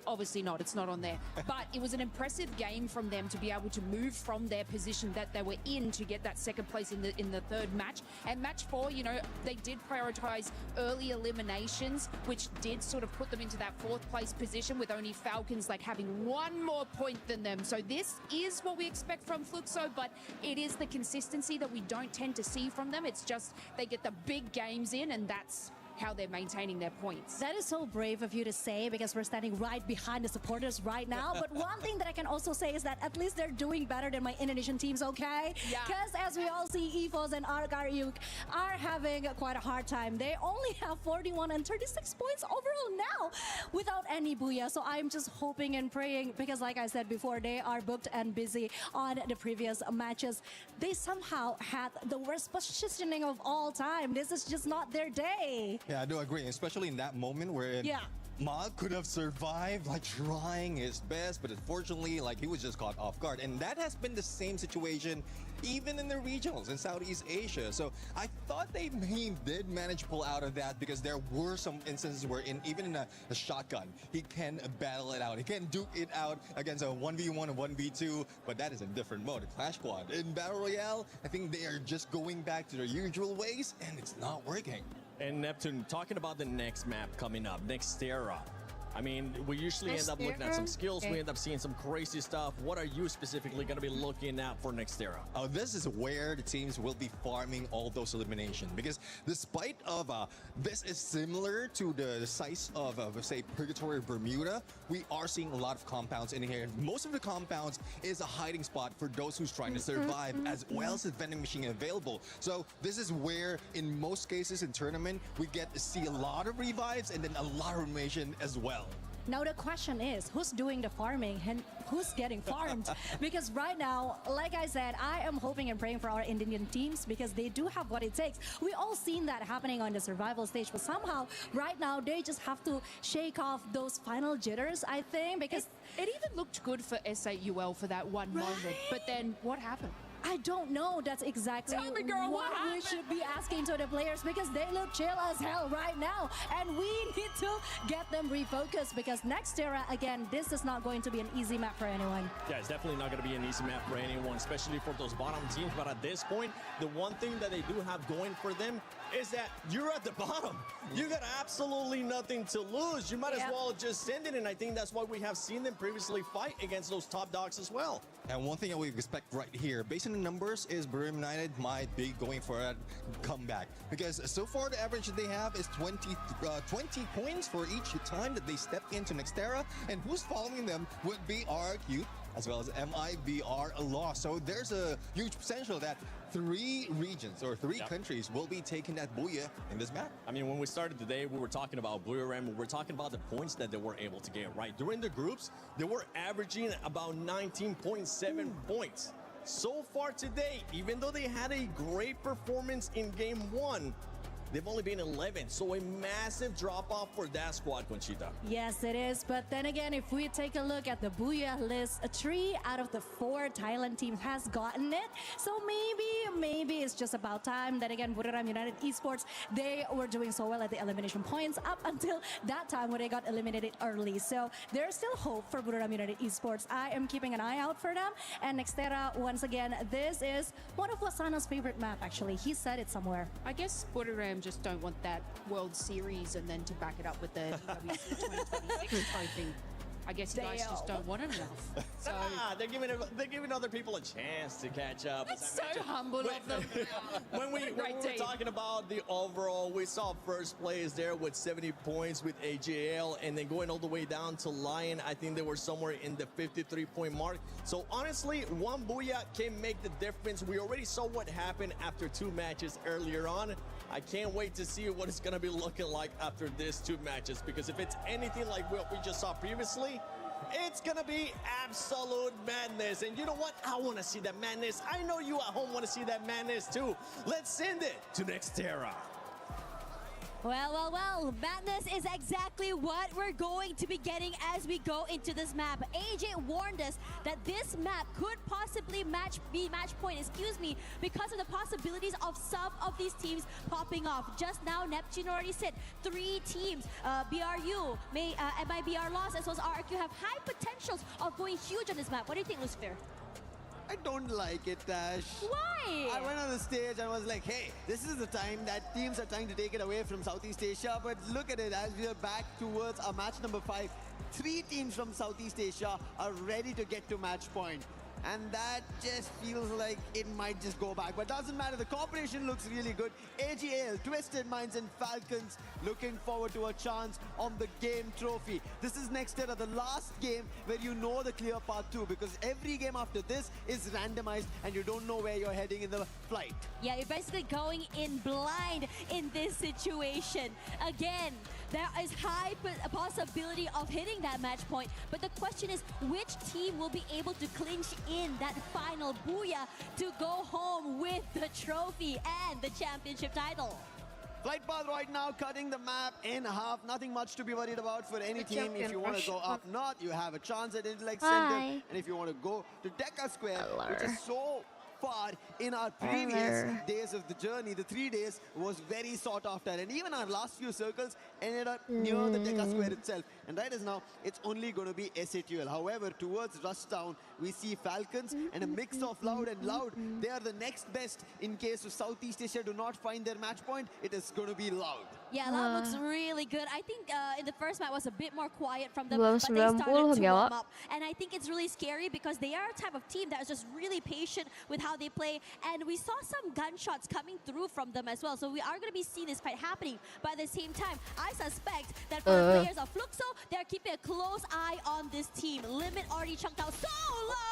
Obviously not. It's not on there. But it was an impressive game from them to be able to move from their position that they were in to get that second place in the third match. And match 4, you know, they did prioritize early eliminations, which did sort of put them into that 4th place position, with only Falcons like having 1 more point than them. So this is what we expect from Fluxo, but it is the consistency that we don't tend to see from them. It's just they get the big games in, and that's how they're maintaining their points. That is so brave of you to say, because we're standing right behind the supporters right now. But one thing that I can also say is that at least they're doing better than my Indonesian teams, okay? Yeah. Because as we all see, EVOS and Arkaryuk are having quite a hard time. They only have 41 and 36 points overall now without any booyah. So I'm just hoping and praying, because like I said before, they are booked and busy on the previous matches. They somehow had the worst positioning of all time. This is just not their day. Yeah, I do agree, especially in that moment where Ma could have survived, like trying his best, but unfortunately, like he was just caught off guard. And that has been the same situation even in the regionals in Southeast Asia. So I thought he did manage to pull out of that, because there were some instances where even in a shotgun, he can battle it out. He can duke it out against a 1v1 or 1v2, but that is a different mode, a Clash Squad. In Battle Royale, I think they are just going back to their usual ways, and it's not working. And Neptune, talking about the next map coming up, Nextera. I mean, we usually end up looking at some skills. We end up seeing some crazy stuff. What are you specifically going to be looking at for Nextera? Oh, this is where the teams will be farming all those eliminations, because despite of this is similar to the size of say Purgatory or Bermuda, we are seeing a lot of compounds in here. Most of the compounds is a hiding spot for those who's trying to survive, as well as the vending machine available. So this is where, in most cases in tournament, we get to see a lot of revives and then a lot of elimination as well. Now the question is, who's doing the farming and who's getting farmed? Because right now, like I said, I am hoping and praying for our Indian teams, because they do have what it takes. We all seen that happening on the survival stage, but somehow right now they just have to shake off those final jitters, I think, because it even looked good for SAUL for that one moment, but then what happened? I don't know. That's exactly Tell me, girl, what we should be asking to the players, because they look chill as hell right now. And we need to get them refocused, because Nextera, again, this is not going to be an easy map for anyone. Yeah, it's definitely not going to be an easy map for anyone, especially for those bottom teams. But at this point, the one thing that they do have going for them is that you're at the bottom. You got absolutely nothing to lose. You might as well just send it, and I think that's why we have seen them previously fight against those top dogs as well. And one thing that we expect right here, based on the numbers, is Buriram United might be going for a comeback. Because so far the average that they have is 20 points for each time that they step into Nextera. And who's following them would be RQ, as well as MIBR loss. So there's a huge potential that 3 regions or 3 countries will be taking that booyah in this map. I mean, when we started today, we were talking about Buriram. We were talking about the points that they were able to get, right? During the groups, they were averaging about 19.7 points. So far today, even though they had a great performance in game 1, they've only been 11. So a massive drop-off for that squad, Conchita. Yes, it is. But then again, if we take a look at the Booyah list, 3 out of the 4 Thailand teams has gotten it. So maybe it's just about time. Then again, Buriram United Esports, they were doing so well at the elimination points up until that time when they got eliminated early. So there's still hope for Buriram United Esports. I am keeping an eye out for them. And Nextera, once again, this is one of Wasana's favorite map, actually. He said it somewhere. I guess Buriram just don't want that World Series and then to back it up with the DOVA-SYNDROME 2026 trophy. I guess you guys just don't want it enough. So they're giving other people a chance to catch up. That's so humble of them. When we were talking about the overall, we saw first place there with 70 points with AJL, and then going all the way down to Lion, I think they were somewhere in the 53-point mark. So honestly, one Booyah can make the difference. We already saw what happened after 2 matches earlier on. I can't wait to see what it's going to be looking like after these 2 matches, because if it's anything like what we just saw previously, it's going to be absolute madness. And you know what? I want to see that madness. I know you at home want to see that madness too. Let's send it to Nextera. Well, madness is exactly what we're going to be getting as we go into this map. AJ warned us that this map could possibly be match point, because of the possibilities of some of these teams popping off. Just now, Neptune already said 3 teams, BRU, MIBR Lost, as well as RRQ, have high potentials of going huge on this map. What do you think, Lucifer? I don't like it, Tash. Why? I went on the stage and was like, hey, this is the time that teams are trying to take it away from Southeast Asia. But look at it, as we are back towards our match number 5, 3 teams from Southeast Asia are ready to get to match point. And that just feels like it might just go back. But doesn't matter, the cooperation looks really good. AGL, Twisted Minds and Falcons looking forward to a chance on the game trophy. This is Nextera, the last game where you know the clear path to, because every game after this is randomized and you don't know where you're heading in the flight. Yeah, you're basically going in blind in this situation. Again, there is high possibility of hitting that match point, but the question is which team will be able to clinch in that final Booyah to go home with the trophy and the championship title. Flight path right now cutting the map in half. Nothing much to be worried about for any team. If you want to go up north, you have a chance at Intellect Center. And if you want to go to Deca Square, which is so far in our previous days of the journey, the 3 days was very sought after, and even our last few circles ended up near the Deca Square itself. And right as now, it's only going to be SATL. However, towards Rushtown, we see Falcons and a mix of Loud and Loud. They are the next best in case of Southeast Asia do not find their match point. It is going to be Loud. Yeah, Loud looks really good. I think in the first match was a bit more quiet from them, but they started to warm up. And I think it's really scary because they are a type of team that is just really patient with how they play. And we saw some gunshots coming through from them as well. So we are going to be seeing this fight happening. But at the same time, I suspect that for the players of Fluxo, they're keeping a close eye on this team. Limit already chunked out so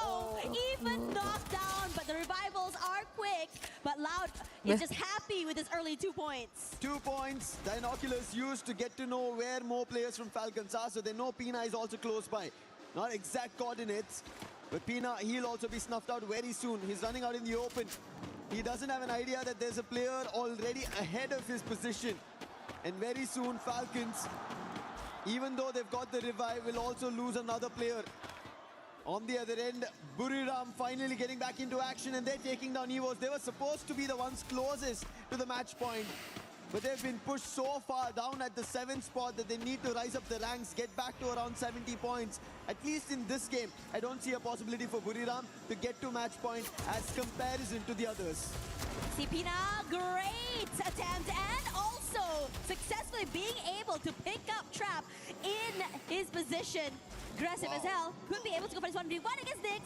low, even knocked down, but the revivals are quick. But Loud is just happy with his early 2 points. 2 points. Binoculars used to get to know where more players from Falcons are, so they know Pina is also close by. Not exact coordinates, but Pina, he'll also be snuffed out very soon. He's running out in the open. He doesn't have an idea that there's a player already ahead of his position. And very soon, Falcons, even though they've got the revive, will also lose another player. On the other end, Buriram finally getting back into action, and they're taking down EVOs. They were supposed to be the ones closest to the match point, but they've been pushed so far down at the 7th spot that they need to rise up the ranks, get back to around 70 points. At least in this game, I don't see a possibility for Buriram to get to match point as comparison to the others. Pina, great attempt, and also successfully being able to pick up Trap in his position. Aggressive as hell. Could be able to go for this 1v1 against Nyx.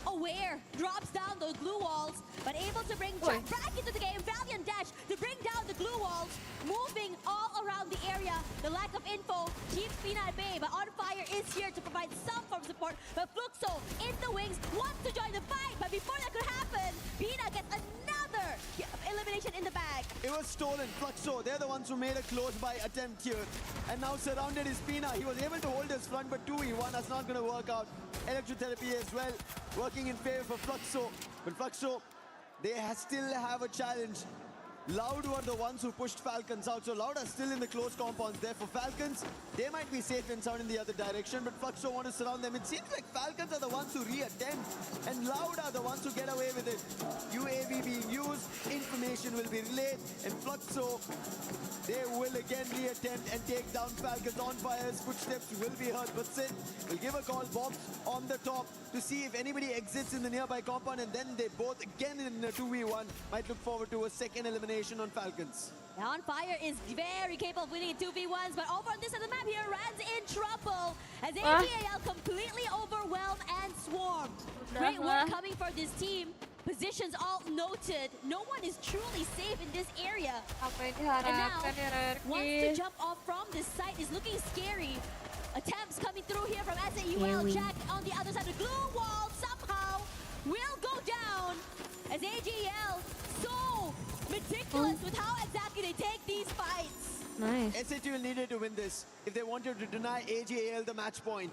Aware, drops down those glue walls, but able to bring Trap back into the game. Valiant dash to bring down the glue walls, moving all around the area. The lack of info keeps Pina at bay, but On Fire is here to provide some form of support. But Fluxo in the wings wants to join the fight, but before that could happen, Pina gets another elimination in the bag. It was stolen. Fluxo, they're the ones who made a close-by attempt here. And now surrounded is Pina. He was able to hold his front, but 2v1, that's not going to work out. Electrotherapy as well, working in favor for Fluxo. But Fluxo, they still have a challenge. Loud were the ones who pushed Falcons out. So Loud are still in the close compounds there. For Falcons, they might be safe and sound in the other direction, but Fluxo want to surround them. It seems like Falcons are the ones who reattempt, and Loud are the ones who get away with it. UAV being used, information will be relayed, and Fluxo, they will again reattempt and take down Falcons. On Fire's footsteps will be heard, but Sid will give a call. Bob's on the top to see if anybody exits in the nearby compound, and then they both again in a 2v1 might look forward to a second elimination on Falcons. Now On Fire is very capable of winning in 2v1s, but over on this side of the map here, Rand's in trouble as AGAL completely overwhelmed and swarmed. Great work coming for this team. Positions all noted. No one is truly safe in this area. And now, wants to jump off from this site is looking scary. Attempts coming through here from SAUL. Jack on the other side of the glue wall somehow will go down as AGL so meticulous with how exactly they take these fights. Nice. SATL needed to win this if they wanted to deny AGAL the match point.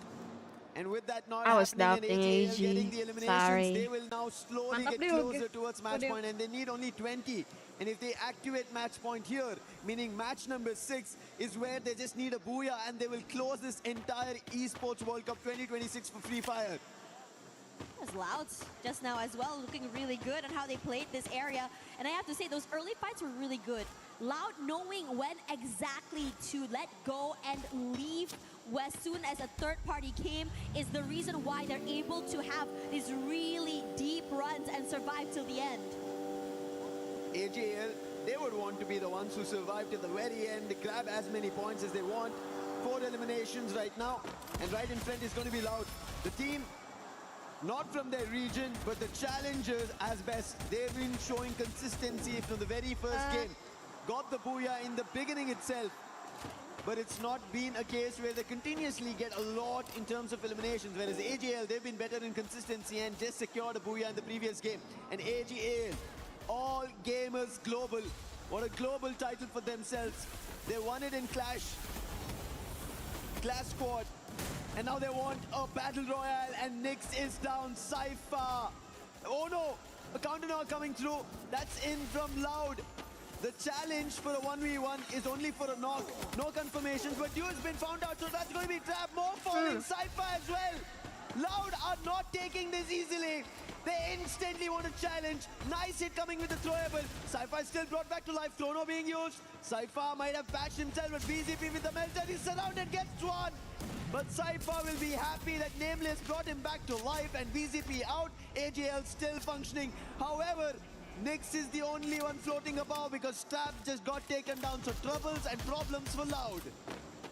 And with that not I was happening and doubting AGL AG. getting the eliminations, Sorry. they will now slowly get closer towards match point, and they need only 20. And if they activate match point here, meaning match number 6 is where they just need a booyah and they will close this entire Esports World Cup 2026 for Free Fire. As Loud just now as well, looking really good on how they played this area. And I have to say, those early fights were really good. Loud knowing when exactly to let go and leave as soon as a third party came is the reason why they're able to have these really deep runs and survive till the end. AGL, they would want to be the ones who survive to the very end, grab as many points as they want. 4 eliminations right now, and right in front is going to be Loud. The team, not from their region, but the challengers as best. They've been showing consistency from the very first game. Got the booyah in the beginning itself, but it's not been a case where they continuously get a lot in terms of eliminations, whereas AGL, they've been better in consistency and just secured a booyah in the previous game. And AGL, all gamers global. What a global title for themselves. They won it in Clash Squad, and now they want a Battle Royale, and Nyx is down. Cypher. Oh no, a counter now coming through. That's in from Loud. The challenge for a 1v1 is only for a knock. No confirmations, but Dew has been found out, so that's going to be trapped. More falling. Cypher as well. Loud are not taking this easily. They instantly want to challenge. Nice hit coming with the throwable. Cypher is still brought back to life. Chrono being used. Cypher might have patched himself, but BZP with the melter. He's surrounded, gets one. But Cypher will be happy that Nameless brought him back to life, and BZP out. AGL still functioning. However, Nyx is the only one floating above because Stab just got taken down. So troubles and problems for Loud.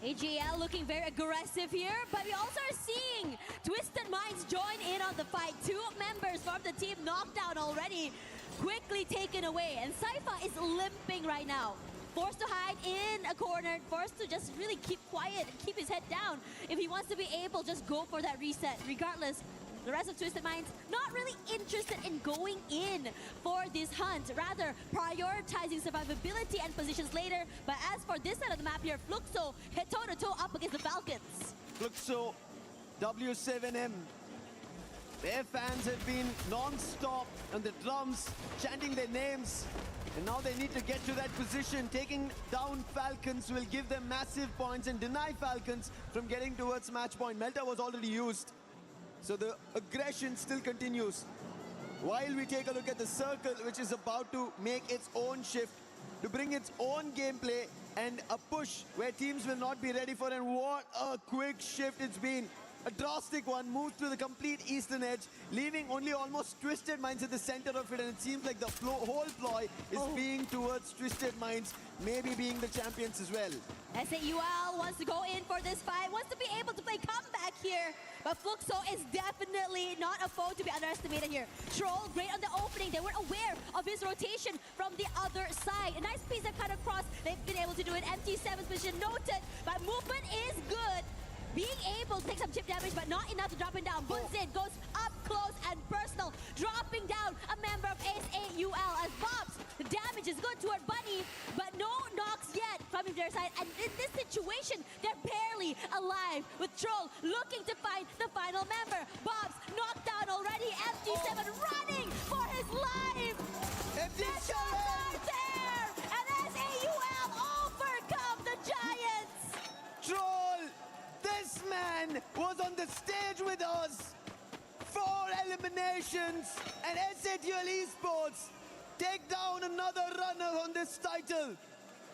AGL looking very aggressive here, but we also are seeing Twisted Minds join in on the fight. 2 members from the team knocked down already, quickly taken away. And Cypher is limping right now. Forced to hide in a corner, forced to just really keep quiet, keep his head down. If he wants to be able, just go for that reset. Regardless, the rest of Twisted Minds not really interested in going in for this hunt, rather prioritizing survivability and positions later. But as for this side of the map here, Fluxo hit toe-to-toe up against the Falcons. Fluxo, W7M. Their fans have been non-stop on the drums, chanting their names. And now they need to get to that position. Taking down Falcons will give them massive points and deny Falcons from getting towards match point. Melta was already used, so the aggression still continues. While we take a look at the circle, which is about to make its own shift, to bring its own gameplay and a push where teams will not be ready for. And what a quick shift it's been. A drastic one, moved through the complete eastern edge, leaving only almost Twisted Minds at the center of it, and it seems like the whole ploy is being towards Twisted Minds, maybe being the champions as well. SAUL wants to go in for this fight, wants to be able to play comeback here, but Fluxo is definitely not a foe to be underestimated here. Troll, great on the opening. They weren't aware of his rotation from the other side. A nice piece of cut across. They've been able to do it. MT7's position noted, but movement is good. Being able to take some chip damage, but not enough to drop him down. Bunzin goes up close and personal, dropping down a member of SAUL as Bobs. The damage is good toward Bunny, but no knocks yet from their side. And in this situation, they're barely alive, with Troll looking to find the final member. Bobs knocked down already. MT7 running for his life. The shots are there. Congratulations, and SATL Esports take down another runner on this title,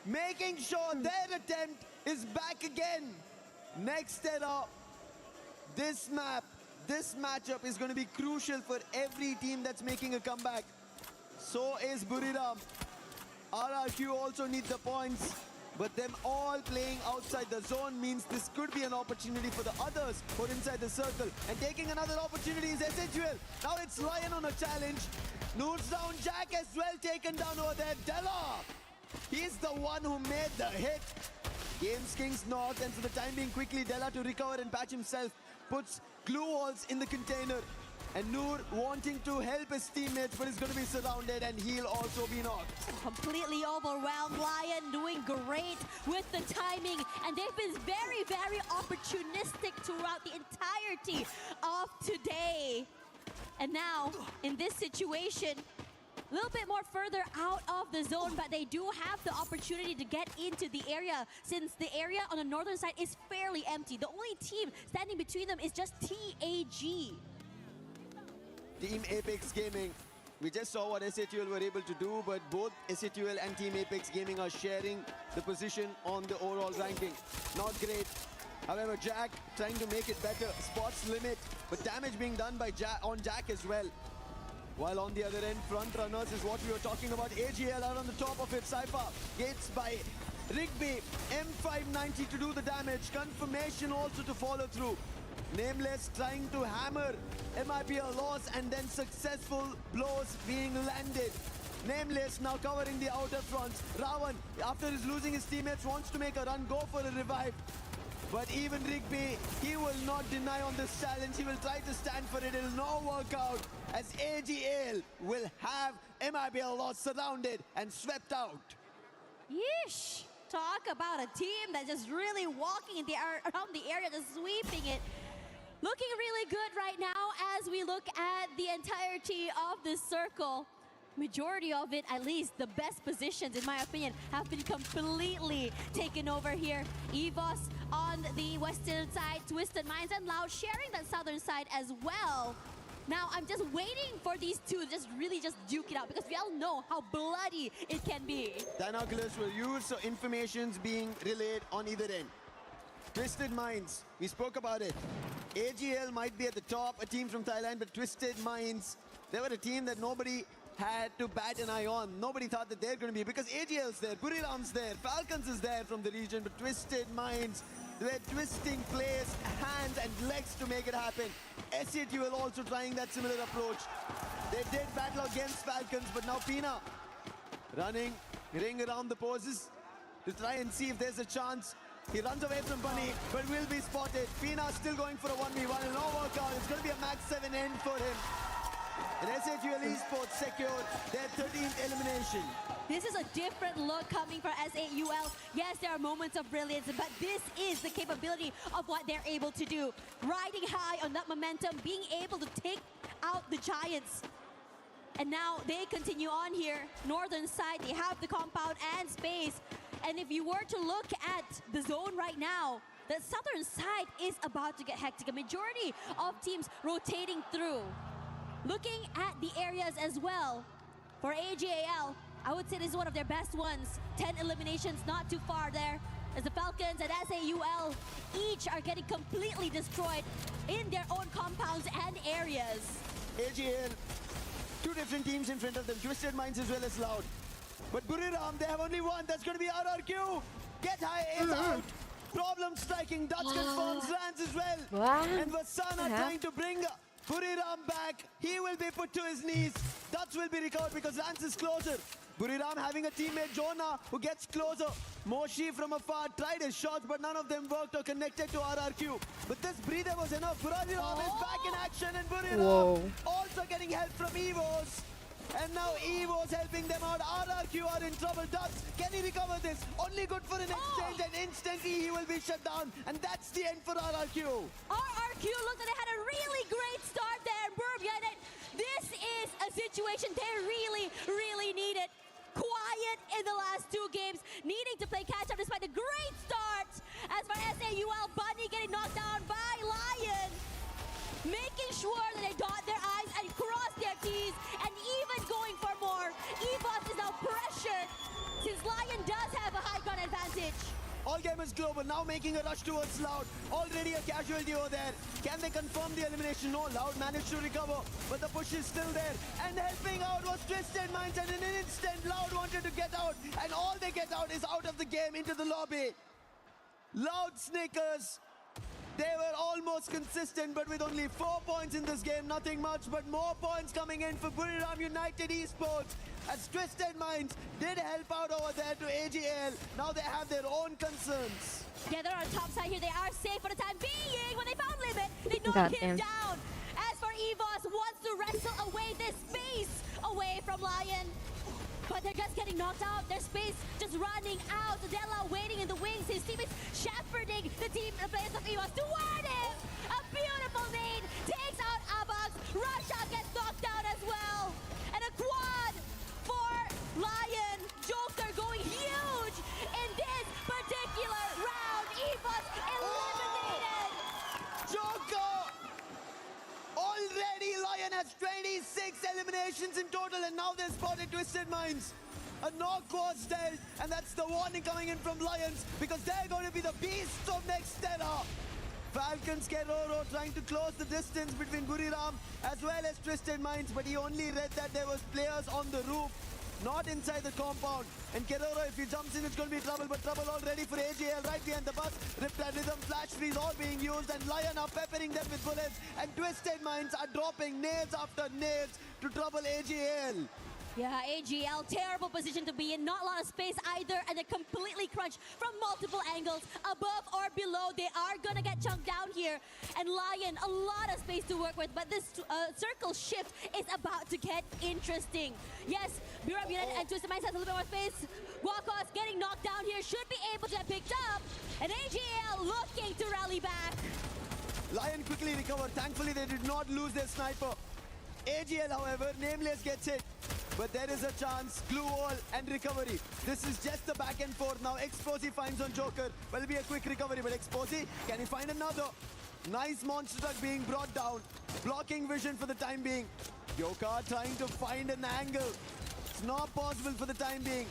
making sure their attempt is back again. Next era, this matchup is going to be crucial for every team that's making a comeback. So is Buriram. RRQ also needs the points, but them all playing outside the zone means this could be an opportunity for the others who are inside the circle. And taking another opportunity is SHUL. Now it's Lion on a challenge. Noors down, Jack as well taken down over there. Della, he's the one who made the hit. Games Kings North, and for the time being quickly Della to recover and patch himself. Puts glue walls in the container. And Noor wanting to help his teammates, but he's going to be surrounded and he'll also be knocked. Completely overwhelmed. Lion doing great with the timing, and they've been very, very opportunistic throughout the entirety of today. And now, in this situation, a little bit more further out of the zone, but they do have the opportunity to get into the area, since the area on the northern side is fairly empty. The only team standing between them is just TAG. Team Apex Gaming. We just saw what SATL were able to do, but both SATL and Team Apex Gaming are sharing the position on the overall ranking. Not great. However, Jack trying to make it better. Spots limit, but damage being done by Jack as well. While on the other end, front runners is what we were talking about. AGL are on the top of it. Cypher gates by Rigby. M590 to do the damage. Confirmation also to follow through. Nameless trying to hammer MIPL loss, and then successful blows being landed. Nameless now covering the outer fronts. Ravan, after he's losing his teammates, wants to make a run, go for a revive. But even Rigby, he will not deny on this challenge. He will try to stand for it. It will not work out, as AGL will have MIPL loss surrounded and swept out. Yeesh! Talk about a team that's just really walking in the around the area, just sweeping it. Looking really good right now as we look at the entirety of this circle. Majority of it, at least the best positions in my opinion, have been completely taken over here. EVOS on the western side, Twisted Minds and Loud sharing that southern side as well. Now I'm just waiting for these two to just really just duke it out, because we all know how bloody it can be. Binoculars were used, so information's being relayed on either end. Twisted Minds, we spoke about it. AGL might be at the top, a team from Thailand, but Twisted Minds, they were a team that nobody had to bat an eye on. Nobody thought that they're going to be, because AGL's there, Buriram's there, Falcons is there from the region, but Twisted Minds, they're twisting players, hands and legs to make it happen. SATL also trying that similar approach. They did battle against Falcons, but now Pina running, ring around the poses to try and see if there's a chance. He runs away from Bunny, but will be spotted. Pina still going for a 1v1. It'll not work out. It's going to be a max 7 end for him. And SHUL Esports secured their 13th elimination. This is a different look coming from SAUL. Yes, there are moments of brilliance, but this is the capability of what they're able to do. Riding high on that momentum, being able to take out the Giants. And now they continue on here. Northern side, they have the compound and space. And if you were to look at the zone right now, the southern side is about to get hectic. A majority of teams rotating through. Looking at the areas as well, for AGAL, I would say this is one of their best ones. 10 eliminations, not too far there, as the Falcons and SAUL each are getting completely destroyed in their own compounds and areas. AGL, two different teams in front of them, Twisted Minds as well as Loud. But Buriram, they have only one. That's going to be RRQ. Get high is out. Problem striking. Dutch confirms lands as well. And Vasana trying to bring Buriram back. He will be put to his knees. Dutch will be recovered because Lance is closer. Buriram having a teammate, Jonah, who gets closer. Moshi from afar tried his shots, but none of them worked or connected to RRQ. But this breather was enough. Buriram is back in action, and Buriram also getting help from EVOS. And now EVO's helping them out. RRQ are in trouble. Dubs, can he recover this? Only good for an exchange, and instantly he will be shut down. And that's the end for RRQ. RRQ looked like they had a really great start there. Burbyanet, this is a situation they really, really needed. Quiet in the last two games, needing to play catch up despite the great start. As for SAUL, Bunny getting knocked down by Lion. Making sure that they dot their I's and cross pressured since Lion does have a high ground advantage. All gamers global now making a rush towards Loud. Already a casualty over there. Can they confirm the elimination? No, Loud managed to recover, but the push is still there. And helping out was Twisted Minds, and in an instant, Loud wanted to get out, and all they get out is out of the game into the lobby. Loud Snickers. They were almost consistent, but with only 4 points in this game, nothing much, but more points coming in for Buriram United Esports. As Twisted Minds did help out over there to AGL. Now they have their own concerns. Yeah, they're on top side here. They are safe for the time being. When they found Limit, they knocked him down. As for EVOS, wants to wrestle away this space away from Lion. But they're just getting knocked out. Their space just running out. Della waiting in the wings. His teammates shepherding the players of EVOS toward him. A beautiful nade takes out Abax. Russia gets knocked down as well. And a quad for Lion. Joker going huge in this particular round. EVOS eliminated. Joker! Already Lion has 26 eliminations in total, and now they've spotted Twisted Minds. A knock was dealt, and that's the warning coming in from Lions, because they're going to be the beasts of next era. Falcons Keroro trying to close the distance between Buriram as well as Twisted Minds, but he only read that there was players on the roof, not inside the compound. And Keroro, if he jumps in, it's going to be trouble, but trouble already for AGL right behind the bus. Riptide Rhythm, Flash Freeze all being used, and Lion are peppering them with bullets, and Twisted Minds are dropping nades after nades to trouble AGL. Yeah, AGL, terrible position to be in. Not a lot of space either, and they're completely crunched from multiple angles, above or below. They are gonna get chunked down here. And Lion, a lot of space to work with, but this circle shift is about to get interesting. Yes, Buriram United and Twisted Minds has a little bit more space. Wakos getting knocked down here, should be able to get picked up. And AGL looking to rally back. Lion quickly recovered. Thankfully, they did not lose their sniper. AGL, however, Nameless gets hit. But there is a chance, glue wall and recovery. This is just the back and forth. Now Exposi finds on Joker. Well, it'll be a quick recovery, but Exposi, can he find another? Nice monster truck being brought down. Blocking vision for the time being. Joker trying to find an angle. It's not possible for the time being.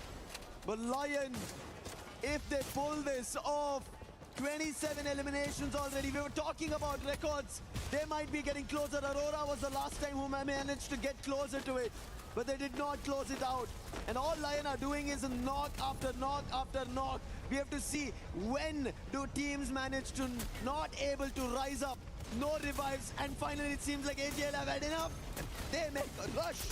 But Lion, if they pull this off, 27 eliminations already. We were talking about records. They might be getting closer. Aurora was the last time who managed to get closer to it, but they did not close it out. And all Lion are doing is a knock after knock after knock. We have to see when do teams manage to not able to rise up. No revives, and finally it seems like AGL have had enough. They make a rush.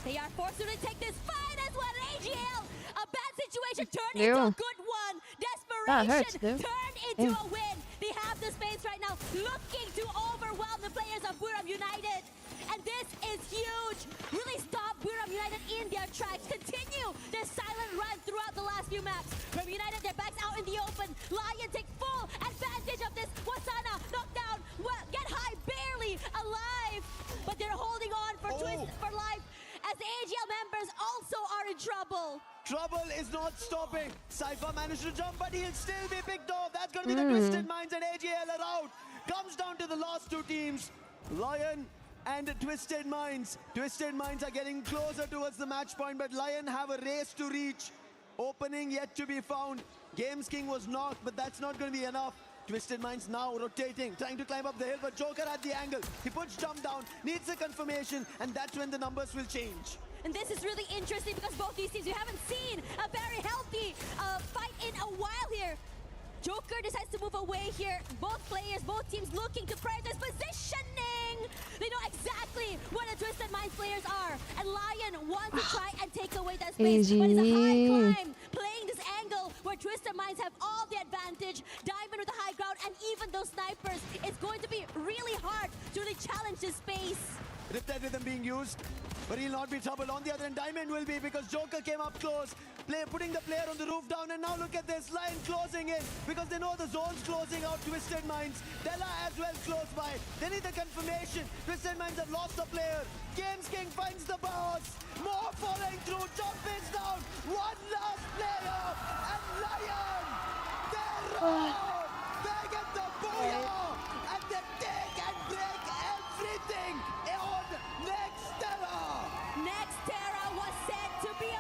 They are forced to take this fight as well. AGL, a bad situation turned into a good one. Desperation turned into a win. They have the space right now, looking to overwhelm the players of Buriram United. And this is huge. Really stop Buriram United in their tracks. Continue their silent run throughout the last few maps. Buriram United, their backs out in the open. Lion take full advantage of this. Wasana knocked down. Well, get high, barely alive. But they're holding on for for life, as the AGL members also are in trouble. Trouble is not stopping. Cypher managed to jump, but he'll still be picked off. That's going to be the Twisted Minds, and AGL are out. Comes down to the last two teams. Lion and Twisted Minds. Twisted Minds are getting closer towards the match point, but Lion have a race to reach. Opening yet to be found. Games King was knocked, but that's not going to be enough. Twisted Minds now rotating, trying to climb up the hill, but Joker at the angle. He puts jump down, needs a confirmation, and that's when the numbers will change. And this is really interesting because both these teams, you haven't seen a very healthy fight in a while here. Joker decides to move away here. Both players, both teams looking to prioritize positioning. They know exactly where the Twisted Minds players are. And Lion wants to try and take away that space. But it's a high climb. Playing this angle where Twisted Minds have all the advantage. Diamond with the high ground and even those snipers. It's going to be really hard to really challenge this space. Riptide Rhythm being used, but he'll not be troubled. On the other end, Diamond will be, because Joker came up close, putting the player on the roof down, and now look at this, Lion closing in, because they know the zone's closing out Twisted Minds. Della as well close by. They need the confirmation. Twisted Minds have lost the player. Games King finds the boss. More falling through. Jump is down. One last player, and Lion, they're out. They get the booyah, and they take and break everything on Next Terra. Next Terra was said to be a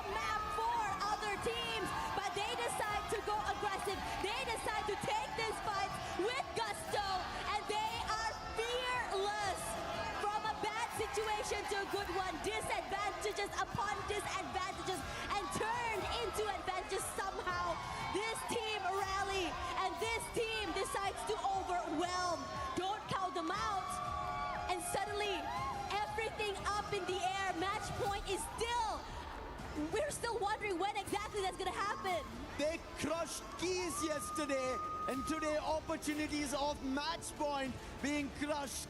still wondering when exactly that's gonna happen. They crushed Keys yesterday, and today opportunities of match point being crushed.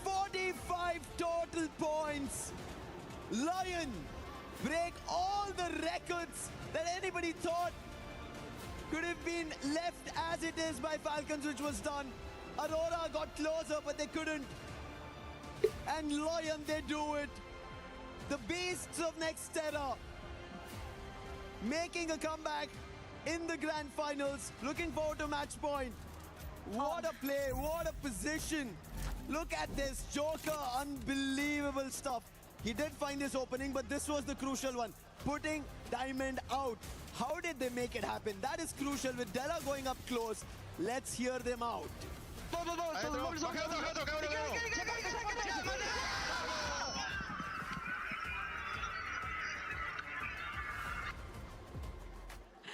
45 total points. Lion break all the records that anybody thought could have been left as it is by Falcons, which was done. Aurora got closer, but they couldn't. And Lion, they do it. The beasts of Nextera making a comeback in the grand finals. Looking forward to match point. What a play, what a position. Look at this, Joker, unbelievable stuff. He did find his opening, but this was the crucial one. Putting Diamond out. How did they make it happen? That is crucial with Della going up close. Let's hear them out.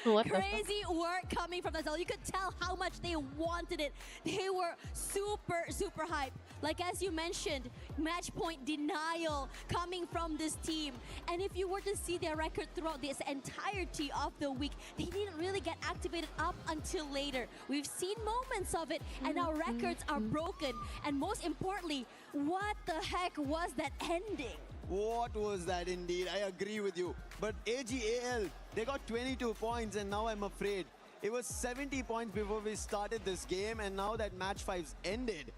Crazy work coming from Nazal. You could tell how much they wanted it. They were super, super hyped. Like as you mentioned, match point denial coming from this team. And if you were to see their record throughout this entirety of the week, they didn't really get activated up until later. We've seen moments of it, and our records are broken. And most importantly, what the heck was that ending? What was that indeed? I agree with you. But AGAL, they got 22 points, and now I'm afraid. It was 70 points before we started this game, and now that match 5's ended,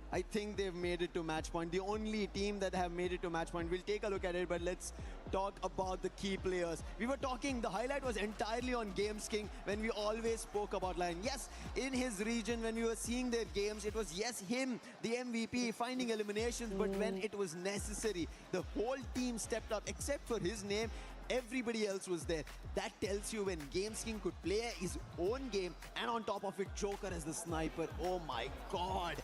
I think they've made it to match point. The only team that have made it to match point. We'll take a look at it, but let's talk about the key players. We were talking, the highlight was entirely on Games King when we always spoke about Lion. Yes, in his region, when we were seeing their games, it was, yes, him, the MVP, finding eliminations, but when it was necessary, the whole team stepped up, except for his name. Everybody else was there. That tells you when Games King could play his own game, and on top of it, Joker as the sniper. Oh my God.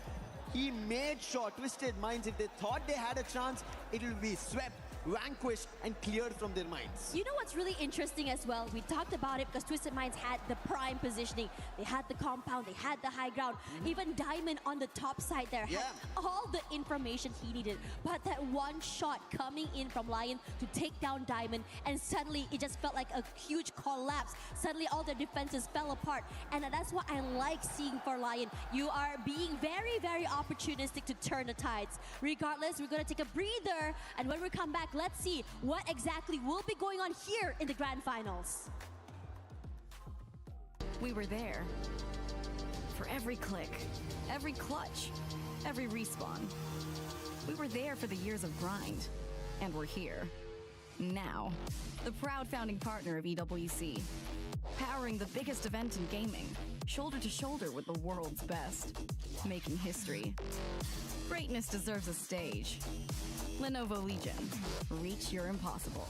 He made sure Twisted Minds, if they thought they had a chance, it will be swept, vanquished, and cleared from their minds. You know what's really interesting as well? We talked about it because Twisted Minds had the prime positioning. They had the compound, they had the high ground. Even Diamond on the top side there had all the information he needed. But that one shot coming in from Lion to take down Diamond, and suddenly it just felt like a huge collapse. Suddenly all their defenses fell apart. And that's what I like seeing for Lion. You are being very, very opportunistic to turn the tides. Regardless, we're going to take a breather, and when we come back, let's see what exactly will be going on here in the grand finals. We were there for every click, every clutch, every respawn. We were there for the years of grind, and we're here now. The proud founding partner of EWC, powering the biggest event in gaming, shoulder to shoulder with the world's best, making history. Greatness deserves a stage. Lenovo Legion, reach your impossible.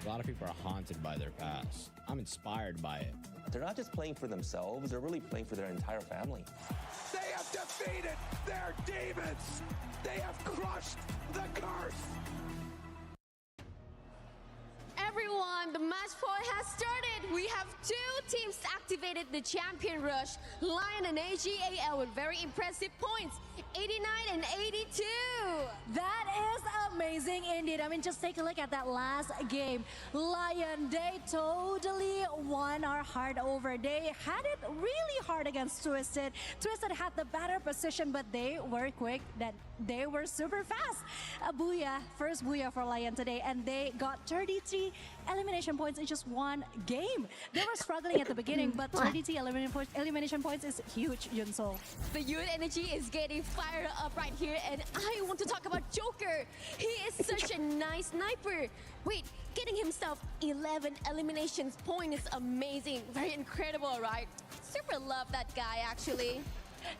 A lot of people are haunted by their past. I'm inspired by it. They're not just playing for themselves, they're really playing for their entire family. They have defeated their demons! They have crushed the curse! Everyone, the match point has started. We have two teams activated the champion rush. Lion and AGAL with very impressive points, 89 and 82. That is amazing indeed. I mean, just take a look at that last game. Lion, they totally won our heart over. They had it really hard against Twisted. Twisted had the better position, but they were quick. That they were super fast. A booyah, first booyah for Lion today, and they got 33 elimination points in just one game. They were struggling at the beginning, but 33 elimination points is huge, Yunsol. The youth energy is getting fired up right here, and I want to talk about Joker. He is such a nice sniper. Wait, getting himself 11 eliminations point is amazing. Very incredible, right? Super love that guy, actually.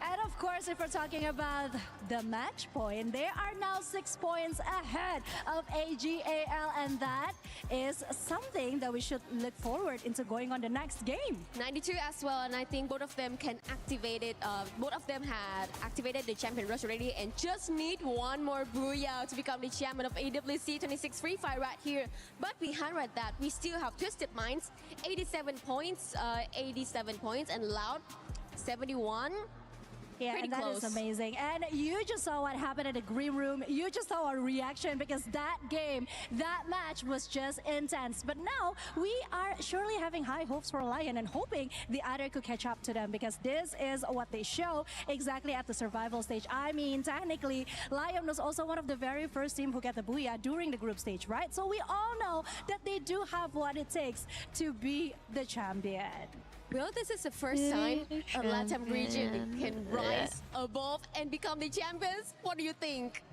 And of course, if we're talking about the match point, they are now 6 points ahead of AGAL, and that is something that we should look forward into going on the next game. 92 as well, and I think both of them can activate it. Both of them had activated the champion rush already and just need one more booyah to become the champion of AWC 26 Free Fire right here. But behind right that, we still have Twisted Minds, 87 points, and Loud, 71. Yeah, Pretty and that close. is amazing. And you just saw what happened in the green room. You just saw our reaction because that game, that match was just intense. But now we are surely having high hopes for Lion and hoping the other could catch up to them, because this is what they show exactly at the survival stage. I mean, technically, Lion was also one of the very first team who got the booyah during the group stage, right? So we all know that they do have what it takes to be the champion. Well, this is the first time a LATAM region can rise above and become the champions. What do you think?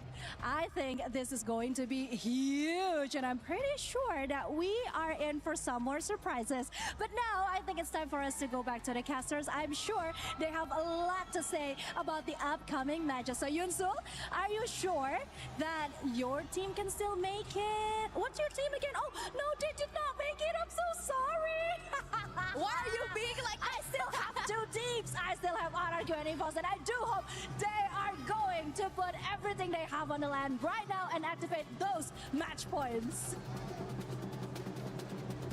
I think this is going to be huge, and I'm pretty sure that we are in for some more surprises. But now I think it's time for us to go back to the casters. I'm sure they have a lot to say about the upcoming matches. So Yunsul, are you sure that your team can still make it? What's your team again? Oh, no, they did not make it. I'm so sorry. Why are you being like I still have 2 teams. I still have Anarchy and Evos, and I do hope they are going to put everything they have on the land right now and activate those match points.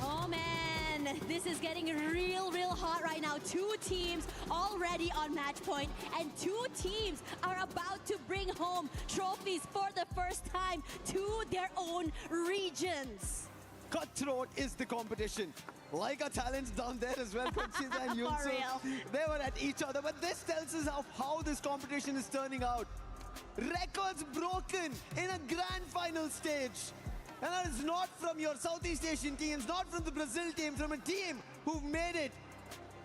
Oh man, this is getting real hot right now. 2 teams already on match point, and 2 teams are about to bring home trophies for the first time to their own regions. Cutthroat is the competition. Like our talents down there as well, Conchita and For Yunsul. real. They were at each other, but this tells us how this competition is turning out. Records broken in a grand final stage. And that is not from your Southeast Asian teams, not from the Brazil team, from a team who've made it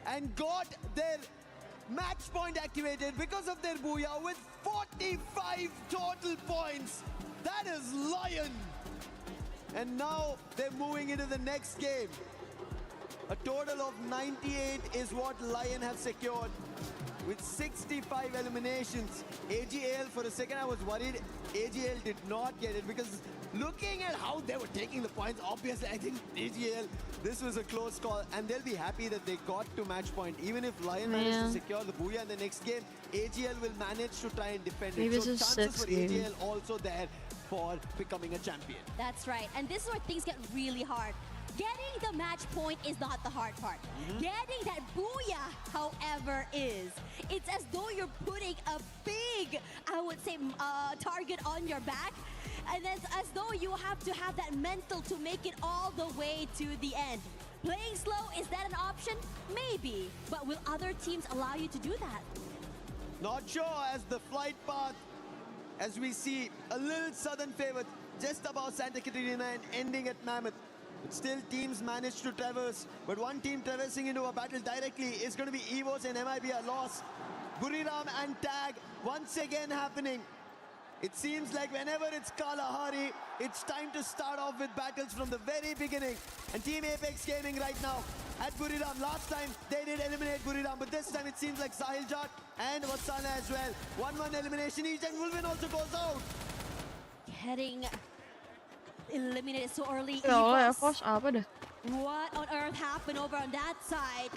and got their match point activated because of their booyah with 45 total points. That is Lion. And now they're moving into the next game. A total of 98 is what Lion have secured with 65 eliminations. AGL, for a second I was worried AGL did not get it, because looking at how they were taking the points, obviously I think AGL, this was a close call, and they'll be happy that they got to match point. Even if Lion managed to secure the booyah in the next game, AGL will manage to try and defend Maybe it. So it's a chances for 6 game. AGL also there for becoming a champion. That's right, and this is where things get really hard. Getting the match point is not the hard part. Getting that booyah, however, is. It's as though you're putting a big, I would say, target on your back. And it's as though you have to have that mental to make it all the way to the end. Playing slow, is that an option? Maybe. But will other teams allow you to do that? Not sure, as the flight path, as we see a little southern favor just above Santa Catarina and ending at Mammoth. But still teams managed to traverse. But one team traversing into a battle directly is going to be Evos and MIB a loss. Buriram and Tag once again happening. It seems like whenever it's Kalahari, it's time to start off with battles from the very beginning. And Team Apex Gaming right now at Buriram. Last time they did eliminate Buriram, but this time it seems like Sahil Jat and Vatsana as well. 1-1 elimination each, and Wolvin also goes out. Getting eliminated so early. Ya Allah, Evos. Evos apa dah? What on earth happened over on that side?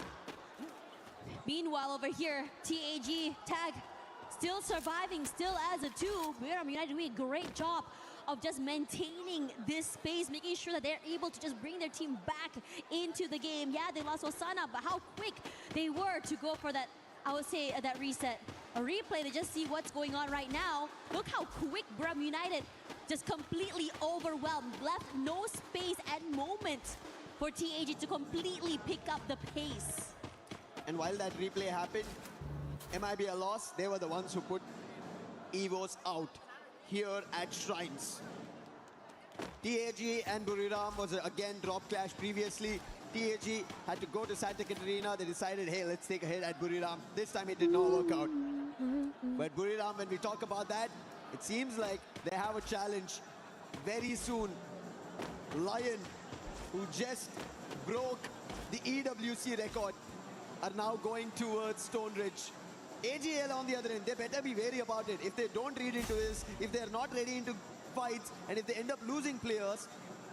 Meanwhile, over here, TAG, Tag, still surviving, still as a 2. Buriram United doing a great job of just maintaining this space, making sure that they're able to just bring their team back into the game. Yeah, they lost Osana, but how quick they were to go for that, I would say, that reset. A replay to just see what's going on right now. Look how quick Buriram United just completely overwhelmed, left no space and moment for TAG to completely pick up the pace. And while that replay happened, MIB a loss. They were the ones who put Evos out here at Shrines. TAG and Buriram was again drop clash previously. TAG had to go to Santa Catarina. They decided, hey, let's take a hit at Buriram. This time it did not work out. But Buriram, when we talk about that, it seems like they have a challenge very soon. Lion, who just broke the EWC record, are now going towards Stone Ridge. AGL on the other end, they better be wary about it. If they don't read into this, if they're not ready into fights, and if they end up losing players,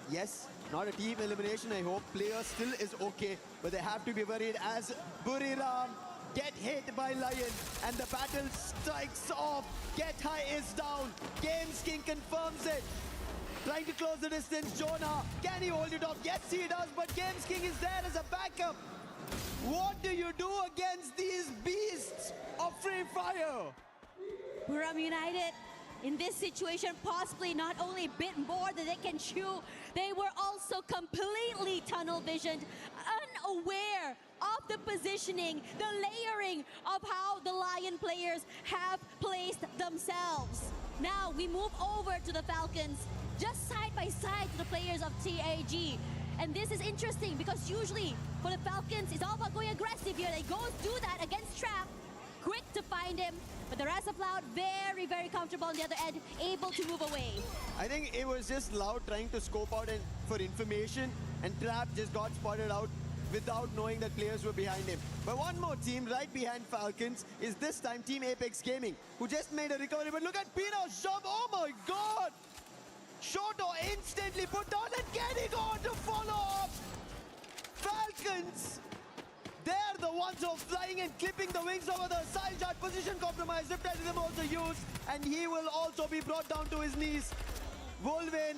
yes, not a team elimination, I hope. Players still is okay, but they have to be worried as Buriram get hit by Lion, and the battle strikes off. Get High is down. Games King confirms it. Trying to close the distance, Jonah. Can he hold it off? Yes, he does, but Games King is there as a backup. What do you do against these beasts of Free Fire? Buriram United, in this situation, possibly not only a bit more than they can chew, they were also completely tunnel visioned, unaware of the positioning, the layering of how the Lion players have placed themselves. Now we move over to the Falcons, just side by side to the players of TAG. And this is interesting because usually for the Falcons, it's all about going aggressive here. They go do that against Trap, quick to find him. But the rest of Loud, very, very comfortable on the other end, able to move away. I think it was just Loud trying to scope out for information, and Trap just got spotted out without knowing that players were behind him. But one more team right behind Falcons is this time Team Apex Gaming, who just made a recovery. But look at Pino's jump. Oh my God! Shoto instantly put down and getting on to follow up. Falcons, they're the ones who are flying and clipping the wings over the Saljat. Position compromise. Riptide also used, and he will also be brought down to his knees. Wolvin,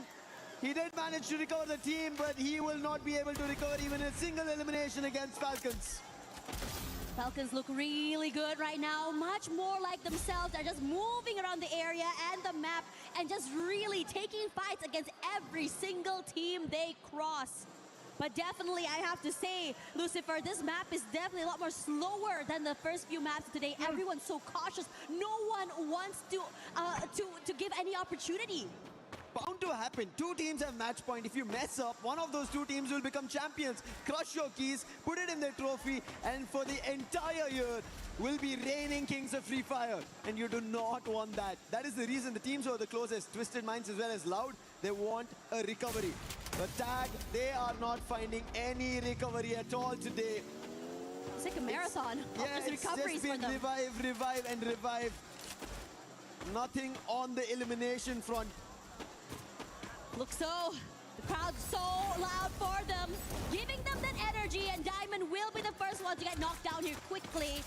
he did manage to recover the team, but he will not be able to recover even a single elimination against Falcons. Falcons look really good right now, much more like themselves. They're just moving around the area and the map and just really taking fights against every single team they cross. But definitely, I have to say, Lucifer, this map is definitely a lot more slower than the first few maps today. Everyone's so cautious. No one wants to give any opportunity. Bound to happen. Two teams have match point. If you mess up, one of those two teams will become champions. Crush your keys, put it in their trophy, and for the entire year will be reigning kings of Free Fire. And you do not want that. That is the reason the teams who are the closest, Twisted Minds as well as Loud, they want a recovery. But Tag, they are not finding any recovery at all today. It's like a marathon of just recoveries just been for them. revive and revive. Nothing on the elimination front. Looks so, the crowd's so loud for them, giving them that energy, and Diamond will be the first one to get knocked down here quickly.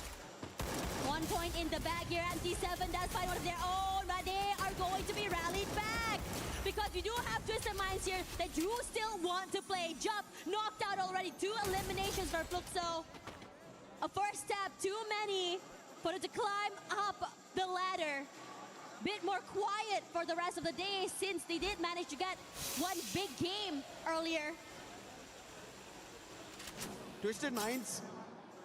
1 point in the bag here, and T7 does find one of their own, but they are going to be rallied back. Because you do have Twisted Minds here that do still want to play. Jump, knocked out already, 2 eliminations for Fluxo. A first step, too many for them to climb up the ladder. Bit more quiet for the rest of the day since they did manage to get one big game earlier. Twisted Minds,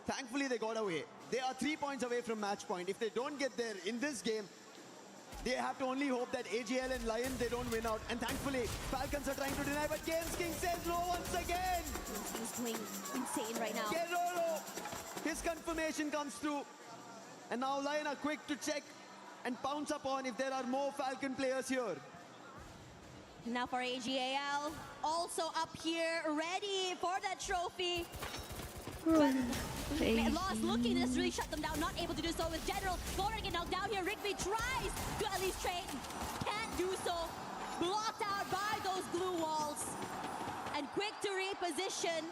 thankfully they got away. They are 3 points away from match point. If they don't get there in this game, they have to only hope that AGL and Lion, they don't win out. And thankfully, Falcons are trying to deny, but Games King says no once again. He's going insane right now. Guerrero, his confirmation comes through. And now Lion are quick to check and pounce upon if there are more Falcon players here. Now for AGAL, also up here, ready for that trophy. But Lost looking to just really shut them down, not able to do so with General. Going to get knocked down here. Rigby tries to at least trade, can't do so. Blocked out by those glue walls. And quick to reposition.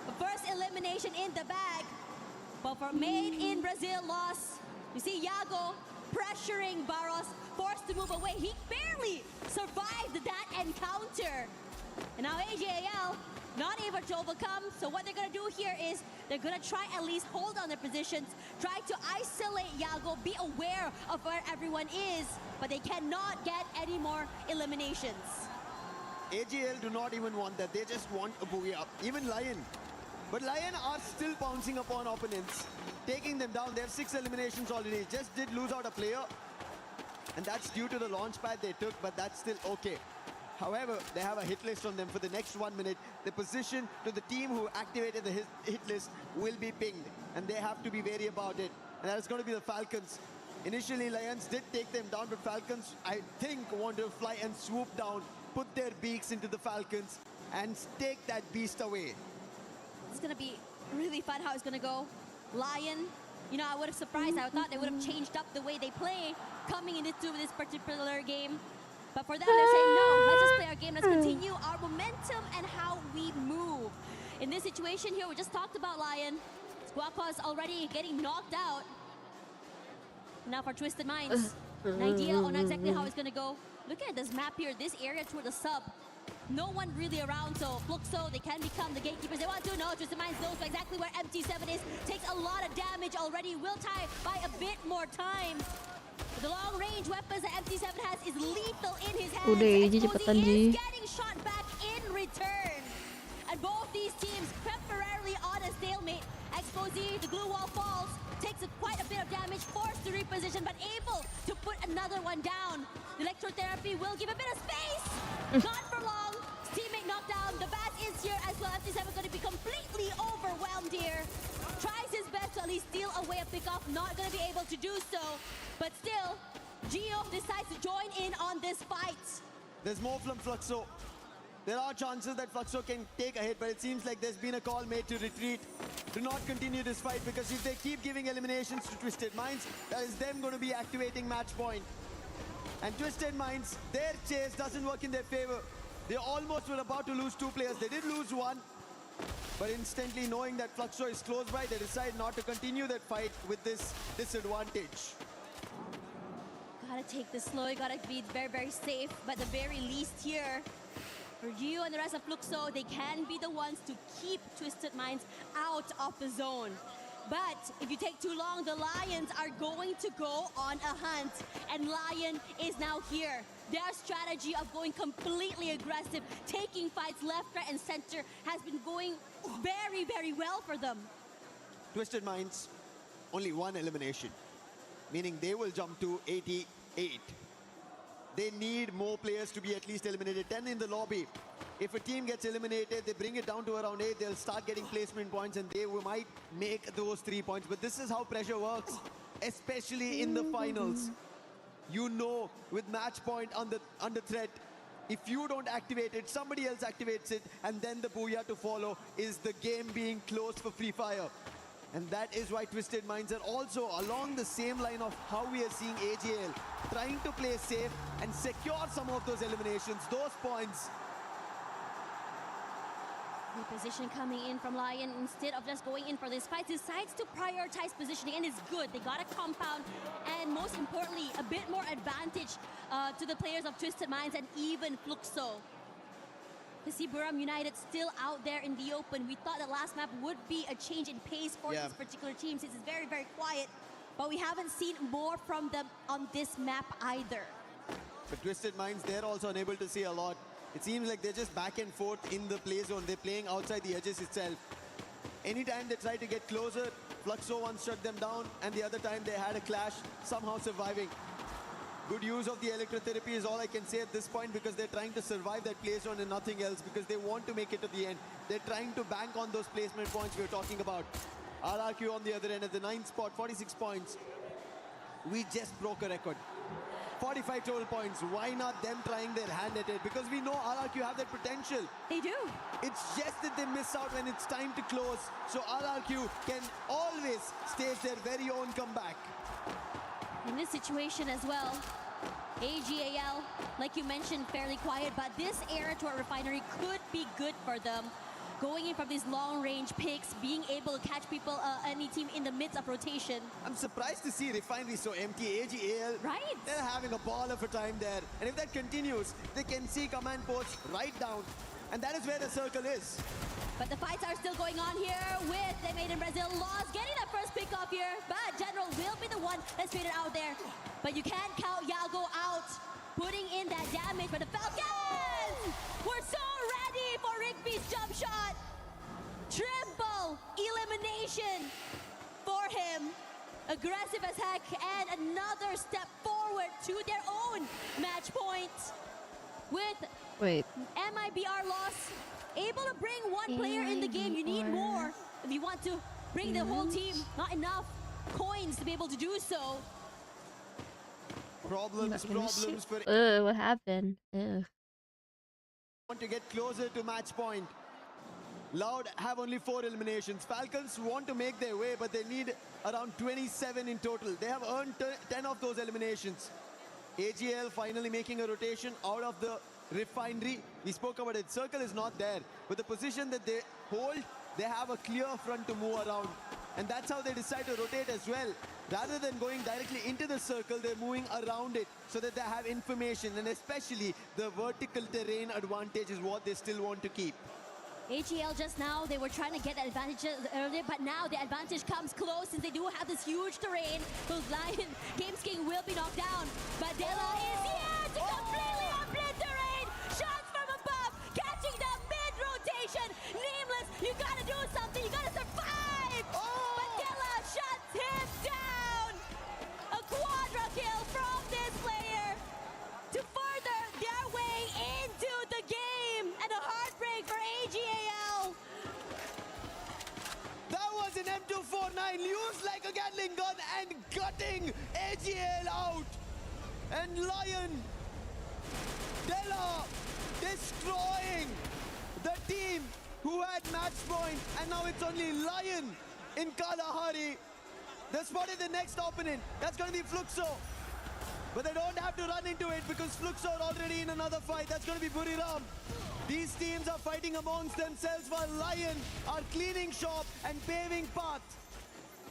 The first elimination in the bag. But for Made in Brazil loss, you see Yago pressuring Barros, forced to move away. He barely survived that encounter. And now AJAL not able to overcome. So what they're going to do here is they're going to try at least hold on their positions, try to isolate Yago, be aware of where everyone is, but they cannot get any more eliminations. AGL do not even want that. They just want a boogie up. Even Lion. But Lion are still pouncing upon opponents, taking them down. They have 6 eliminations already. Just did lose out a player. And that's due to the launch pad they took, but that's still okay. However, they have a hit list on them for the next 1 minute. The position to the team who activated the hit list will be pinged. And they have to be wary about it. And that's going to be the Falcons. Initially, Lions did take them down, but Falcons, I think, want to fly and swoop down, put their beaks into the Falcons, and take that beast away. It's going to be really fun how it's going to go. Lion You know, I would have surprised. I thought they would have changed up the way they play coming into this particular game. But for them, they're saying, no, let's just play our game. Let's continue our momentum and how we move. In this situation here, we just talked about Lion. Squawka's already getting knocked out. Now for Twisted Minds, an idea on exactly how it's going to go. Look at this map here, this area toward the sub. No one really around, so Fluxo, they can become the gatekeepers. They want to, no, Twisted Minds knows exactly where MT7 is. Takes a lot of damage already. Will tie by a bit more time. The long range weapons that MT7 has is lethal in his hands. Exposy is getting shot back in return. And both these teams temporarily on a stalemate. Exposy, the glue wall falls, takes quite a bit of damage, forced to reposition, but able to put another one down. Electrotherapy will give a bit of space. Not for long. Teammate knocked down. The bat is here as well. MT7 going to be completely overwhelmed here. Tries his best to at least steal away a pickoff. Not going to be able to do so. But still, Gio decides to join in on this fight. There's more from Fluxo. There are chances that Fluxo can take a hit, but it seems like there's been a call made to retreat. Do not continue this fight, because if they keep giving eliminations to Twisted Minds, that is them going to be activating match point. And Twisted Minds, their chase doesn't work in their favor. They almost were about to lose 2 players. They did lose 1. But instantly knowing that Fluxo is close by, they decide not to continue that fight with this disadvantage. Gotta take this slow, you gotta be very, very safe. But the very least here, for you and the rest of Fluxo, they can be the ones to keep Twisted Minds out of the zone. But if you take too long, the Lions are going to go on a hunt. And Lion is now here. Their strategy of going completely aggressive, taking fights left, right, and center has been going very, very well for them. Twisted Minds, only 1 elimination, meaning they will jump to 88. They need more players to be at least eliminated. 10 in the lobby. If a team gets eliminated, they bring it down to around 8. They'll start getting placement points, and they might make those 3 points. But this is how pressure works, especially in the finals. You know, with match point under threat, if you don't activate it, somebody else activates it, and then the booyah to follow is the game being closed for Free Fire. And that is why Twisted Minds are also along the same line of how we are seeing AJL trying to play safe and secure some of those eliminations, those points. The position coming in from Lion, instead of just going in for this fight, decides to prioritize positioning, and it's good. They got a compound, and most importantly, a bit more advantage to the players of Twisted Minds and even Fluxo. To see Buram United still out there in the open. We thought the last map would be a change in pace for this particular team, since it's very, very quiet. But we haven't seen more from them on this map either. But Twisted Minds, they're also unable to see a lot. It seems like they're just back and forth in the play zone. They're playing outside the edges itself. Anytime they try to get closer, Fluxo once shut them down, and the other time they had a clash, somehow surviving. Good use of the electrotherapy is all I can say at this point, because they're trying to survive that play zone and nothing else, because they want to make it to the end. They're trying to bank on those placement points we were talking about. RRQ on the other end at the 9th spot, 46 points. We just broke a record. 45 total points. Why not them trying their hand at it? Because we know RRQ have that potential. They do. It's just that they miss out when it's time to close. So RRQ can always stage their very own comeback. In this situation as well, AGAL, like you mentioned, fairly quiet, but this era to our refinery could be good for them. Going in from these long-range picks, being able to catch people, any team in the midst of rotation. I'm surprised to see refinery so empty. AGAL, right? They're having a ball of a time there. And if that continues, they can see command posts right down. And that is where the circle is. But the fights are still going on here with the Made in Brazil loss, getting that first pick off here. But General will be the one that's faded out there. But you can't count Yago out, putting in that damage. But the Falcons, we're so ready for Rigby's jump shot. Triple elimination for him. Aggressive as heck, and another step forward to their own match point. With MIBR loss, able to bring 1 player in the game. You need more if you want to bring the whole team. Not enough coins to be able to do so. Problems for... what happened? Ugh. Want to get closer to match point. Loud have only 4 eliminations. Falcons want to make their way, but they need around 27 in total. They have earned 10 of those eliminations. AGL finally making a rotation out of the refinery. We spoke about it. Circle is not there. But the position that they hold, they have a clear front to move around. And that's how they decide to rotate as well. Rather than going directly into the circle, they're moving around it so that they have information. And especially the vertical terrain advantage is what they still want to keep. AGL just now, they were trying to get the advantage earlier, but now the advantage comes close since they do have this huge terrain. Those Lion Games King will be knocked down, but Della is here to completely obliterate. Shots from above, catching the mid-rotation. Nameless, you gotta do something, you gotta survive. But Della shuts him down. A quadra kill from this player to further their way into the game, and a heartbreak for AGAL. That was an M249 used like a Gatling gun and gutting AGL out. And Lion, Della destroying the team who had match point, and now it's only Lion in Kalahari. They spotted the next opponent. That's going to be Fluxo. But they don't have to run into it because Fluxo are already in another fight. That's going to be Buriram. These teams are fighting amongst themselves while Lion are cleaning shop and paving path.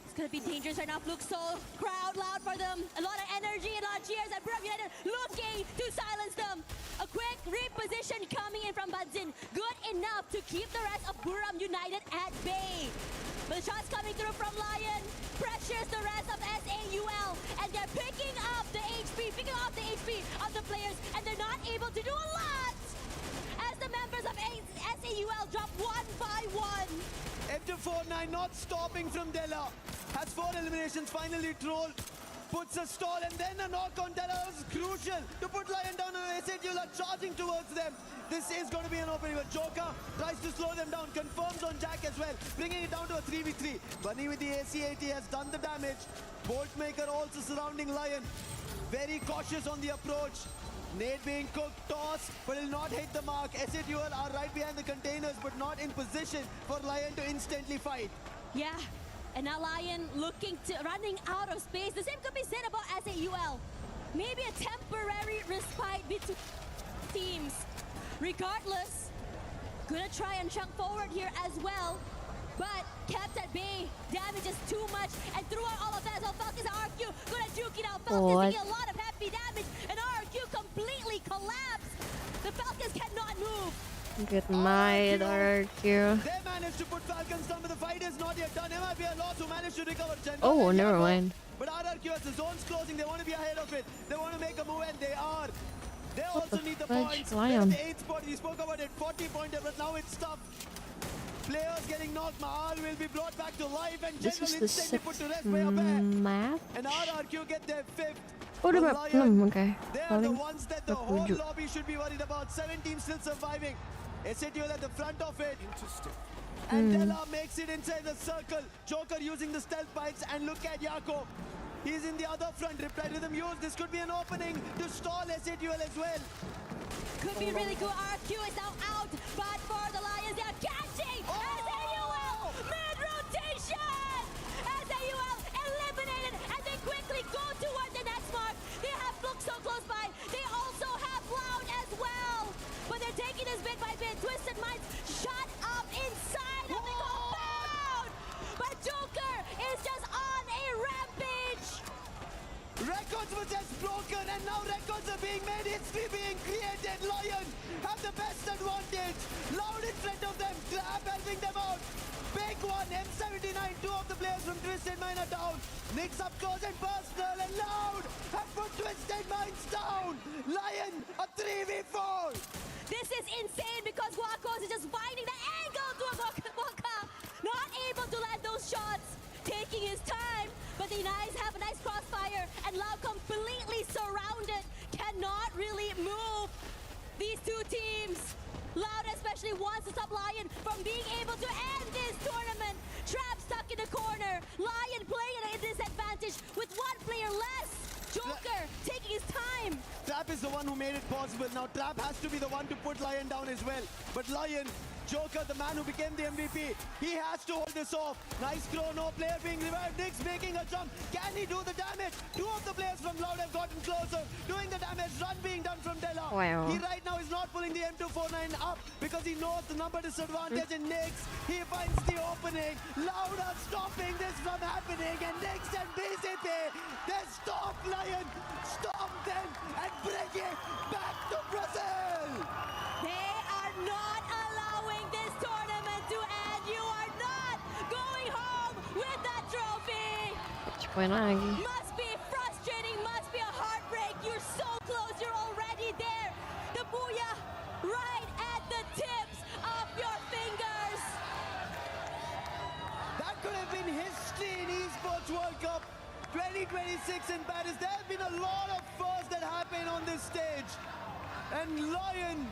It's gonna be dangerous right now. Fluxo, crowd loud for them. A lot of energy, a lot of cheers, and Buriram United looking to silence them. A quick reposition coming in from Badzin. Good enough to keep the rest of Buriram United at bay. But the shots coming through from Lion pressures the rest of SAUL, and they're picking up the HP of the players, and they're not able to do a lot as the members of SAUL drop one by one. M249 not stopping from Della. Has 4 eliminations, finally Troll puts a stall, and then a knock on Della was crucial to put Lion down, and SAUL are charging towards them. This is going to be an opening, but Joker tries to slow them down, confirms on Jack as well, bringing it down to a 3v3. Bunny with the ACAT has done the damage. Boltmaker also surrounding Lion. Very cautious on the approach. Nade being cooked, toss, but will not hit the mark. SAUL are right behind the containers, but not in position for Lion to instantly fight. Yeah, and now Lion running out of space. The same could be said about SAUL. Maybe a temporary respite between teams. Regardless, gonna try and chunk forward here as well, but kept at bay. Damage is too much, and throughout all of that, so Falcons and RQ gonna duke it out. Falcons taking a lot of heavy damage, and RQ completely collapsed. The Falcons cannot move. Good night, RQ. They managed to put Falcons down, but the fight is not yet done. MIP are lost, who managed to recover. Oh, never mind. But RRQ, as the zone's closing, they want to be ahead of it. They want to make a move, and they are. They also need the points. Lion. The 8th spot, we spoke about it, 40-pointer, but now it's tough. Players getting knocked. Mahal will be brought back to life, and This General is the instantly put to rest by a 6th bear. match. And RRQ get their 5th. Oh, the map. Okay. They are the ones that the whole lobby should be worried about. 7 teams still surviving. SAUL at the front of it. And Della makes it inside the circle. Joker using the stealth bites, and look at Yako. He's in the other front. Reply to them used. This could be an opening to stall SAUL as well. Could be really good. RQ is now out, but for the Lions, they are catching SAUL mid-rotation. SAUL eliminated, and they quickly go toward the next mark. They have Fluxo close by. They also have Loud as well, but they're taking this bit by bit. Twisted Minds shut up inside of the compound, but Joker is just on a rampage. Records were just broken, and now records are being made. History being created. Lion have the best advantage. Loud in front of them. Trap helping them out. Big one. M79. 2 of the players from Twisted Mind are down. Nicks up close and personal, and Loud have put Twisted Minds down. Lion a 3v4. This is insane because Wakos is just finding the angle to a Waka. Not able to land those shots. Taking his time, but the Knights have a nice crossfire, and Loud completely surrounded. Cannot really move. These two teams. Loud especially wants to stop Lion from being able to end this tournament. Trap stuck in the corner. Lion playing at a disadvantage with 1 player less. Joker taking his time. Trap is the one who made it possible. Now Trap has to be the one to put Lion down as well. But Lion Joker, the man who became the MVP. He has to hold this off. Nice chrono, player being revived. Nix making a jump. Can he do the damage? Two of the players from Loud have gotten closer. Doing the damage. Run being done from Della. Wow. He right now is not pulling the M249 up because he knows the number disadvantage. And Nix, he finds the opening. Loud are stopping this from happening. And Nix and BCP, they stop Lion, stop them, and bring it back to Brazil. They are not allowing this tournament to end. You are not going home with that trophy. Must be frustrating, must be a heartbreak. You're so close, you're already there. The booyah right at the tips of your fingers. That could have been history in Esports World Cup 2026 in Paris. There have been a lot of firsts that happen on this stage. And Lion,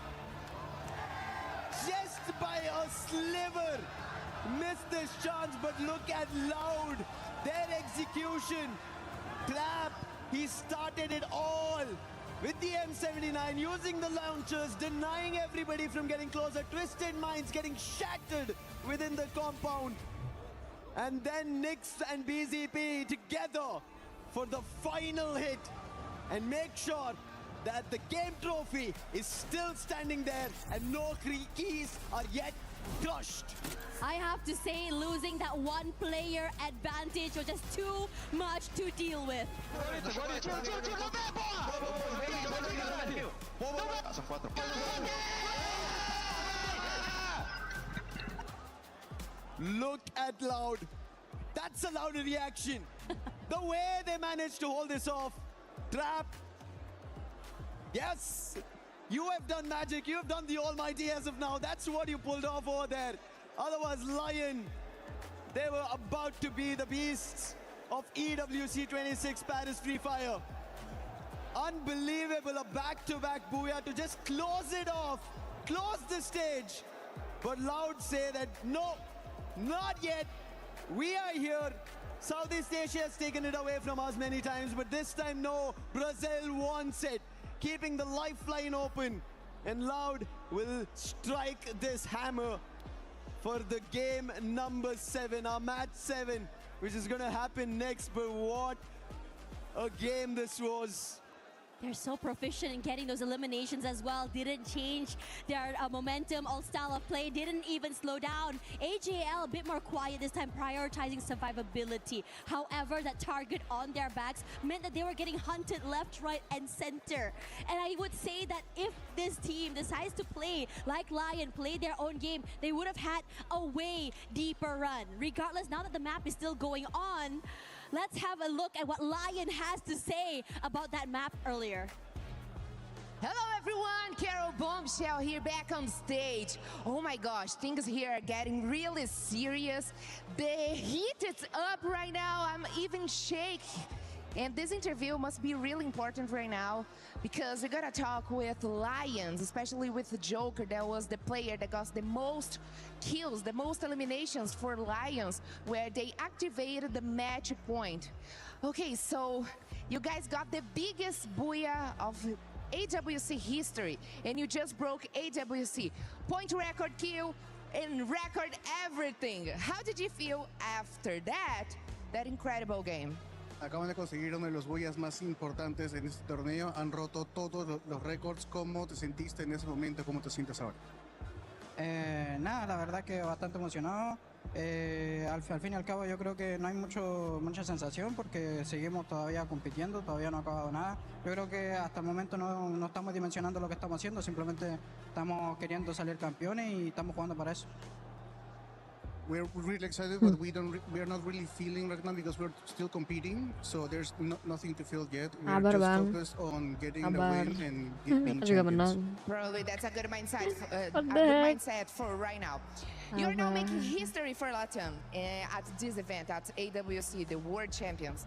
just by a sliver, missed this chance. But look at Loud, their execution. Clap, he started it all with the M79, using the launchers, denying everybody from getting closer. Twisted Minds getting shattered within the compound. And then Nix and BZP together for the final hit. And make sure that the game trophy is still standing there and no keys are yet crushed. I have to say, losing that one player advantage was just too much to deal with. Look at Loud. That's a Loud reaction. The way they managed to hold this off. Trap. Yes, you have done magic. You have done the almighty as of now. That's what you pulled off over there. Otherwise, Lion, they were about to be the beasts of EWC 26 Paris Free Fire. Unbelievable, a back-to-back booyah to just close it off, close the stage. But Loud say that no, not yet. We are here. Southeast Asia has taken it away from us many times, but this time no, Brazil wants it. Keeping the lifeline open, and Loud will strike this hammer for the game number 7, our match 7, which is gonna happen next. But what a game this was. They're so proficient in getting those eliminations as well. Didn't change their momentum or style of play. Didn't even slow down. AJL a bit more quiet this time, prioritizing survivability. However, that target on their backs meant that they were getting hunted left, right, and center. And I would say that if this team decides to play like Lion, play their own game, they would have had a way deeper run. Regardless, now that the map is still going on, let's have a look at what Lion has to say about that map earlier. Hello everyone, Carol Bombshell here back on stage. Oh my gosh, things here are getting really serious. The heat is up right now, I'm even shaking. And this interview must be really important right now because we're gonna talk with Lions, especially with the Joker. That was the player that got the most kills, the most eliminations for Lions, where they activated the match point. Okay, so you guys got the biggest booyah of AWC history, and you just broke AWC point record, kill, and record everything. How did you feel after that incredible game? Acaban de conseguir uno de los boyas más importantes en este torneo. Han roto todos los récords. ¿Cómo te sentiste en ese momento? ¿Cómo te sientes ahora? Nada, la verdad que bastante emocionado. Al fin y al cabo yo creo que no hay mucha sensación porque seguimos todavía compitiendo, todavía no ha acabado nada. Yo creo que hasta el momento no estamos dimensionando lo que estamos haciendo, simplemente estamos queriendo salir campeones y estamos jugando para eso. We're really excited, but we are not really feeling right now because we're still competing. So there's nothing to feel yet. We're just focused on getting the win and being champions. Probably that's a good mindset, for right now. You're now making history for Latin at this event at AWC, the World Champions.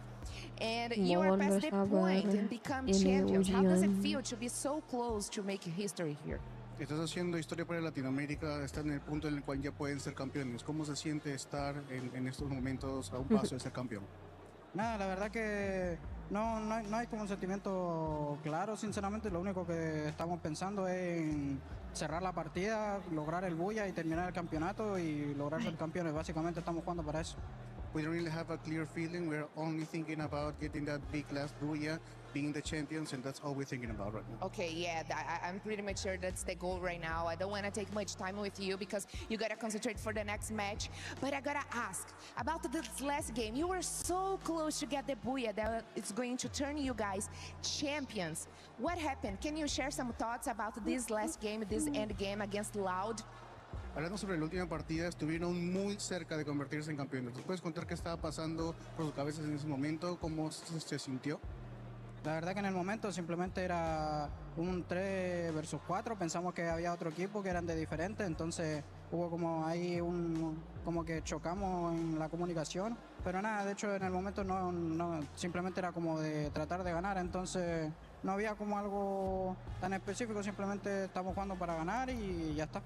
And you are past the point and become champions. How does it feel to be so close to making history here? Estás haciendo historia para Latinoamérica, están en el punto en el cual ya pueden ser campeones. ¿Cómo se siente estar en estos momentos a un paso de ser campeón? Nada, la verdad que no hay como un sentimiento claro, sinceramente. Lo único que estamos pensando es cerrar la partida, lograr el bulla y terminar el campeonato y lograr ser campeones. Básicamente estamos jugando para eso. We don't really have a clear feeling. We're only thinking about getting that big last booyah, being the champions, and that's all we're thinking about right now. Okay, yeah, I'm pretty much sure that's the goal right now. I don't want to take much time with you because you got to concentrate for the next match. But I got to ask about this last game. You were so close to get the booyah that it's going to turn you guys champions. What happened? Can you share some thoughts about this last game, this end game against Loud? Hablando sobre la última partida, estuvieron muy cerca de convertirse en campeones. ¿Nos puedes contar qué estaba pasando por sus cabezas en ese momento? ¿Cómo se sintió? La verdad que en el momento simplemente era un 3 versus 4. Pensamos que había otro equipo que eran de diferente, entonces hubo como ahí como que chocamos en la comunicación. Pero nada, de hecho en el momento no simplemente era como de tratar de ganar, entonces no había como algo tan específico, simplemente estamos jugando para ganar y ya está.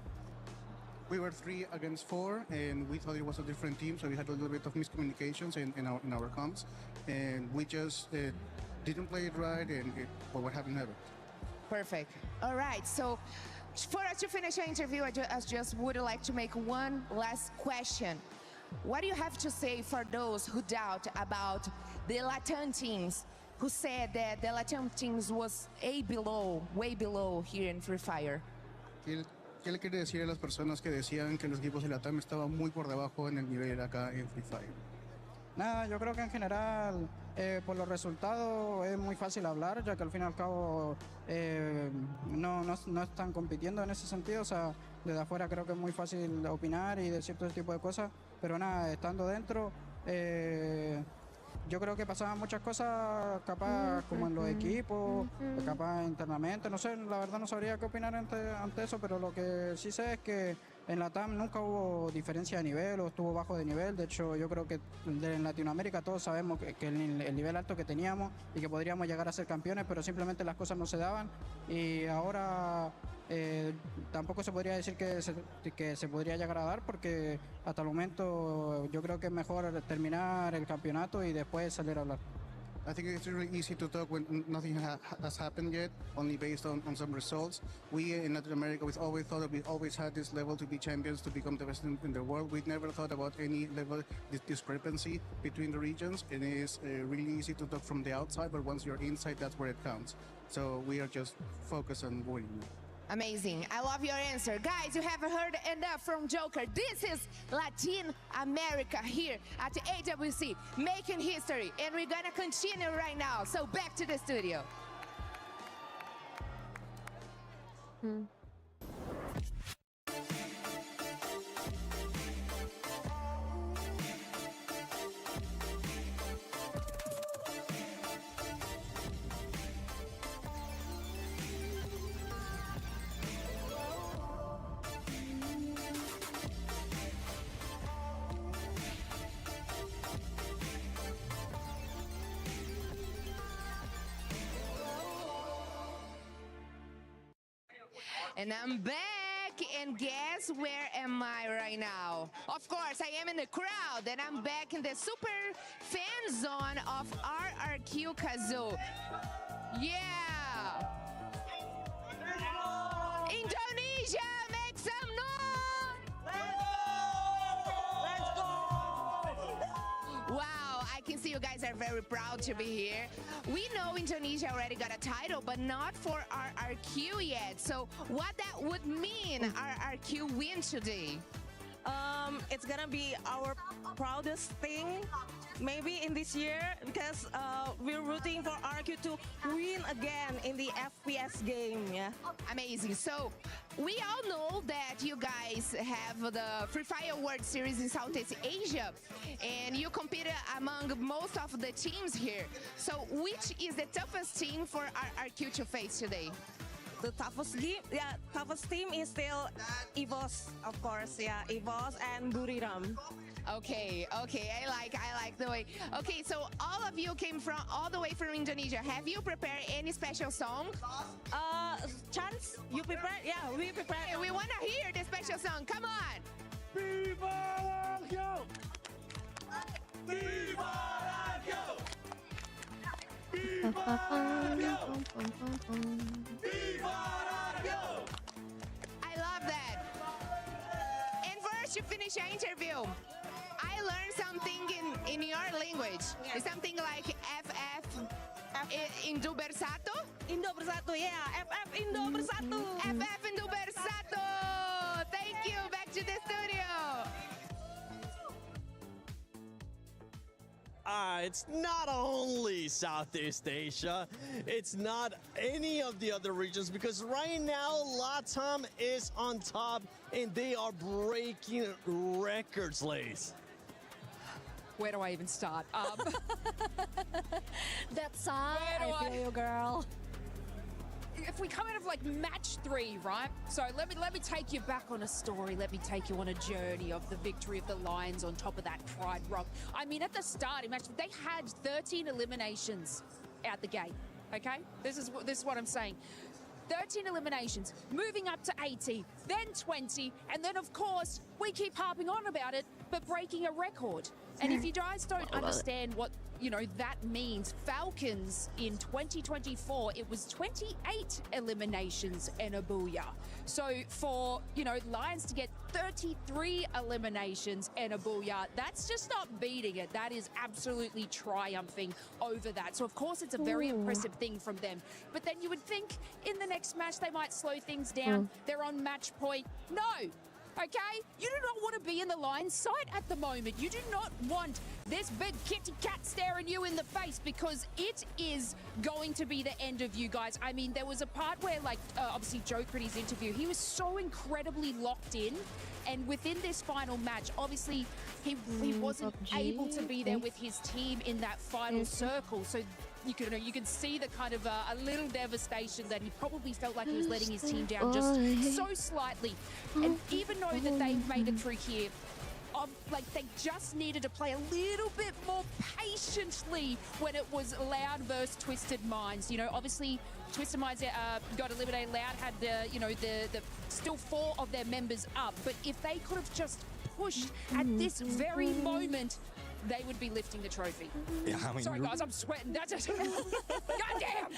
We were 3 against 4, and we thought it was a different team, so we had a little bit of miscommunications in our comms, and we just didn't play it right, and what happened happened. Perfect. All right, so for us to finish our interview, I just would like to make one last question. What do you have to say for those who doubt about the Latam teams, who said that the Latam teams was way below here in Free Fire? ¿Qué le quiere decir a las personas que decían que los equipos de Latam estaban muy por debajo en el nivel acá en Free Fire? Nada, yo creo que en general por los resultados es muy fácil hablar, ya que al fin y al cabo no están compitiendo en ese sentido. O sea, desde afuera creo que es muy fácil opinar y decir todo ese tipo de cosas, pero nada, estando dentro, yo creo que pasaban muchas cosas, capaz como en los equipos, capaz internamente. No sé, la verdad no sabría qué opinar ante eso, pero lo que sí sé es que en la TAM nunca hubo diferencia de nivel o estuvo bajo de nivel. De hecho, yo creo que en Latinoamérica todos sabemos que el nivel alto que teníamos y que podríamos llegar a ser campeones, pero simplemente las cosas no se daban. Y ahora tampoco se podría decir que se podría llegar a dar, porque hasta el momento yo creo que es mejor terminar el campeonato y después salir a hablar. I think it's really easy to talk when nothing has happened yet, only based on some results. We in Latin America, we always thought that we always had this level to be champions, to become the best in the world. We never thought about any level discrepancy between the regions. And it is really easy to talk from the outside, but once you're inside, that's where it counts. So we are just focused on winning. Amazing. I love your answer. Guys, you have heard enough from Joker. This is Latin America here at the AWC, making history. And we're going to continue right now. So back to the studio. And I'm back, and guess where am I right now? Of course, I am in the crowd, and I'm back in the super fan zone of RRQ Kazoo. Yeah! Indonesia, make some noise! Let's go! Wow, I can see you guys are very proud to be here. We know Indonesia already got a title, but not for RRQ yet. So what that would mean RRQ win today? It's gonna be our proudest thing maybe in this year, because we're rooting for RRQ to win again in the FPS game. Yeah, amazing. So we all know that you guys have the Free Fire World Series in Southeast Asia, and you compete among most of the teams here. So which is the toughest team for RRQ to face today? The toughest team is still EVOS, of course. Yeah, EVOS and Buriram. Okay, I like the way. Okay, so all of you came from all the way from Indonesia. Have you prepared any special song? Chance, you prepared? Yeah, we prepared. Okay, we want to hear the special song. Come on. Viva RRQ! Viva RRQ! Viva RRQ! Viva RRQ! that. And first, to finish the interview, I learned something in your language. It's something like FF Indo Bersatu? Indo Bersatu, yeah. FF Indo Bersatu. FF Indo Bersatu. Thank you. Back to the studio. It's not only Southeast Asia, it's not any of the other regions, because right now LATAM is on top and they are breaking records, Lace. Where do I even start? That sigh, I feel you, girl. If we come out of like match 3, right? So let me take you back on a story. Let me take you on a journey of the victory of the Lions on top of that Pride Rock. I mean, at the start, imagine they had 13 eliminations out the gate. Okay, this is what I'm saying. 13 eliminations, moving up to 18, then 20, and then of course we keep harping on about it, but breaking a record. And if you guys don't understand what that means, Falcons in 2024, it was 28 eliminations and a booyah. So for Lions to get 33 eliminations and a booyah, that's just not beating it. That is absolutely triumphing over that. So of course it's a very impressive thing from them. But then you would think in the next match they might slow things down. They're on match point. No. Okay? You do not want to be in the Lions side at the moment. You do not want this big kitty cat staring you in the face, because it is going to be the end of you guys. I mean, there was a part where, obviously Joe Critty's interview, he was so incredibly locked in. And within this final match, obviously, he wasn't able to be there with his team in that final circle. So you can see the kind of a little devastation that he probably felt like he was letting his team down just so slightly. And even though that they've made it through here, they just needed to play a little bit more patiently when it was Loud versus Twisted Minds. Obviously, Twisted Minds got eliminated. Loud had the still 4 of their members up. But if they could have just pushed at this very moment, they would be lifting the trophy. Yeah, I mean, sorry guys, I'm sweating. That's just goddamn.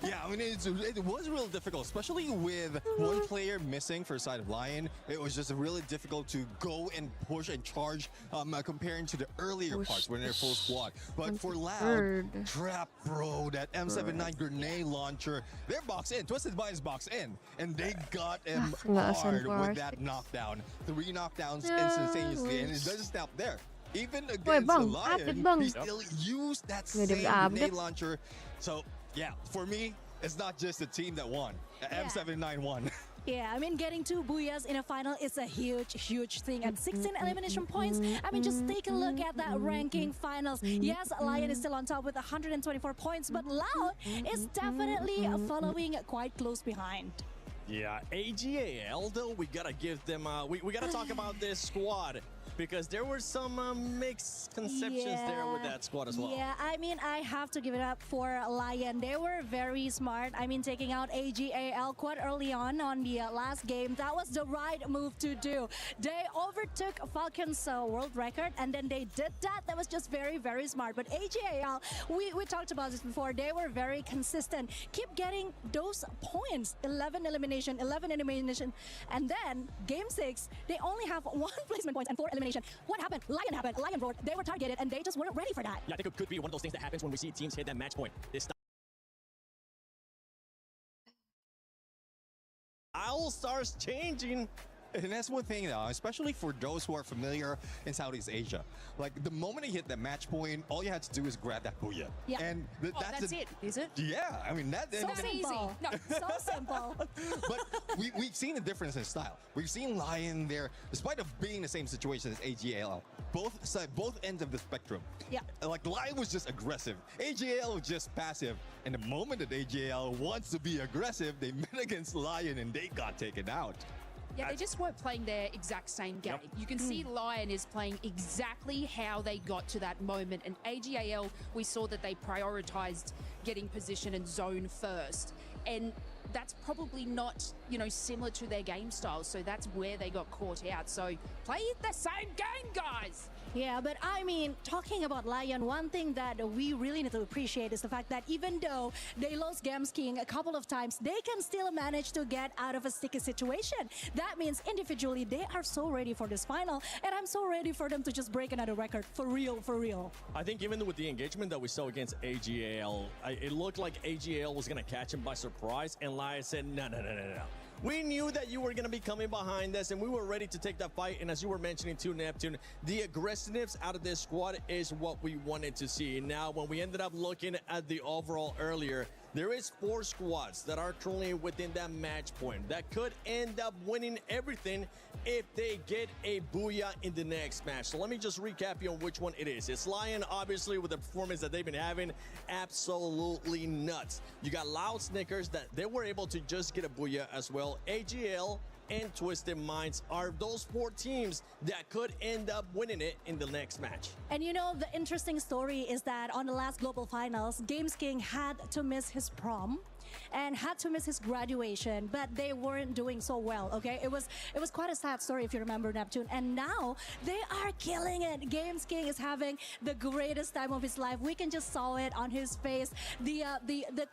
Yeah, I mean, it was real difficult, especially with one player missing for the side of Lion. It was just really difficult to go and push and charge comparing to the earlier parts when they're full squad. But for Loud, Trap Bro, that M79 grenade launcher, they're boxed in. Twisted Minds boxed in, and they got him hard with that knockdown. 3 knockdowns instantaneously, and it doesn't stop there. Even against the Lion, he still used that same grenade launcher. So yeah, for me, it's not just the team that won. M79 won. Yeah, I mean, getting 2 booyahs in a final is a huge thing. And 16 elimination points, I mean, just take a look at that ranking finals. Yes, Lion is still on top with 124 points, but Loud is definitely following quite close behind. Yeah, AGAL though, we gotta give them, we gotta talk about this squad, because there were some mixed conceptions there with that squad as well. Yeah, I mean, I have to give it up for Lion. They were very smart. I mean, taking out AGAL quite early on the last game, that was the right move to do. They overtook Falcon's world record, and then they did that. That was just very smart. But AGAL, we talked about this before, they were very consistent. Keep getting those points. 11 elimination, and then game 6, they only have 1 placement points and 4 elimination. What happened? Lion roared. They were targeted, and they just weren't ready for that. Yeah, I think it could be one of those things that happens when we see teams hit that match point. This Owl Stars changing. And that's one thing, though, especially for those who are familiar in Southeast Asia. Like, the moment you hit that match point, all you had to do is grab that booyah. Yeah. And that's it, is it? Yeah, I mean, that... So easy. No, so simple. But we've seen a difference in style. We've seen Lion there, despite of being in the same situation as AGAL, both ends of the spectrum. Yeah. Like, Lion was just aggressive. AGAL was just passive. And the moment that AGAL wants to be aggressive, they met against Lion and they got taken out. Yeah, they just weren't playing their exact same game. You can see Lion is playing exactly how they got to that moment. And AGAL, we saw that they prioritized getting position and zone first. And that's probably not, similar to their game style. So that's where they got caught out. So play the same game, guys. Yeah, but I mean, talking about Lion, one thing that we really need to appreciate is the fact that even though they lost Games King a couple of times, they can still manage to get out of a sticky situation. That means individually, they are so ready for this final, and I'm so ready for them to just break another record. For real, for real. I think even with the engagement that we saw against AGAL, it looked like AGAL was going to catch him by surprise, and Lion said, no. We knew that you were going to be coming behind us, and we were ready to take that fight. And as you were mentioning too, Neptune, the aggressiveness out of this squad is what we wanted to see. Now, when we ended up looking at the overall earlier, there is 4 squads that are currently within that match point that could end up winning everything if they get a booyah in the next match. So let me just recap you on which one it is. It's Lion, obviously, with the performance that they've been having, absolutely nuts. You got Loud Snickers that they were able to just get a booyah as well. AGL and Twisted Minds are those 4 teams that could end up winning it in the next match. And the interesting story is that on the last global finals, Games King had to miss his prom and had to miss his graduation, but they weren't doing so well. Okay, it was quite a sad story if you remember, Neptune. And now they are killing it. Games King is having the greatest time of his life. We can just saw it on his face, the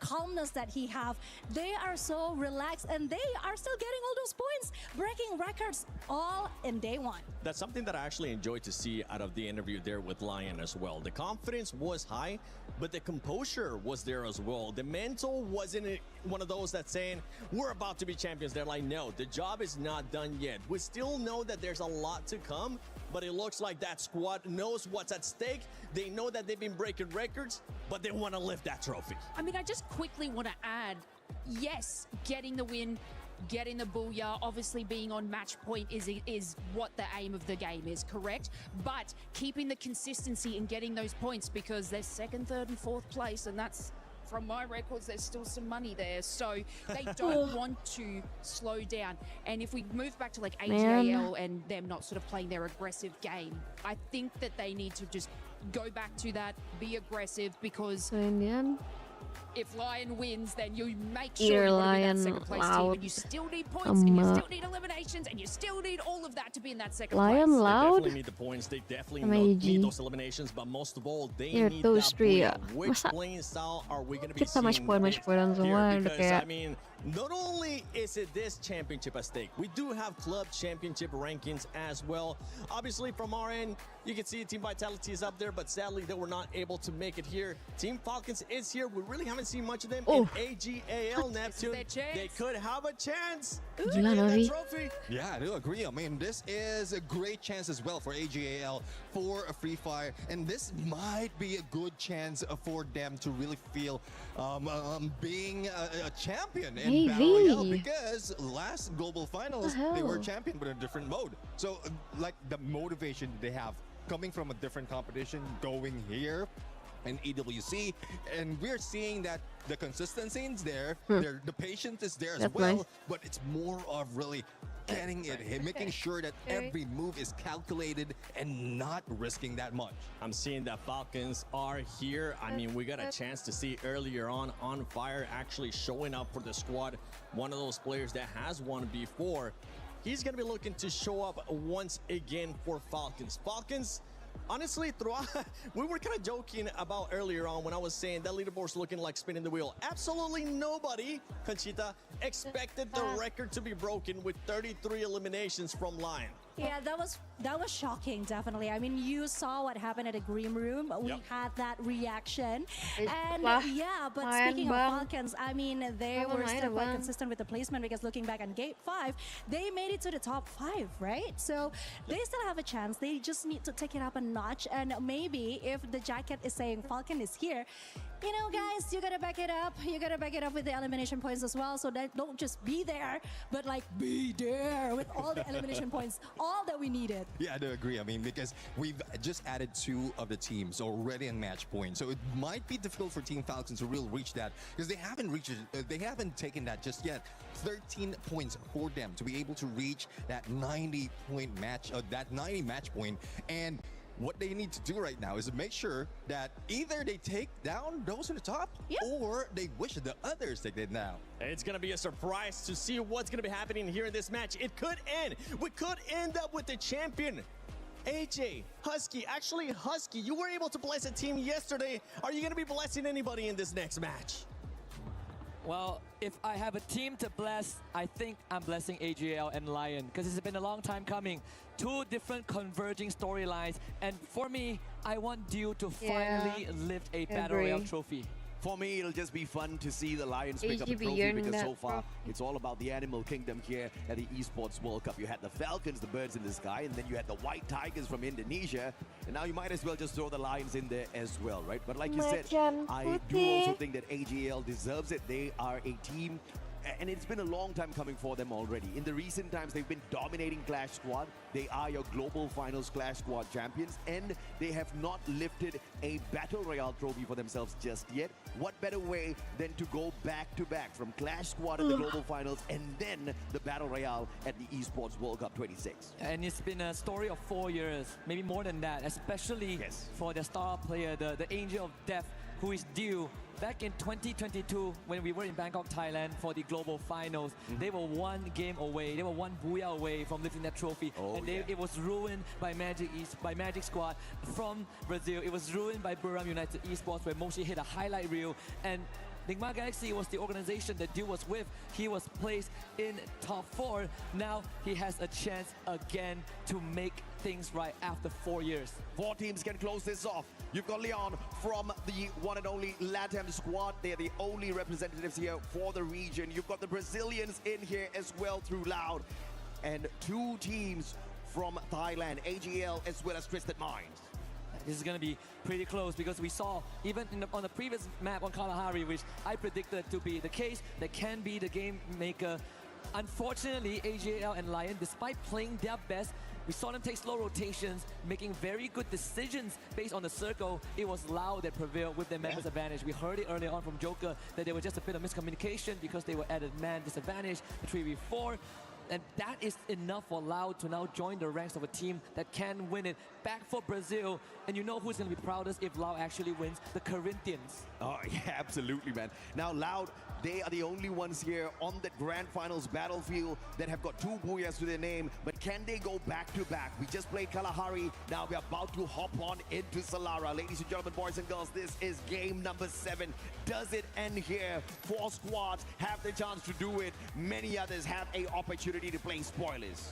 calmness that he have. They are so relaxed, and they are still getting all those points, breaking records all in day 1. That's something that I actually enjoyed to see out of the interview there with Lion as well. The confidence was high, but the composure was there as well. The mental wasn't one of those that's saying, we're about to be champions. They're like, no, the job is not done yet. We still know that there's a lot to come, but it looks like that squad knows what's at stake. They know that they've been breaking records, but they want to lift that trophy. I mean, I just quickly want to add, yes, getting the win, getting the booyah, obviously being on match point is what the aim of the game is, correct? But keeping the consistency and getting those points, because they're 2nd, 3rd, and 4th place, and that's, from my records, there's still some money there. So they don't want to slow down. And if we move back to like AGAL and them not sort of playing their aggressive game, I think that they need to just go back to that, be aggressive, because if Lion wins, then you make sure you want to be that 2nd place team, and you still need points, and you still need eliminations, and you still need all of that to be in that 2nd place. They definitely need the points. They definitely need those eliminations, but most of all, they need that booyah. Which playing style are we going to be seeing here? Because, I mean, not only is it this championship at stake, we do have club championship rankings as well. Obviously, from our end, you can see Team Vitality is up there, but sadly, they were not able to make it here. Team Falcons is here. We really haven't seen much of them in AGAL, Neptune. They could have a chance to get that trophy. Yeah, I do agree. I mean, this is a great chance as well for AGAL for a free fire, and this might be a good chance for them to really feel being a champion in Battle Royale, because last global finals they were champion but in a different mode. So like the motivation they have coming from a different competition, going here in EWC, and we're seeing that the consistency is there, the patience is there as well, but it's more of really getting it, making sure that every move is calculated and not risking that much. I'm seeing that Falcons are here. I mean, we got a chance to see earlier on Fire actually showing up for the squad. One of those players that has won before. He's going to be looking to show up once again for Falcons. Falcons, honestly, throughout, we were kind of joking about earlier on when I was saying that leaderboard's looking like spinning the wheel. Absolutely nobody, Conchita, expected the record to be broken with 33 eliminations from Lion. Yeah, that was shocking, definitely. I mean, you saw what happened at the green room. We had that reaction. And yeah, but speaking of Falcons, I mean, they were still quite consistent with the placement, because looking back on Gate 5, they made it to the top 5, right? So they still have a chance. They just need to take it up a notch. And maybe if the jacket is saying Falcon is here, you know, guys, you gotta back it up. You gotta back it up with the elimination points as well. So that don't just be there, but like be there with all the elimination points, all that we needed. Yeah, I do agree. I mean, because we've just added 2 of the teams already in match point, so it might be difficult for Team Falcons to really reach that, because they haven't reached it. They haven't taken that just yet. 13 points for them to be able to reach that 90 point match, that 90 match point, and what they need to do right now is to make sure that either they take down those at the top or they wish the others take them down. It's going to be a surprise to see what's going to be happening here in this match. It could end. We could end up with the champion. AJ, Husky, actually Husky, you were able to bless a team yesterday. Are you going to be blessing anybody in this next match? Well, if I have a team to bless, I think I'm blessing AGL and Lion because it's been a long time coming. Two different converging storylines, and for me, I want Dew to finally lift a Battle Royale trophy. For me, it'll just be fun to see the Lions pick up the trophy because so far it's all about the animal kingdom here at the Esports World Cup. You had the Falcons, the birds in the sky, and then you had the white tigers from Indonesia. And now you might as well just throw the Lions in there as well, right? But like you said, I do also think that AGL deserves it. They are a team, and it's been a long time coming for them already. In the recent times, they've been dominating Clash Squad. They are your global finals Clash Squad champions, and they have not lifted a Battle Royale trophy for themselves just yet. What better way than to go back-to-back from Clash Squad at the global finals and then the Battle Royale at the Esports World Cup 26. And it's been a story of 4 years, maybe more than that, especially for the star player, the Angel of Death, who is Dew. Back in 2022, when we were in Bangkok, Thailand for the global finals, they were one game away, they were one booyah away from lifting that trophy. It was ruined by Magic Squad from Brazil. It was ruined by Buriram United Esports, where Moshi hit a highlight reel. And Nigma Galaxy was the organization that Dew was with. He was placed in top 4. Now he has a chance again to make things right after 4 years. 4 teams can close this off. You've got Leon from the one and only LATAM squad. They're the only representatives here for the region. You've got the Brazilians in here as well through Loud. And 2 teams from Thailand, AGL as well as Twisted Minds. This is going to be pretty close because we saw even on the previous map on Kalahari, which I predicted to be the case, that can be the game maker. Unfortunately, AGL and Lion, despite playing their best, we saw them take slow rotations, making very good decisions based on the circle. It was Loud that prevailed with their members advantage. We heard it earlier on from Joker that there was just a bit of miscommunication because they were at a man disadvantage, 3v4. And that is enough for Loud to now join the ranks of a team that can win it. Back for Brazil. And you know who's going to be proudest if Loud actually wins? The Corinthians. Oh, yeah, absolutely, man. Now, Loud, they are the only ones here on the Grand Finals battlefield that have got 2 booyahs to their name. But can they go back-to-back? We just played Kalahari. Now we're about to hop on into Solara. Ladies and gentlemen, boys and girls, this is game number 7. Does it end here? 4 squads have the chance to do it. Many others have an opportunity to play spoilers.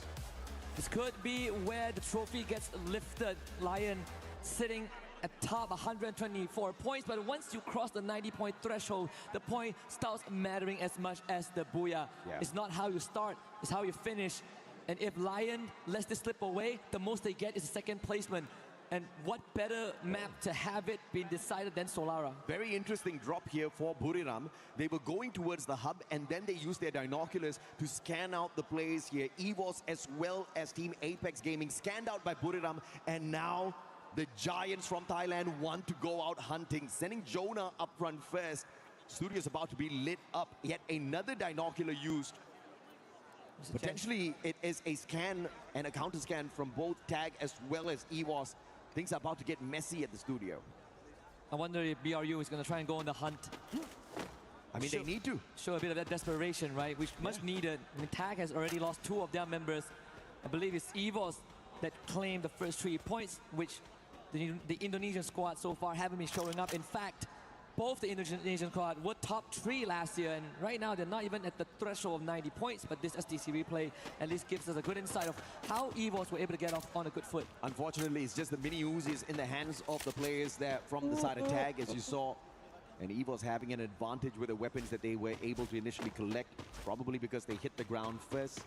This could be where the trophy gets lifted. Lion sitting at top 124 points, but once you cross the 90-point threshold, the point starts mattering as much as the booyah. It's not how you start, it's how you finish. And if Lion lets this slip away, the most they get is a 2nd placement. And what better map to have it being decided than Solara? Very interesting drop here for Buriram. They were going towards the hub, and then they used their binoculars to scan out the plays here. EVOS as well as Team Apex Gaming scanned out by Buriram, and now the Giants from Thailand want to go out hunting, sending Jonah up front first. Studio's about to be lit up. Yet another binocular used. Potentially, it is a scan and a counter scan from both Tag as well as EVOS. Things are about to get messy at the studio. I wonder if BRU is going to try and go on the hunt. I mean, they need to. Show a bit of that desperation, right? Which much needed. I mean, Tag has already lost 2 of their members. I believe it's EVOS that claimed the first 3 points, which the Indonesian squad so far haven't been showing up. In fact, both the Indonesian squad were top 3 last year, and right now they're not even at the threshold of 90 points, but this STC replay at least gives us a good insight of how EVOS were able to get off on a good foot. Unfortunately, it's just the mini Uzis in the hands of the players there from the side of Tag, as you saw. And EVOS having an advantage with the weapons that they were able to initially collect, probably because they hit the ground first.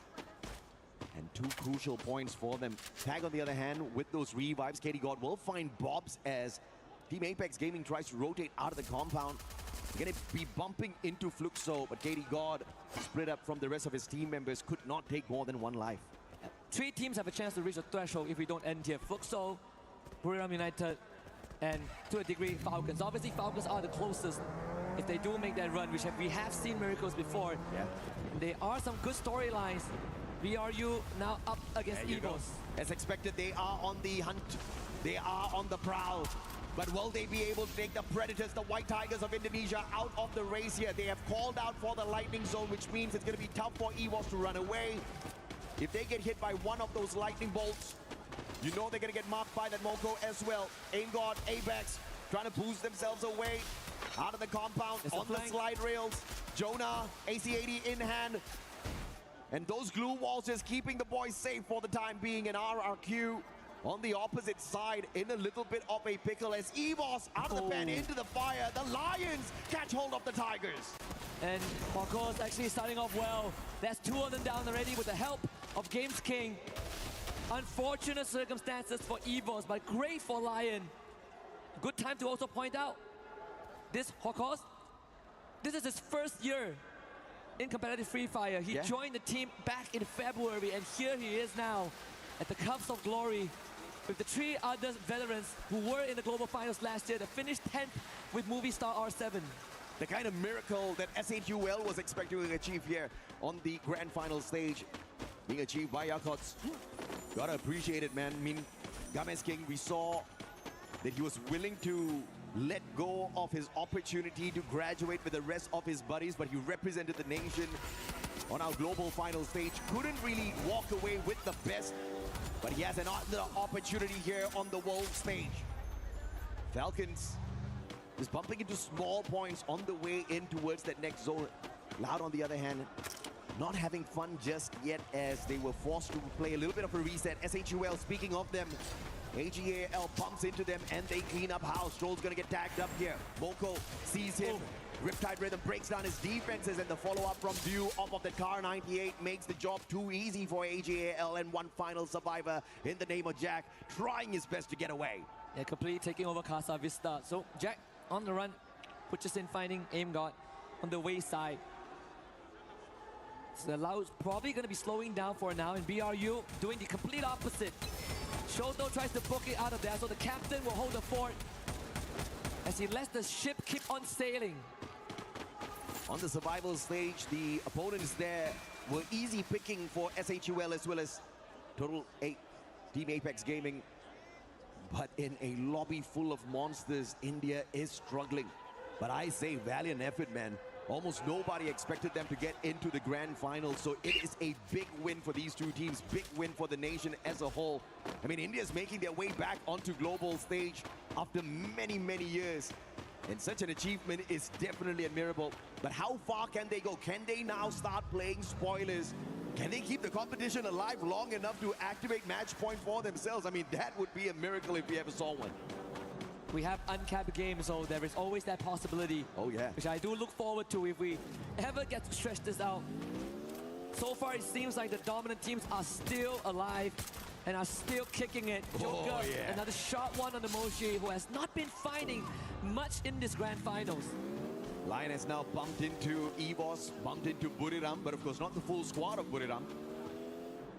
And 2 crucial points for them. Tag, on the other hand, with those revives, Katie God will find Bobs as Team Apex Gaming tries to rotate out of the compound. They're going to be bumping into Fluxo, but Katie God, split up from the rest of his team members, could not take more than 1 life. 3 teams have a chance to reach the threshold if we don't end here. Fluxo, Buriram United, and to a degree, Falcons. Obviously, Falcons are the closest if they do make that run, which we have seen miracles before. There are some good storylines. BRU now up against EVOS. As expected, they are on the hunt. They are on the prowl. But will they be able to take the Predators, the White Tigers of Indonesia, out of the race here? They have called out for the lightning zone, which means it's going to be tough for EVOS to run away. If they get hit by one of those lightning bolts, you know they're going to get marked by that Moko as well. AimGod, Apex, trying to boost themselves away out of the compound on the slide rails. Jonah, AC-80 in hand. And those glue walls just keeping the boys safe for the time being. And RRQ on the opposite side in a little bit of a pickle as EVOS out of the pen into the fire. The Lions catch hold of the Tigers. And Hawkers actually starting off well. That's 2 of them down already with the help of Games King. Unfortunate circumstances for EVOS, but great for Lion. Good time to also point out, this Hawkers, this is his first year in competitive Free Fire. He joined the team back in February, and here he is now at the Cups of Glory with the 3 other veterans who were in the global finals last year that finished 10th with Movie Star R7. The kind of miracle that SHUL was expecting to achieve here on the grand final stage being achieved by Yakots. Gotta appreciate it, man. I mean, Games King, we saw that he was willing to let go of his opportunity to graduate with the rest of his buddies, but he represented the nation on our global final stage. Couldn't really walk away with the best, but he has another opportunity here on the world stage. Falcons is bumping into small points on the way in towards that next zone. Loud, on the other hand, not having fun just yet as they were forced to play a little bit of a reset. SHUL, speaking of them, AGAL pumps into them and they clean up house. Stroll's gonna get tagged up here. Moko sees him. Riptide Rhythm breaks down his defenses, and the follow-up from View off of the Car 98 makes the job too easy for AGAL, and one final survivor in the name of Jack, trying his best to get away. Yeah, completely taking over Casa Vista. So Jack on the run, puts us in finding AimGod on the wayside. So Lau's probably going to be slowing down for now, and BRU doing the complete opposite. Shoto tries to book it out of there, so the captain will hold the fort as he lets the ship keep on sailing. On the survival stage, the opponents there were easy picking for SHUL as well as Total 8 Team Apex Gaming. But in a lobby full of monsters, India is struggling. But I say valiant effort, man. Almost nobody expected them to get into the grand final, so it is a big win for these two teams, big win for the nation as a whole. I mean, India's making their way back onto global stage after many, many years. And such an achievement is definitely admirable. But how far can they go? Can they now start playing spoilers? Can they keep the competition alive long enough to activate match point for themselves? I mean, that would be a miracle if we ever saw one. We have uncapped games, so there is always that possibility. Oh, yeah. Which I do look forward to if we ever get to stretch this out. So far, it seems like the dominant teams are still alive and are still kicking it. Joker, another sharp one on the Moshi, who has not been finding much in this grand finals. Lion has now bumped into EVOS, bumped into Buriram, but of course not the full squad of Buriram.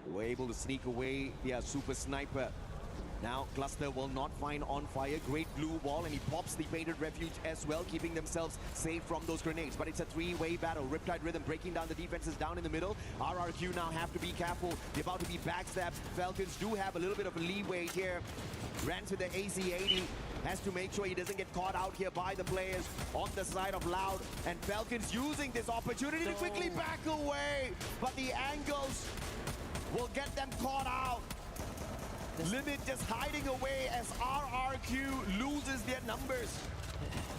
They were able to sneak away via Super Sniper. Now Cluster will not find On Fire. Great blue wall, and he pops the Painted Refuge as well, keeping themselves safe from those grenades. But it's a three-way battle. Riptide Rhythm breaking down the defenses down in the middle. RRQ now have to be careful. They're about to be backstabbed. Falcons do have a little bit of a leeway here. Rans with the AC-80. Has to make sure he doesn't get caught out here by the players on the side of Loud. And Falcons using this opportunity to quickly back away. But the angles will get them caught out. Limit just hiding away as RRQ loses their numbers.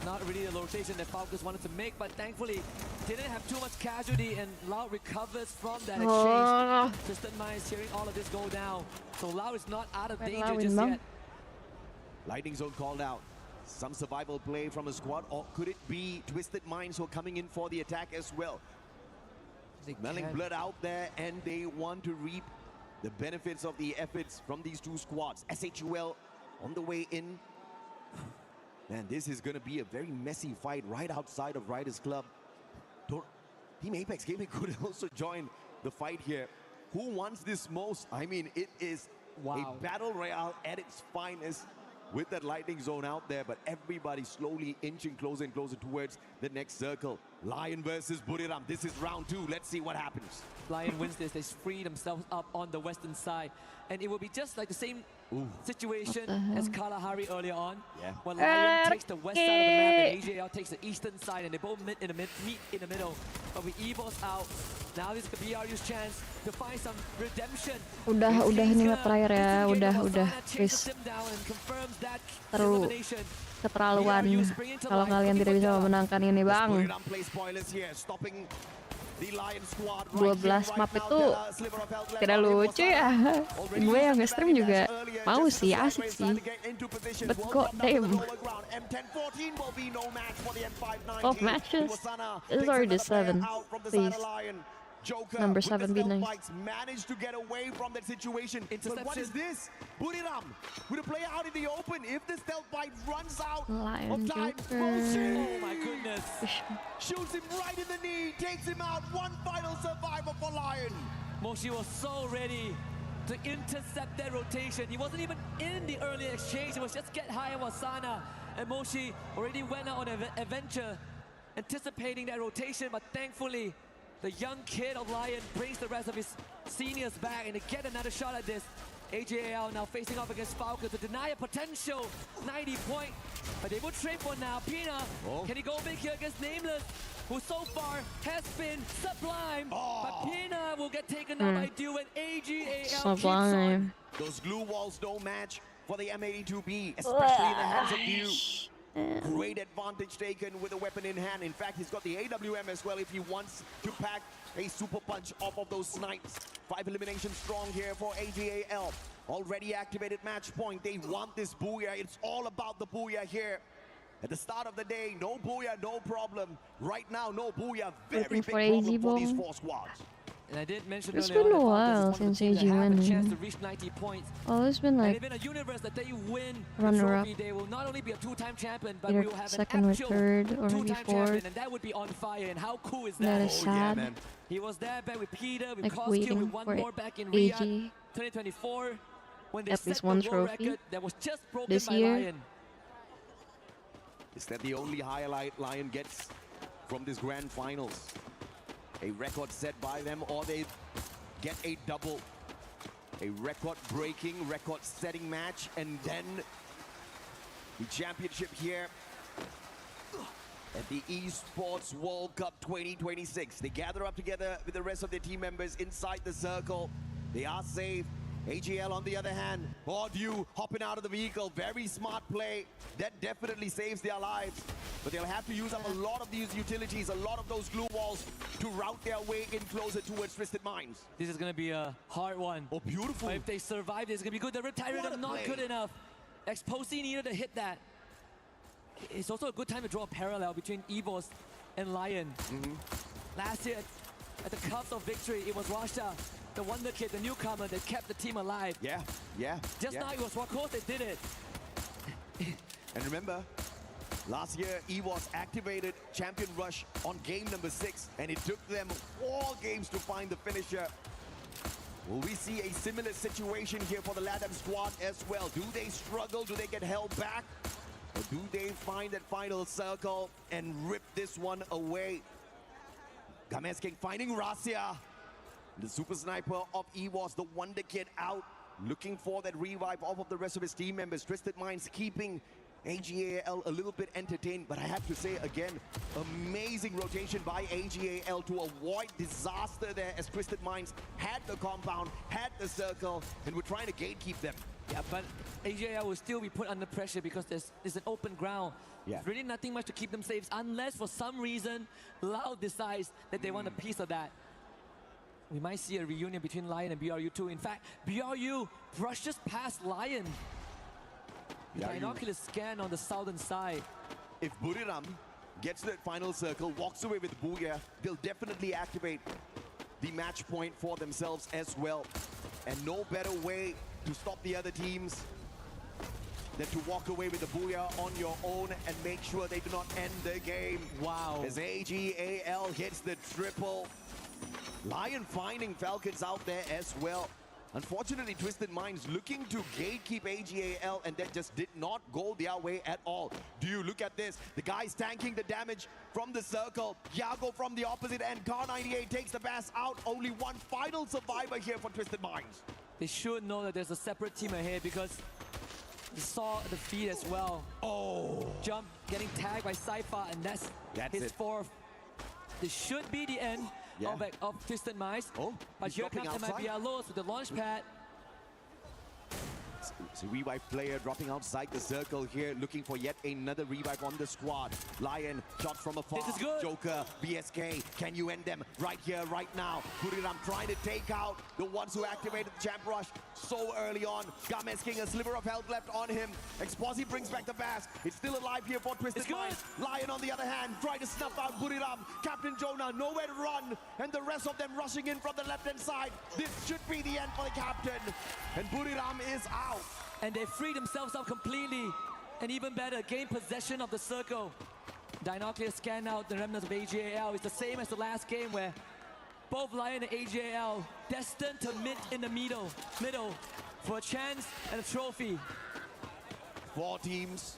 Not really the rotation that Falcons wanted to make, but thankfully didn't have too much casualty, and Lau recovers from that exchange. Twisted Minds hearing all of this go down. So Lau is not out of danger just yet. Lightning Zone called out. Some survival play from the squad, or could it be Twisted Minds who are coming in for the attack as well? Smelling blood out there, and they want to reap the benefits of the efforts from these two squads. SHUL on the way in. Man, this is going to be a very messy fight right outside of Riders Club. Team Apex Gaming could also join the fight here. Who wants this most? I mean, it is a battle royale at its finest with that Lightning Zone out there, but everybody slowly inching closer and closer towards the next circle. Lion versus Buriram. This is round 2. Let's see what happens. Lion wins this. They free themselves up on the western side. And it will be just like the same situation as Kalahari earlier on. Yeah. When Lion takes the west side of the map and AJL takes the eastern side, and they both meet in the middle. But with EVOS out, now this could be BRU's chance to find some redemption. Udah ini map terakhir ya. Udah. Please. Keterlaluan kalau kalian tidak bisa memenangkan ini, Bang. 12 map itu tidak lucu ya. Gue yang nge-stream juga mau sih, asik sih. But god damn. 12 matches? This is already 7. Please. Number 7 be nice. Managed to get away from that situation. But what is this? Buriram with a player out in the open. If the stealth bite runs out of time, oh my goodness. Shoots him right in the knee, takes him out. One final survivor for Lion. Moshi was so ready to intercept that rotation. He wasn't even in the early exchange. It was just get high on Wasana. And Moshi already went out on an adventure, anticipating that rotation, but thankfully, the young kid of Lion brings the rest of his seniors back, and to get another shot at this. AJL now facing off against Falcon to deny a potential 90 point, but they will trade for now. Pina, can he go big here against Nameless, who so far has been sublime, but Pina will get taken out by Dew, and AJL Sublime. Those glue walls don't match for the M82B, especially in the hands of Dew. Great advantage taken with a weapon in hand. In fact, he's got the AWM as well if he wants to pack a super punch off of those snipes. 5 eliminations strong here for AJAL. Already activated match point. They want this booyah. It's all about the booyah here. At the start of the day, no booyah, no problem. Right now, no booyah. Very big problem for these 4 squads. And I did mention it's been a while since AG won. Oh, it's been like runner-up. They will not only be a 2-time champion, but we will have second or third or maybe fourth. And that would be on fire. And how cool is that? That is sad. Yeah, he was there back with Peter, with like Koskil, with one more back in Riyadh 2024. When they at least one trophy that was just broken this by year. Lion. Is that the only highlight Lion gets from this grand finals? A record set by them, or they get a double. A record-breaking, record-setting match, and then the championship here at the Esports World Cup 2026. They gather up together with the rest of their team members inside the circle. They are safe. AGL on the other hand, Audu hopping out of the vehicle, very smart play. That definitely saves their lives. But they'll have to use up a lot of these utilities, a lot of those glue walls to route their way in closer towards Twisted Minds. This is going to be a hard one. Oh, beautiful. But if they survive, it's going to be good. The Retired not good enough. Exposing needed to hit that. It's also a good time to draw a parallel between EVOS and Lion. Last year, at the cusp of victory, it was Rasha, the wonder kid, the newcomer that kept the team alive. Yeah. Just now it was Wakos that did it. And remember, last year EVOS activated Champion Rush on game number 6, and it took them 4 games to find the finisher. Will we see a similar situation here for the LATAM squad as well? Do they struggle? Do they get held back? Or do they find that final circle and rip this one away? Games King finding Rasia. The super sniper of EVOS, the wonder kid out, looking for that revive off of the rest of his team members. Twisted Minds keeping AGAL a little bit entertained, but I have to say again, amazing rotation by AGAL to avoid disaster there, as Twisted Minds had the compound, had the circle, and were trying to gatekeep them. Yeah, but AGAL will still be put under pressure because there's an open ground. Yeah. Really nothing much to keep them safe, unless for some reason Loud decides that they want a piece of that. We might see a reunion between Lion and BRU2. In fact, BRU brushes past Lion. With an binocular scan on the southern side. If Buriram gets to that final circle, walks away with Booyah, they'll definitely activate the match point for themselves as well. And no better way to stop the other teams than to walk away with the Booyah on your own and make sure they do not end the game. Wow. As AGAL hits the triple. Lion finding Falcons out there as well. Unfortunately, Twisted Minds looking to gatekeep AGAL, and that just did not go their way at all. Do you look at this? The guy's tanking the damage from the circle. Yago from the opposite end. Car98 takes the Bass out. Only one final survivor here for Twisted Minds. They should know that there's a separate team ahead because they saw the feed as well. Oh! Jump, getting tagged by Cypher, and that's his it. fourth. This should be the end of Twisted Minds. Oh, but here comes MIBRLOS with the launch pad. It's a revive player dropping outside the circle here, looking for yet another revive on the squad. Lion, shot from afar. This is good. Joker, BSK, can you end them right here, right now? Buriram trying to take out the ones who activated the Champ Rush so early on. Games King, a sliver of health left on him. Exposi brings back the Bass. It's still alive here for Twisted Minds. Lion, on the other hand, trying to snuff out Buriram. Captain Jonah, nowhere to run. And the rest of them rushing in from the left-hand side. This should be the end for the captain. And Buriram is out. And they free themselves up completely. And even better, gain possession of the circle. Dinocular scan out the remnants of AGAL. It's the same as the last game where both Lion and AGAL destined to meet in the middle for a chance and a trophy. 4 teams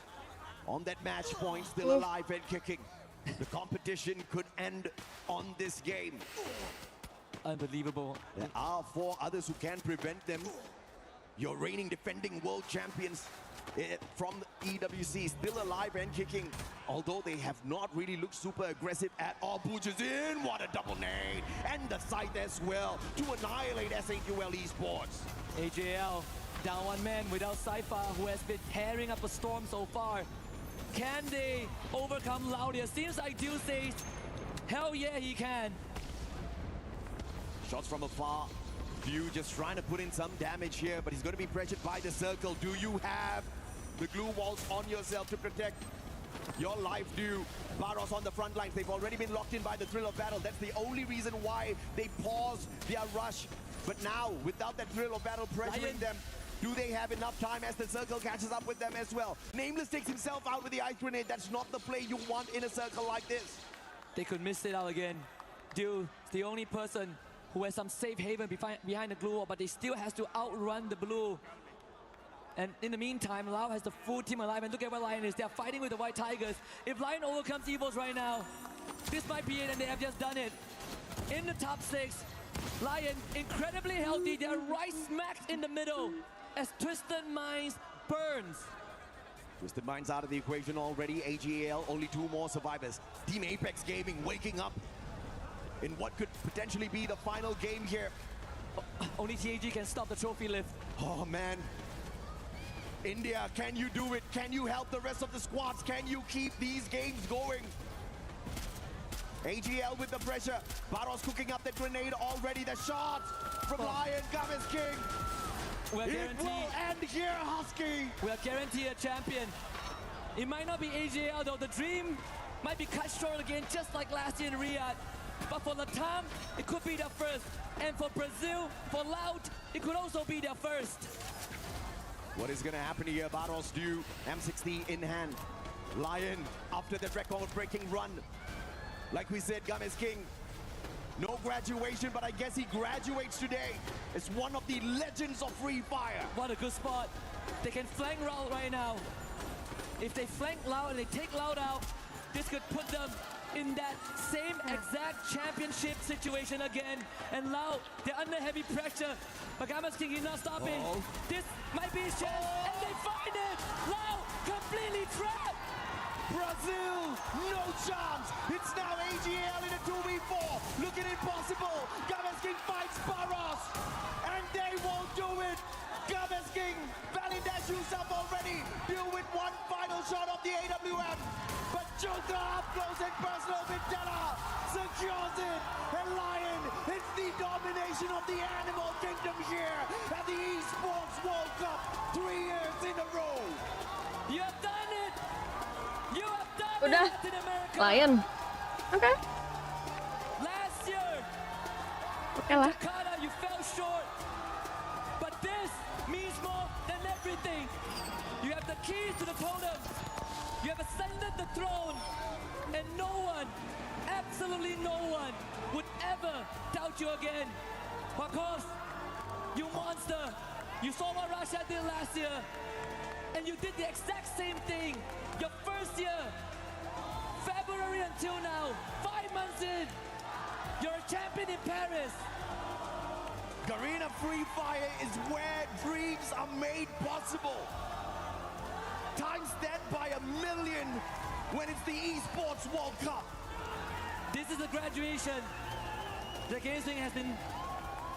on that match point, still alive and kicking. The competition could end on this game. Unbelievable. There are 4 others who can prevent them. Your reigning defending world champions from the EWC still alive and kicking, although they have not really looked super aggressive at all. Booch is in, what a double nade, and the site as well to annihilate SAQL Esports. AGL down one man without Cypher, who has been tearing up a storm so far. Can they overcome Laudia? Seems like Dew says, hell yeah, he can. Shots from afar. Dew just trying to put in some damage here, but he's going to be pressured by the circle. Do you have the glue walls on yourself to protect your life, Dew? Baros on the front lines. They've already been locked in by the thrill of battle. That's the only reason why they paused their rush. But now, without that thrill of battle pressuring them, do they have enough time as the circle catches up with them as well? Nameless takes himself out with the ice grenade. That's not the play you want in a circle like this. They could miss it out again. Dew is the only person who has some safe haven behind the glue wall, but they still has to outrun the blue. And in the meantime, Lau has the full team alive, and look at where Lion is. They're fighting with the White Tigers. If Lion overcomes Evos right now, this might be it, and they have just done it. In the top 6, Lion incredibly healthy. They're right smack in the middle as Twisted Minds burns. Twisted Minds out of the equation already. AGAL, only 2 more survivors. Team Apex Gaming waking up in what could potentially be the final game here. Only TAG can stop the trophy lift. Oh man. India, can you do it? Can you help the rest of the squads? Can you keep these games going? AGL with the pressure. Baros cooking up the grenade already. The shot from Lion, Games King. We're it guaranteed. will end here, Husky. We're guaranteed a champion. It might not be AGL though. The dream might be cut short again, just like last year in Riyadh. But for Latam, it could be their first. And for Brazil, for Loud, it could also be their first. What is going to happen here? Baros Dew, M60 in hand. Lion, after the record-breaking run. Like we said, Games King, no graduation, but I guess he graduates today. It's one of the legends of Free Fire. What a good spot. They can flank Loud right now. If they flank Loud and they take Loud out, this could put them in that same exact championship situation again. And Lau, they're under heavy pressure. But Games King is not stopping. This might be his chance, and they find it! Lau, completely trapped! Brazil, no chance! It's now AGL in a 2v4. Looking impossible. Games King fights Baros, and they won't do it. Games King, validates yourself already. Deal with one final shot of the AWM. But Joker up close and personal with Della secures it. And Lion, it's the domination of the Animal Kingdom here at the Esports World Cup 3 years in a row. You have done it! You have done Udah, it, Latin America! Lion. Oke. Last year, Oke lah. Jakarta, you fell short. But this means more than everything. You have the keys to the totem. You have ascended the throne, and no one, absolutely no one, would ever doubt you again. Because You monster! You saw what Russia did last year, and you did the exact same thing. Your first year, February until now, 5 months in, you're a champion in Paris. Garena Free Fire is where dreams are made possible. Times that by 1,000,000 when it's the Esports World Cup. This is the graduation the Gaming has been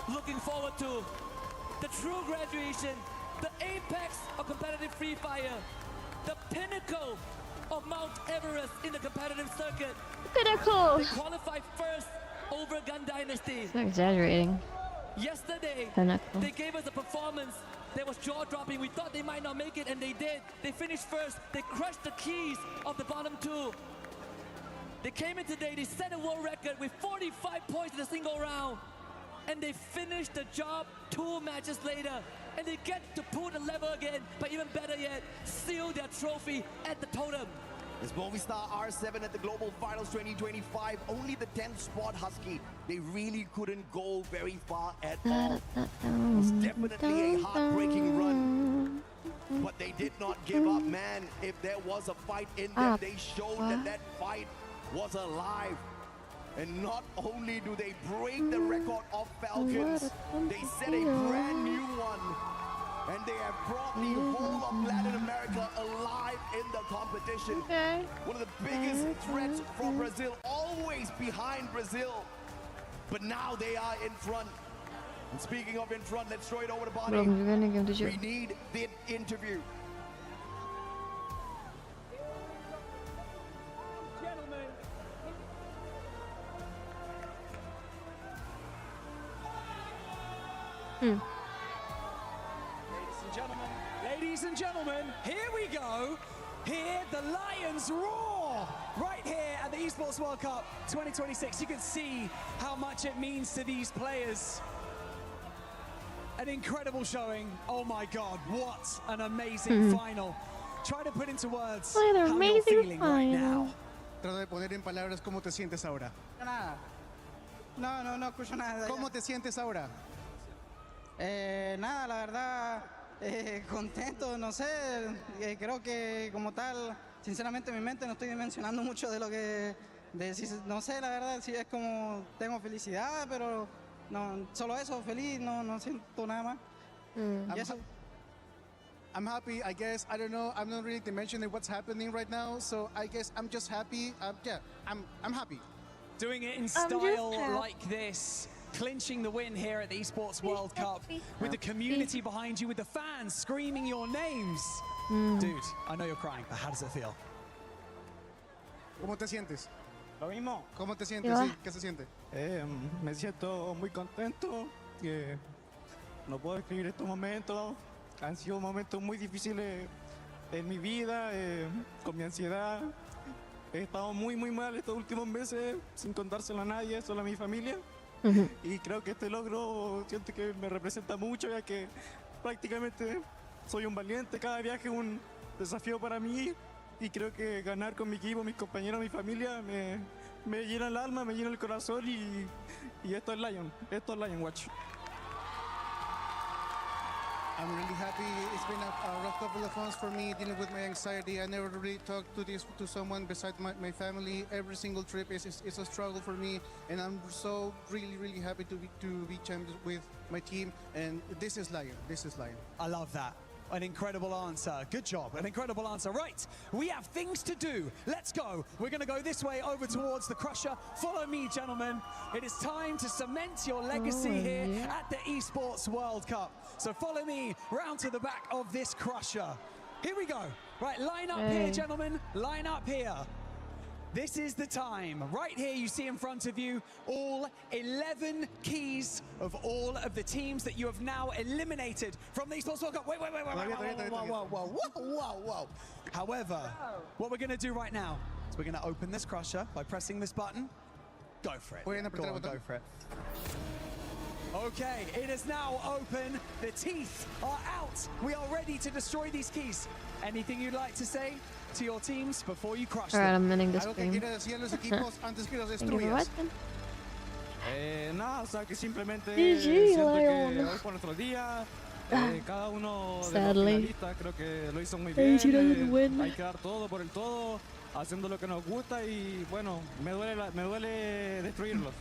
looking forward to. The true graduation, the apex of competitive Free Fire, the pinnacle of Mount Everest in the competitive circuit. Pinnacle! They qualified first over Gun Dynasty. I'm exaggerating. Yesterday, Pinnacle. they gave us a performance that was jaw-dropping. We thought they might not make it, and they did. They finished first. They crushed the keys of the bottom two. They came in today, they set a world record with 45 points in a single round. And they finished the job 2 matches later. And they get to pull the lever again, but even better yet, seal their trophy at the totem. As Movistar R7 at the Global Finals 2025, only the 10th spot Husky. They really couldn't go very far at all. It was definitely a heartbreaking run. But they did not give up, man. If there was a fight in them, they showed that that fight was alive. And not only do they break the record of Falcons, they set a brand new one. And they have brought the whole of Latin America alive in the competition. One of the biggest threats from Brazil, always behind Brazil. But now they are in front. And speaking of in front, let's throw it over to Bonnie. We need the interview. Ladies and gentlemen, here we go. Here the Lions roar right here at the Esports World Cup 2026. You can see how much it means to these players. An incredible showing. Oh my God, what an amazing final. Try to put into words how you're feeling right now. Trata de poner en palabras cómo te sientes ahora. Nada. No escucho nada. ¿Cómo te sientes ahora? Nada, la verdad, contento, no sé, creo que como tal, sinceramente en mi mente no estoy dimensionando mucho de lo que, no sé, la verdad, sí es como, tengo felicidad, pero no, solo eso, feliz, no siento nada más. Y eso. I'm happy, I guess, I don't know, I'm not really dimensioning what's happening right now, so I guess I'm just happy, yeah, I'm happy. Doing it in style like this. Clinching the win here at the Esports World Cup with the community behind you, with the fans screaming your names. Dude, I know you're crying, but how does it feel? ¿Cómo te sientes? Lo mismo. ¿Cómo te sientes? Sí, ¿qué se siente? Me siento muy contento. No puedo describir estos momentos. Han sido momentos muy difíciles en mi vida, con mi ansiedad. He estado muy mal estos últimos meses, sin contárselo a nadie, solo a mi familia. Y creo que este logro siento que me representa mucho, ya que prácticamente soy un valiente. Cada viaje es un desafío para mí y creo que ganar con mi equipo, mis compañeros, mi familia me llena el alma, me llena el corazón y esto es Lion, Watch. I'm really happy. It's been a rough couple of months for me dealing with my anxiety. I never really talked to someone besides my family. Every single trip is a struggle for me, and I'm so really happy to be champions with my team. And this is Lion. I love that. An incredible answer. Good job. An incredible answer. Right, we have things to do. Let's go. We're going to go this way over towards the Crusher. Follow me, gentlemen. It is time to cement your legacy here at the Esports World Cup. So follow me round to the back of this Crusher. Here we go. Right, line up here, gentlemen. Line up here. This is the time. Right here you see in front of you all 11 keys of all of the teams that you have now eliminated from the Esports World Cup. Wait. Whoa. However, what we're going to do right now is we're going to open this Crusher by pressing this button. Go for it. Go for it. Okay, it is now open. The teeth are out. We are ready to destroy these keys. Anything you'd like to say to your teams before you crush them? Alright, I'm ending this stream. Nada, o sea que simplemente GG, siento que Lion. hoy por otro día. Cada uno de los Sadly. finalistas creo que lo hizo muy Hey, bien. she doesn't win. Hay que dar todo por el todo, haciendo lo que nos gusta y bueno, me duele destruirlos.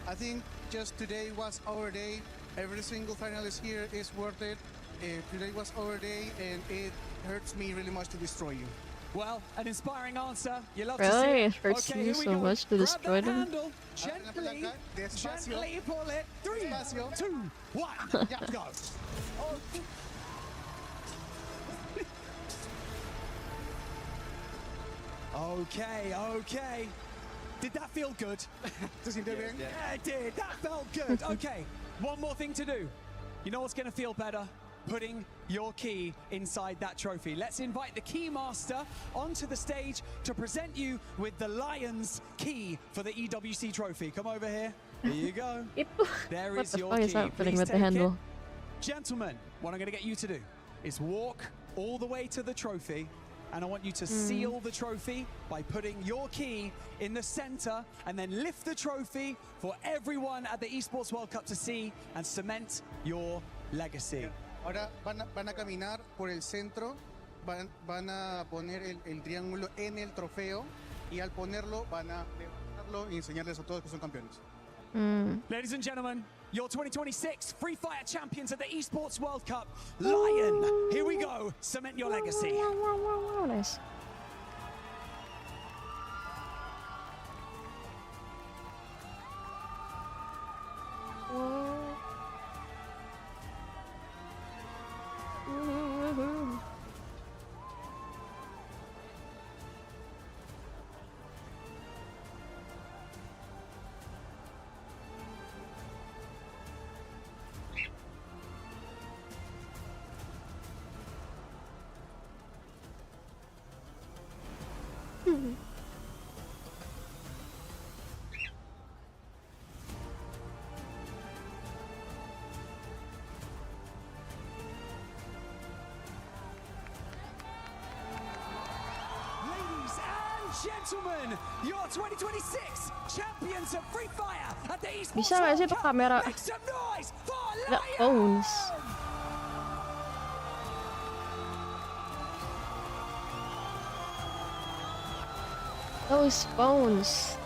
I think just today was our day. Every single finalist here is worth it. Today was our day, and it hurts me really much to destroy you. Well, an inspiring answer. You love Really? to see It it. hurts Okay, you here we so go. much to Grab destroy that them? handle. Gently, gently pull it. 3, 2, 1. Yeah, go. Okay. Did that feel good? Does he do it? Yeah, it did. That felt good. Okay, one more thing to do. You know what's going to feel better? Putting your key inside that trophy. Let's invite the key master onto the stage to present you with the Lions key for the EWC trophy. Come over here. Here you go. There What is the your fuck key. is happening Please with the take handle? it. Gentlemen, what I'm going to get you to do is walk all the way to the trophy, and I want you to seal the trophy by putting your key in the center and then lift the trophy for everyone at the Esports World Cup to see and cement your legacy. Ahora van a caminar por el centro, van a poner el triángulo en el trofeo y al ponerlo van a levantarlo y enseñarles a todos que son campeones. Ladies and gentlemen, your 2026 Free Fire champions at the Esports World Cup, Lion. Here we go. Cement your legacy. Nice. Ladies and gentlemen, your 2026 champions of Free Fire at the Esports Bisa nggak sih World tuh Cup. kamera Make some noise for nggak Lion. phones? Those phones.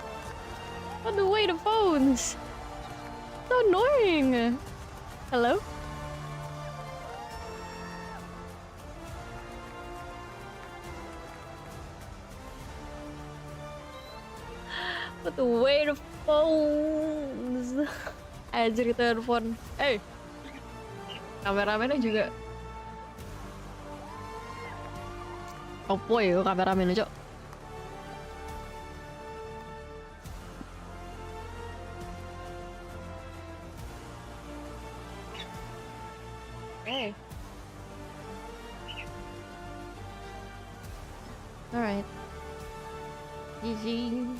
Put away the phones. So annoying. Hello? Put away the phones. Anjir itu handphone. Hey. Kameramennya juga. Oppo ya kameramennya, Cok. Hey. All right. GG.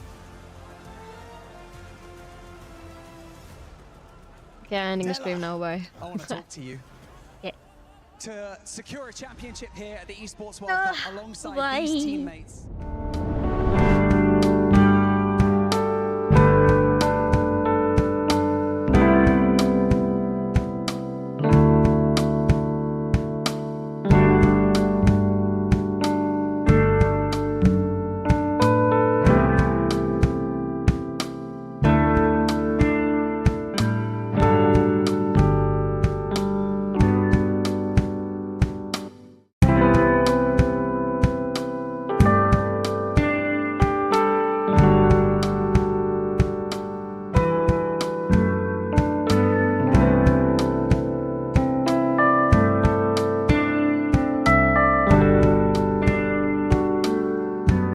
Okay, ending the stream now. Bye. I want to talk to you. Yeah. To secure a championship here at the Esports World Cup alongside bye. these teammates.